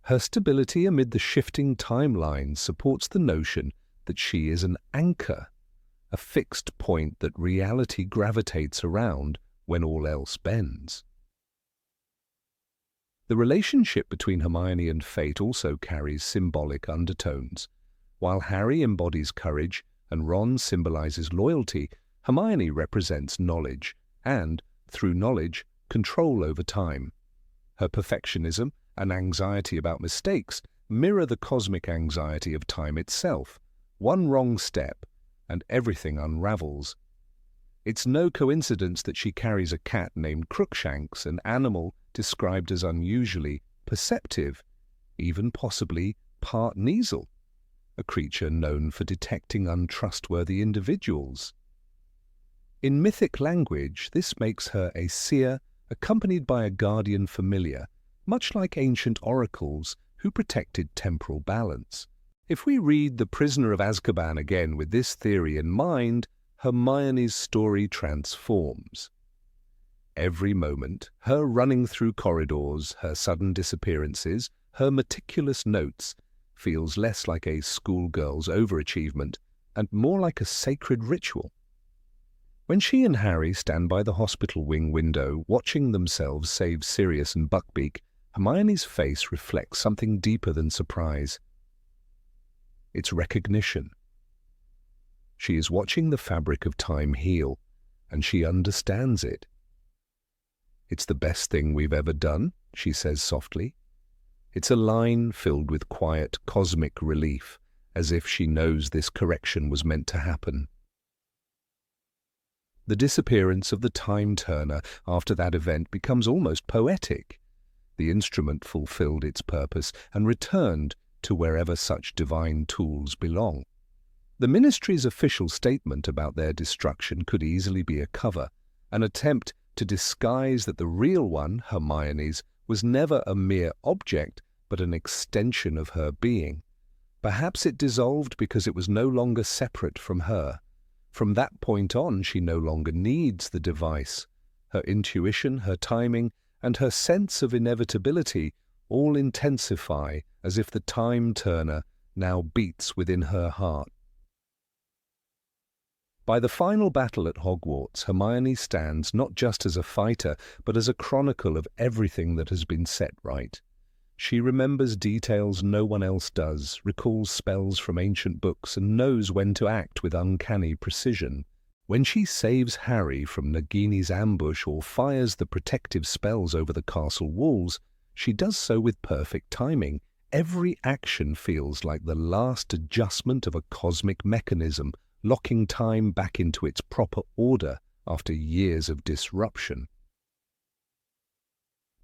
Her stability amid the shifting timelines supports the notion that she is an anchor, a fixed point that reality gravitates around when all else bends. The relationship between Hermione and fate also carries symbolic undertones. While Harry embodies courage and Ron symbolizes loyalty, Hermione represents knowledge and, through knowledge, control over time. Her perfectionism and anxiety about mistakes mirror the cosmic anxiety of time itself. One wrong step, and everything unravels. It's no coincidence that she carries a cat named Crookshanks, an animal described as unusually perceptive, even possibly part Kneazle, a creature known for detecting untrustworthy individuals. In mythic language, this makes her a seer accompanied by a guardian familiar, much like ancient oracles who protected temporal balance. If we read The Prisoner of Azkaban again with this theory in mind, Hermione's story transforms. Every moment, her running through corridors, her sudden disappearances, her meticulous notes, feels less like a schoolgirl's overachievement and more like a sacred ritual. When she and Harry stand by the hospital wing window, watching themselves save Sirius and Buckbeak, Hermione's face reflects something deeper than surprise. It's recognition. She is watching the fabric of time heal, and she understands it. "It's the best thing we've ever done," she says softly. It's a line filled with quiet, cosmic relief, as if she knows this correction was meant to happen. The disappearance of the time turner after that event becomes almost poetic. The instrument fulfilled its purpose and returned to wherever such divine tools belong. The Ministry's official statement about their destruction could easily be a cover, an attempt to disguise that the real one, Hermione's, was never a mere object, but an extension of her being. Perhaps it dissolved because it was no longer separate from her. From that point on, she no longer needs the device. Her intuition, her timing, and her sense of inevitability all intensify as if the time turner now beats within her heart. By the final battle at Hogwarts, Hermione stands not just as a fighter, but as a chronicle of everything that has been set right. She remembers details no one else does, recalls spells from ancient books, and knows when to act with uncanny precision. When she saves Harry from Nagini's ambush or fires the protective spells over the castle walls, she does so with perfect timing. Every action feels like the last adjustment of a cosmic mechanism, locking time back into its proper order after years of disruption.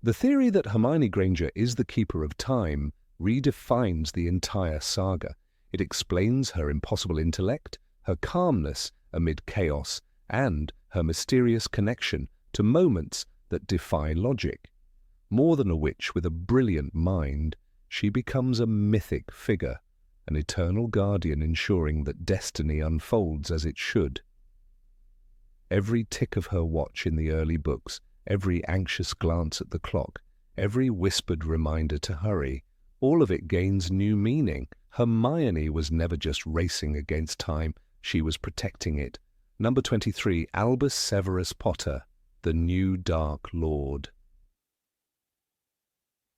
The theory that Hermione Granger is the keeper of time redefines the entire saga. It explains her impossible intellect, her calmness amid chaos, and her mysterious connection to moments that defy logic. More than a witch with a brilliant mind, she becomes a mythic figure, an eternal guardian ensuring that destiny unfolds as it should. Every tick of her watch in the early books, every anxious glance at the clock, every whispered reminder to hurry, all of it gains new meaning. Hermione was never just racing against time, she was protecting it. Number 23, Albus Severus Potter, the new Dark Lord.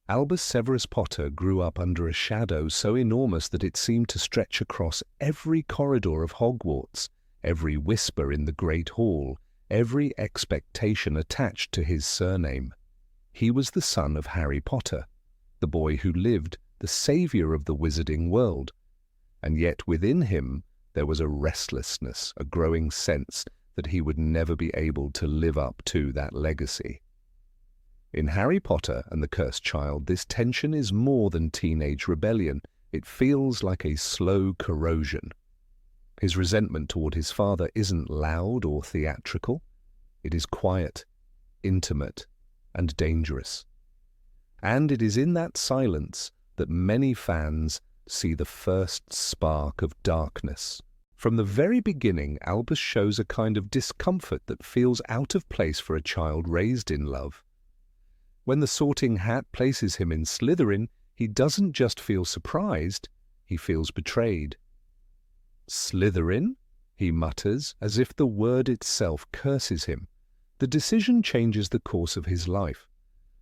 Albus Severus Potter grew up under a shadow so enormous that it seemed to stretch across every corridor of Hogwarts, every whisper in the Great Hall, every expectation attached to his surname. He was the son of Harry Potter, the boy who lived, the saviour of the wizarding world. And yet within him there was a restlessness, a growing sense that he would never be able to live up to that legacy. In Harry Potter and the Cursed Child, this tension is more than teenage rebellion. It feels like a slow corrosion. His resentment toward his father isn't loud or theatrical. It is quiet, intimate, and dangerous. And it is in that silence that many fans see the first spark of darkness. From the very beginning, Albus shows a kind of discomfort that feels out of place for a child raised in love. When the Sorting Hat places him in Slytherin, he doesn't just feel surprised, he feels betrayed. "Slytherin?" he mutters, as if the word itself curses him. The decision changes the course of his life.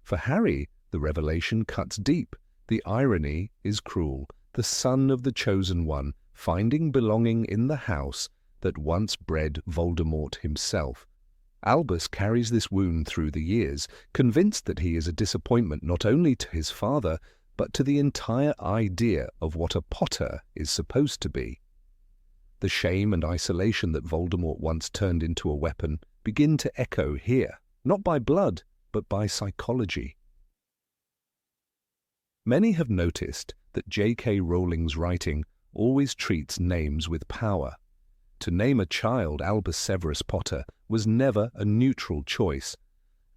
For Harry, the revelation cuts deep. The irony is cruel. The son of the Chosen One, finding belonging in the house that once bred Voldemort himself. Albus carries this wound through the years, convinced that he is a disappointment not only to his father, but to the entire idea of what a Potter is supposed to be. The shame and isolation that Voldemort once turned into a weapon begin to echo here, not by blood, but by psychology. Many have noticed that J.K. Rowling's writing always treats names with power. To name a child Albus Severus Potter was never a neutral choice.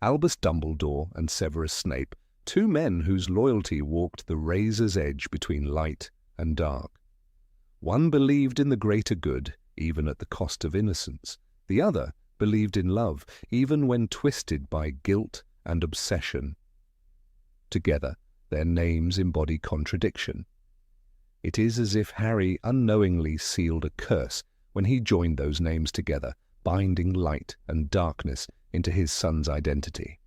Albus Dumbledore and Severus Snape, two men whose loyalty walked the razor's edge between light and dark. One believed in the greater good, even at the cost of innocence. The other believed in love, even when twisted by guilt and obsession. Together, their names embody contradiction. It is as if Harry unknowingly sealed a curse when he joined those names together, binding light and darkness into his son's identity.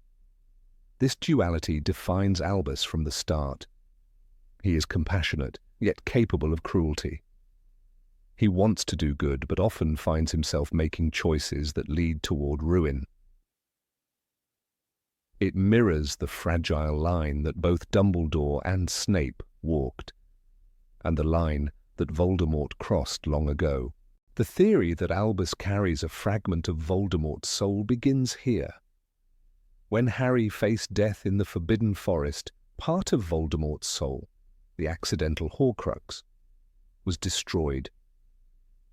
This duality defines Albus from the start. He is compassionate, yet capable of cruelty. He wants to do good, but often finds himself making choices that lead toward ruin. It mirrors the fragile line that both Dumbledore and Snape walked, and the line that Voldemort crossed long ago. The theory that Albus carries a fragment of Voldemort's soul begins here. When Harry faced death in the Forbidden Forest, part of Voldemort's soul, the accidental Horcrux, was destroyed.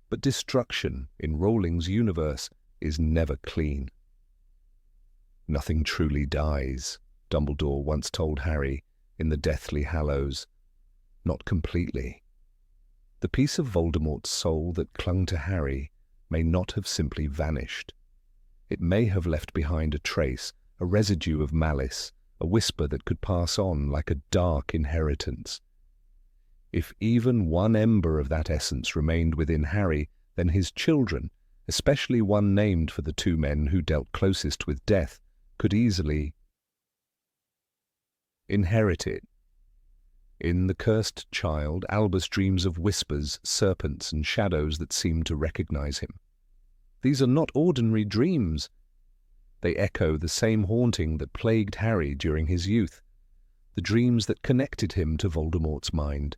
But destruction in Rowling's universe is never clean. "Nothing truly dies," Dumbledore once told Harry in the Deathly Hallows. Not completely. The piece of Voldemort's soul that clung to Harry may not have simply vanished. It may have left behind a trace, a residue of malice, a whisper that could pass on like a dark inheritance. If even one ember of that essence remained within Harry, then his children, especially one named for the two men who dealt closest with death, could easily inherit it. In The Cursed Child, Albus dreams of whispers, serpents, and shadows that seem to recognize him. These are not ordinary dreams. They echo the same haunting that plagued Harry during his youth, the dreams that connected him to Voldemort's mind.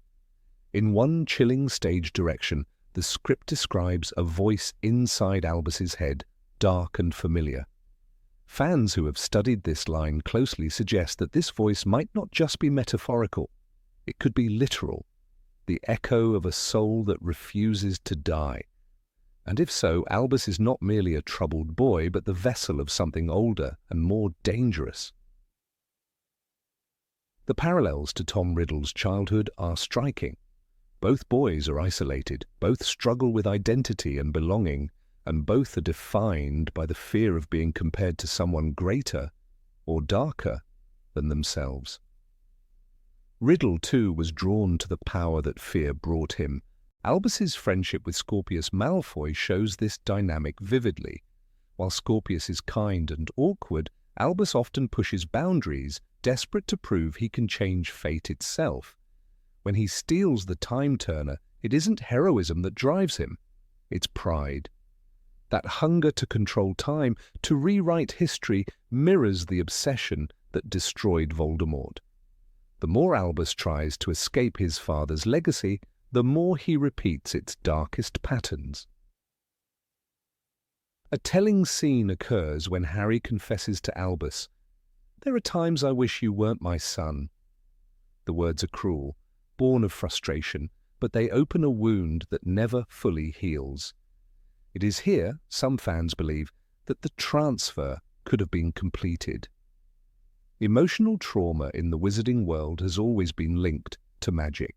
In one chilling stage direction, the script describes a voice inside Albus's head, dark and familiar. Fans who have studied this line closely suggest that this voice might not just be metaphorical. It could be literal, the echo of a soul that refuses to die. And if so, Albus is not merely a troubled boy, but the vessel of something older and more dangerous. The parallels to Tom Riddle's childhood are striking. Both boys are isolated, both struggle with identity and belonging, and both are defined by the fear of being compared to someone greater or darker than themselves. Riddle, too, was drawn to the power that fear brought him. Albus's friendship with Scorpius Malfoy shows this dynamic vividly. While Scorpius is kind and awkward, Albus often pushes boundaries, desperate to prove he can change fate itself. When he steals the Time Turner, it isn't heroism that drives him, it's pride. That hunger to control time, to rewrite history, mirrors the obsession that destroyed Voldemort. The more Albus tries to escape his father's legacy, the more he repeats its darkest patterns. A telling scene occurs when Harry confesses to Albus, "There are times I wish you weren't my son." The words are cruel, born of frustration, but they open a wound that never fully heals. It is here, some fans believe, that the transfer could have been completed. Emotional trauma in the wizarding world has always been linked to magic.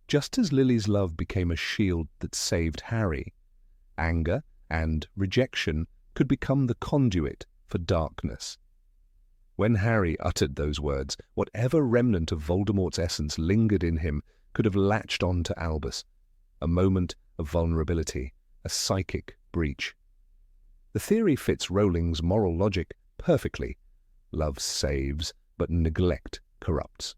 Just as Lily's love became a shield that saved Harry, anger and rejection could become the conduit for darkness. When Harry uttered those words, whatever remnant of Voldemort's essence lingered in him could have latched on to Albus, a moment of vulnerability, a psychic breach. The theory fits Rowling's moral logic perfectly. Love saves, but neglect corrupts.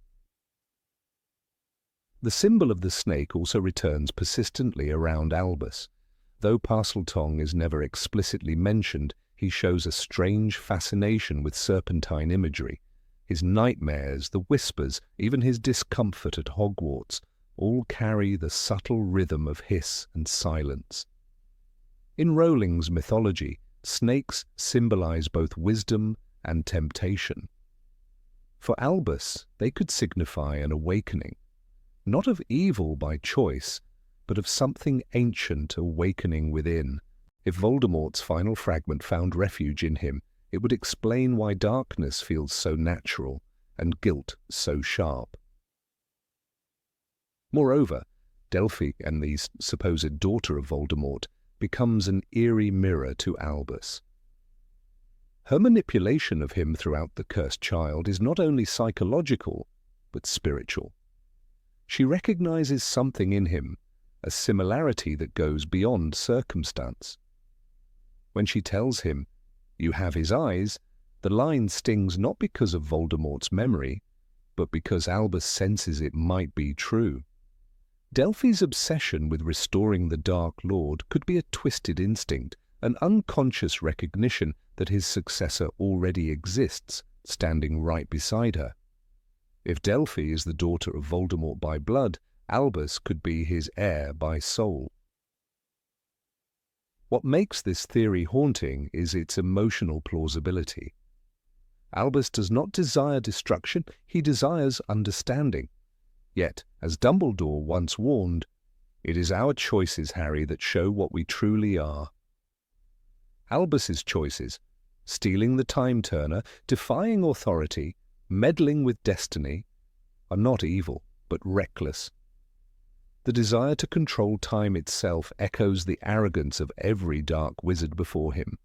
The symbol of the snake also returns persistently around Albus. Though Parseltongue is never explicitly mentioned, he shows a strange fascination with serpentine imagery. His nightmares, the whispers, even his discomfort at Hogwarts, all carry the subtle rhythm of hiss and silence. In Rowling's mythology, snakes symbolize both wisdom and temptation. For Albus, they could signify an awakening, not of evil by choice, but of something ancient awakening within. If Voldemort's final fragment found refuge in him, it would explain why darkness feels so natural and guilt so sharp. Moreover, Delphi, and the supposed daughter of Voldemort, becomes an eerie mirror to Albus. Her manipulation of him throughout The Cursed Child is not only psychological, but spiritual. She recognizes something in him, a similarity that goes beyond circumstance. When she tells him, "You have his eyes," the line stings not because of Voldemort's memory, but because Albus senses it might be true. Delphi's obsession with restoring the Dark Lord could be a twisted instinct, an unconscious recognition that his successor already exists, standing right beside her. If Delphi is the daughter of Voldemort by blood, Albus could be his heir by soul. What makes this theory haunting is its emotional plausibility. Albus does not desire destruction, he desires understanding. Yet, as Dumbledore once warned, "It is our choices, Harry, that show what we truly are." Albus's choices, stealing the Time Turner, defying authority, meddling with destiny, are not evil, but reckless. The desire to control time itself echoes the arrogance of every dark wizard before him.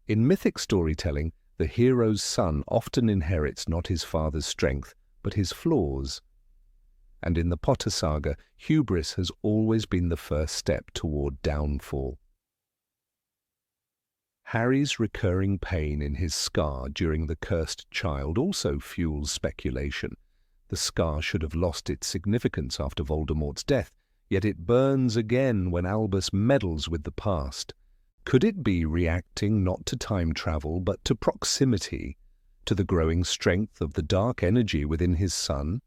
In mythic storytelling, the hero's son often inherits not his father's strength, but his flaws. And in the Potter saga, hubris has always been the first step toward downfall. Harry's recurring pain in his scar during the cursed child also fuels speculation. The scar should have lost its significance after Voldemort's death, yet it burns again when Albus meddles with the past. Could it be reacting not to time travel, but to proximity, to the growing strength of the dark energy within his son?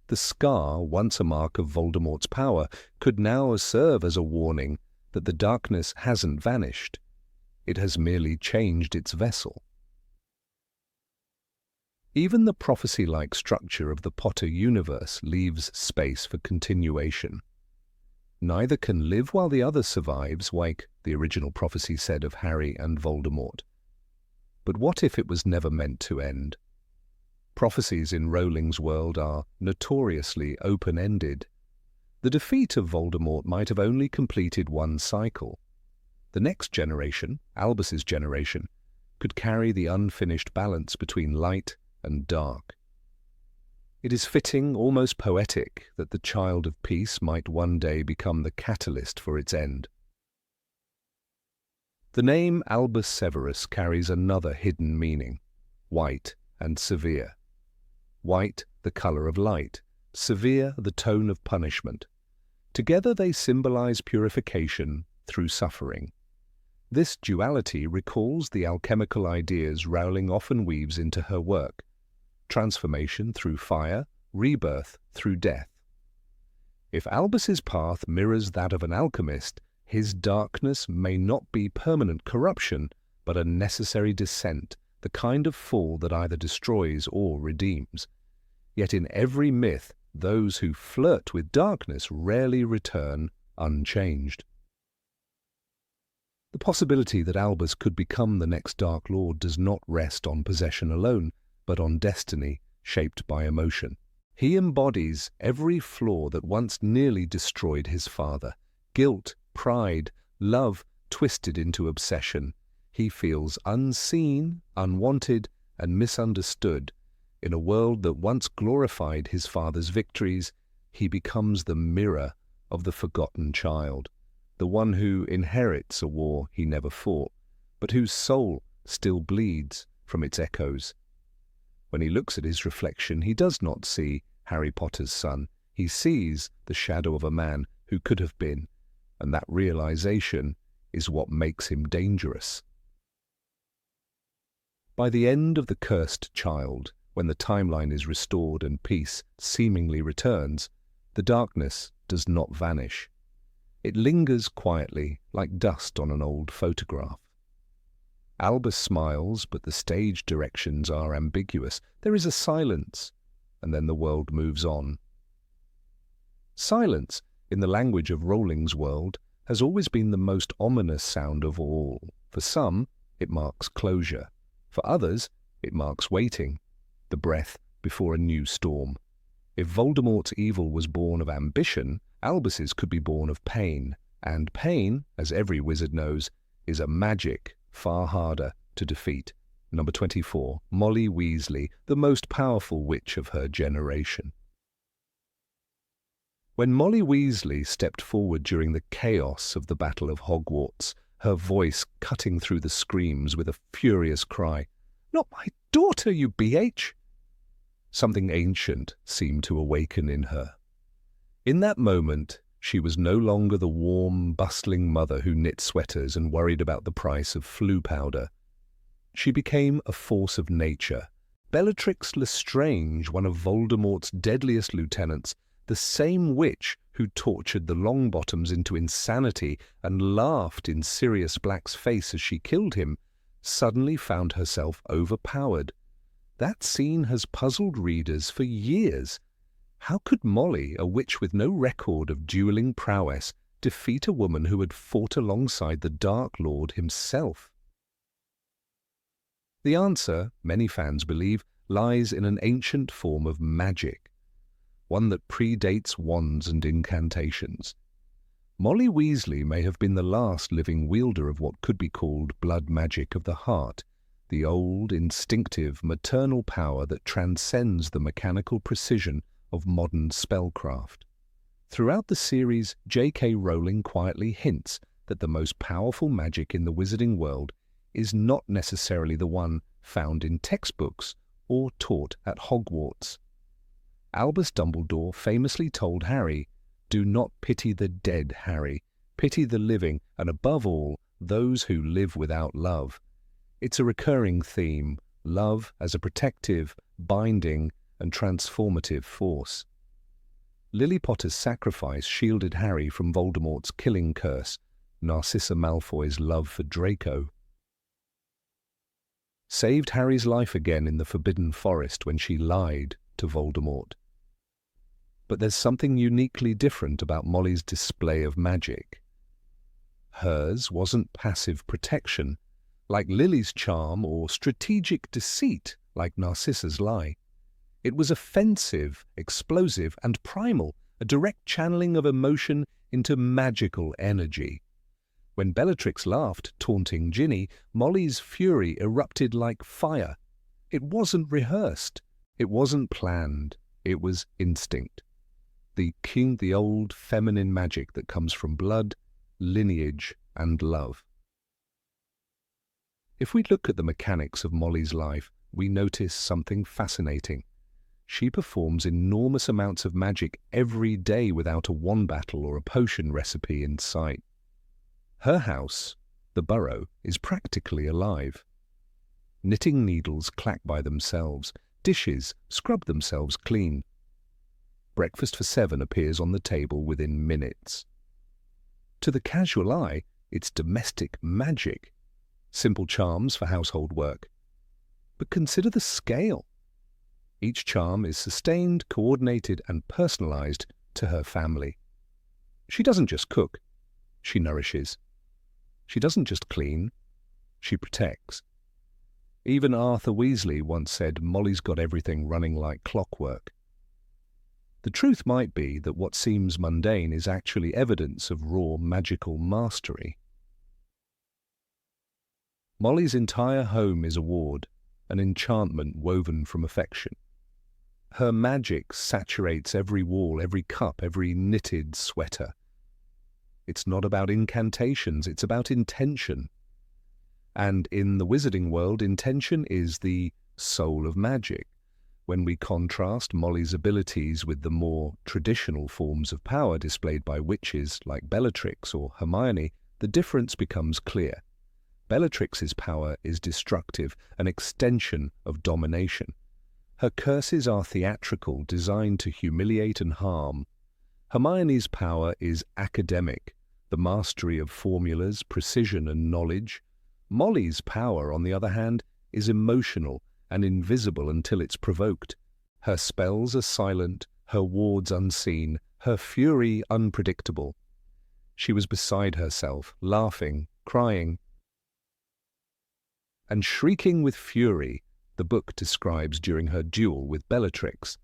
The scar, once a mark of Voldemort's power, could now serve as a warning that the darkness hasn't vanished. It has merely changed its vessel. Even the prophecy-like structure of the Potter universe leaves space for continuation. Neither can live while the other survives, like the original prophecy said of Harry and Voldemort. But what if it was never meant to end? Prophecies in Rowling's world are notoriously open-ended. The defeat of Voldemort might have only completed one cycle. The next generation, Albus's generation, could carry the unfinished balance between light and dark. It is fitting, almost poetic, that the child of peace might one day become the catalyst for its end. The name Albus Severus carries another hidden meaning: white and severe. White, the colour of light; severe, the tone of punishment. Together they symbolize purification through suffering. This duality recalls the alchemical ideas Rowling often weaves into her work: transformation through fire, rebirth through death. If Albus's path mirrors that of an alchemist, his darkness may not be permanent corruption, but a necessary descent, the kind of fall that either destroys or redeems. Yet in every myth, those who flirt with darkness rarely return unchanged. The possibility that Albus could become the next Dark Lord does not rest on possession alone, but on destiny shaped by emotion. He embodies every flaw that once nearly destroyed his father: guilt, pride, love twisted into obsession. He feels unseen, unwanted, and misunderstood. In a world that once glorified his father's victories, he becomes the mirror of the forgotten child, the one who inherits a war he never fought, but whose soul still bleeds from its echoes. When he looks at his reflection, he does not see Harry Potter's son. He sees the shadow of a man who could have been, and that realization is what makes him dangerous. By the end of The Cursed Child, when the timeline is restored and peace seemingly returns, the darkness does not vanish. It lingers quietly, like dust on an old photograph. Albus smiles, but the stage directions are ambiguous. There is a silence, and then the world moves on. Silence, in the language of Rowling's world, has always been the most ominous sound of all. For some, it marks closure. For others, it marks waiting, the breath before a new storm. If Voldemort's evil was born of ambition, Albus's could be born of pain. And pain, as every wizard knows, is a magic far harder to defeat. Number 24, Molly Weasley, the most powerful witch of her generation. When Molly Weasley stepped forward during the chaos of the Battle of Hogwarts, her voice cutting through the screams with a furious cry, "Not my daughter, you BH!" Something ancient seemed to awaken in her. In that moment, she was no longer the warm, bustling mother who knit sweaters and worried about the price of flu powder. She became a force of nature. Bellatrix Lestrange, one of Voldemort's deadliest lieutenants, the same witch who tortured the Longbottoms into insanity and laughed in Sirius Black's face as she killed him, suddenly found herself overpowered. That scene has puzzled readers for years. How could Molly, a witch with no record of dueling prowess, defeat a woman who had fought alongside the Dark Lord himself? The answer, many fans believe, lies in an ancient form of magic, one that predates wands and incantations. Molly Weasley may have been the last living wielder of what could be called blood magic of the heart, the old, instinctive, maternal power that transcends the mechanical precision of modern spellcraft. Throughout the series, J.K. Rowling quietly hints that the most powerful magic in the wizarding world is not necessarily the one found in textbooks or taught at Hogwarts. Albus Dumbledore famously told Harry, "Do not pity the dead, Harry. Pity the living, and above all, those who live without love." It's a recurring theme, love as a protective, binding, and transformative force. Lily Potter's sacrifice shielded Harry from Voldemort's killing curse, Narcissa Malfoy's love for Draco. Saved Harry's life again in the Forbidden Forest when she lied to Voldemort. But there's something uniquely different about Molly's display of magic. Hers wasn't passive protection, like Lily's charm, or strategic deceit, like Narcissa's lie. It was offensive, explosive, and primal, a direct channeling of emotion into magical energy. When Bellatrix laughed, taunting Ginny, Molly's fury erupted like fire. It wasn't rehearsed. It wasn't planned. It was instinct. The old feminine magic that comes from blood, lineage, and love. If we look at the mechanics of Molly's life, we notice something fascinating. She performs enormous amounts of magic every day without a wand battle or a potion recipe in sight. Her house, the Burrow, is practically alive. Knitting needles clack by themselves, dishes scrub themselves clean. Breakfast for 7 appears on the table within minutes. To the casual eye, it's domestic magic, simple charms for household work. But consider the scale. Each charm is sustained, coordinated, and personalized to her family. She doesn't just cook, she nourishes. She doesn't just clean, she protects. Even Arthur Weasley once said Molly's got everything running like clockwork. The truth might be that what seems mundane is actually evidence of raw magical mastery. Molly's entire home is a ward, an enchantment woven from affection. Her magic saturates every wall, every cup, every knitted sweater. It's not about incantations, it's about intention. And in the wizarding world, intention is the soul of magic. When we contrast Molly's abilities with the more traditional forms of power displayed by witches like Bellatrix or Hermione, the difference becomes clear. Bellatrix's power is destructive, an extension of domination. Her curses are theatrical, designed to humiliate and harm. Hermione's power is academic, the mastery of formulas, precision and knowledge. Molly's power, on the other hand, is emotional and invisible until it's provoked. Her spells are silent, her wards unseen, her fury unpredictable. She was beside herself, laughing, crying, and shrieking with fury, the book describes during her duel with Bellatrix.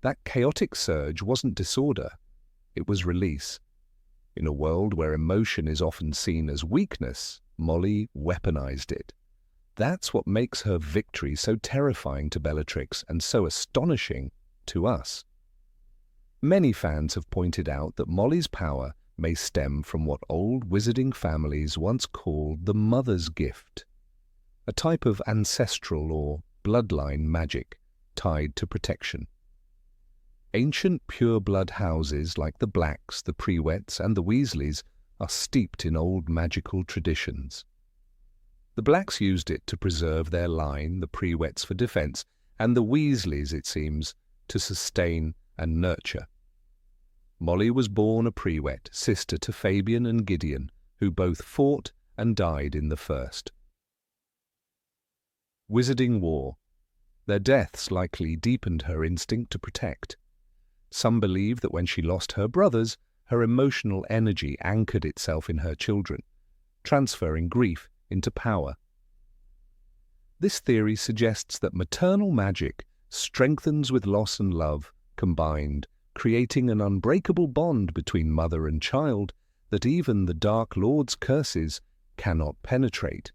That chaotic surge wasn't disorder, it was release. In a world where emotion is often seen as weakness, Molly weaponized it. That's what makes her victory so terrifying to Bellatrix and so astonishing to us. Many fans have pointed out that Molly's power may stem from what old wizarding families once called the mother's gift, a type of ancestral or bloodline magic tied to protection. Ancient pure-blood houses like the Blacks, the Prewetts, and the Weasleys are steeped in old magical traditions. The Blacks used it to preserve their line, the Prewetts for defense, and the Weasleys, it seems, to sustain and nurture. Molly was born a Prewett, sister to Fabian and Gideon, who both fought and died in the first Wizarding War. Their deaths likely deepened her instinct to protect. Some believe that when she lost her brothers, her emotional energy anchored itself in her children, transferring grief into power. This theory suggests that maternal magic strengthens with loss and love combined, creating an unbreakable bond between mother and child that even the Dark Lord's curses cannot penetrate.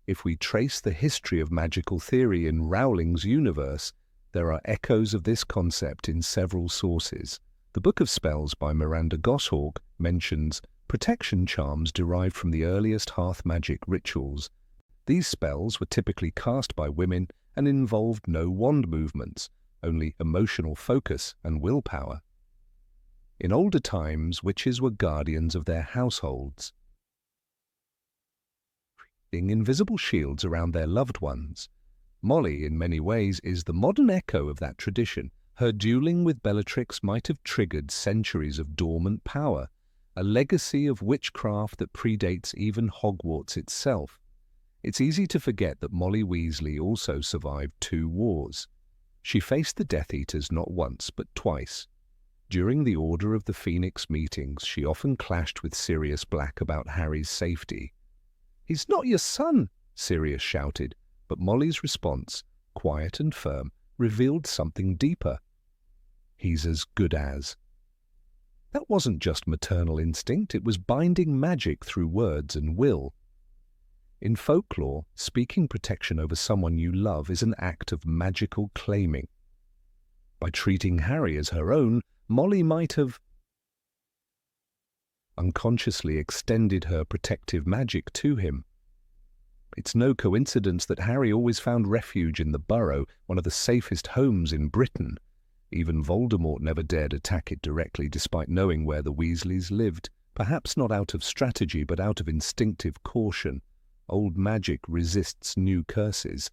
If we trace the history of magical theory in Rowling's universe, there are echoes of this concept in several sources. The Book of Spells by Miranda Goshawk mentions protection charms derived from the earliest hearth magic rituals. These spells were typically cast by women and involved no wand movements, only emotional focus and willpower. In older times, witches were guardians of their households, creating invisible shields around their loved ones. Molly, in many ways, is the modern echo of that tradition. Her dueling with Bellatrix might have triggered centuries of dormant power, a legacy of witchcraft that predates even Hogwarts itself. It's easy to forget that Molly Weasley also survived 2 wars. She faced the Death Eaters not once but twice. During the Order of the Phoenix meetings, she often clashed with Sirius Black about Harry's safety. "He's not your son," Sirius shouted, but Molly's response, quiet and firm, revealed something deeper. "He's as good as." That wasn't just maternal instinct, it was binding magic through words and will. In folklore, speaking protection over someone you love is an act of magical claiming. By treating Harry as her own, Molly might have unconsciously extended her protective magic to him. It's no coincidence that Harry always found refuge in the Burrow, one of the safest homes in Britain. Even Voldemort never dared attack it directly, despite knowing where the Weasleys lived, perhaps not out of strategy but out of instinctive caution. Old magic resists new curses.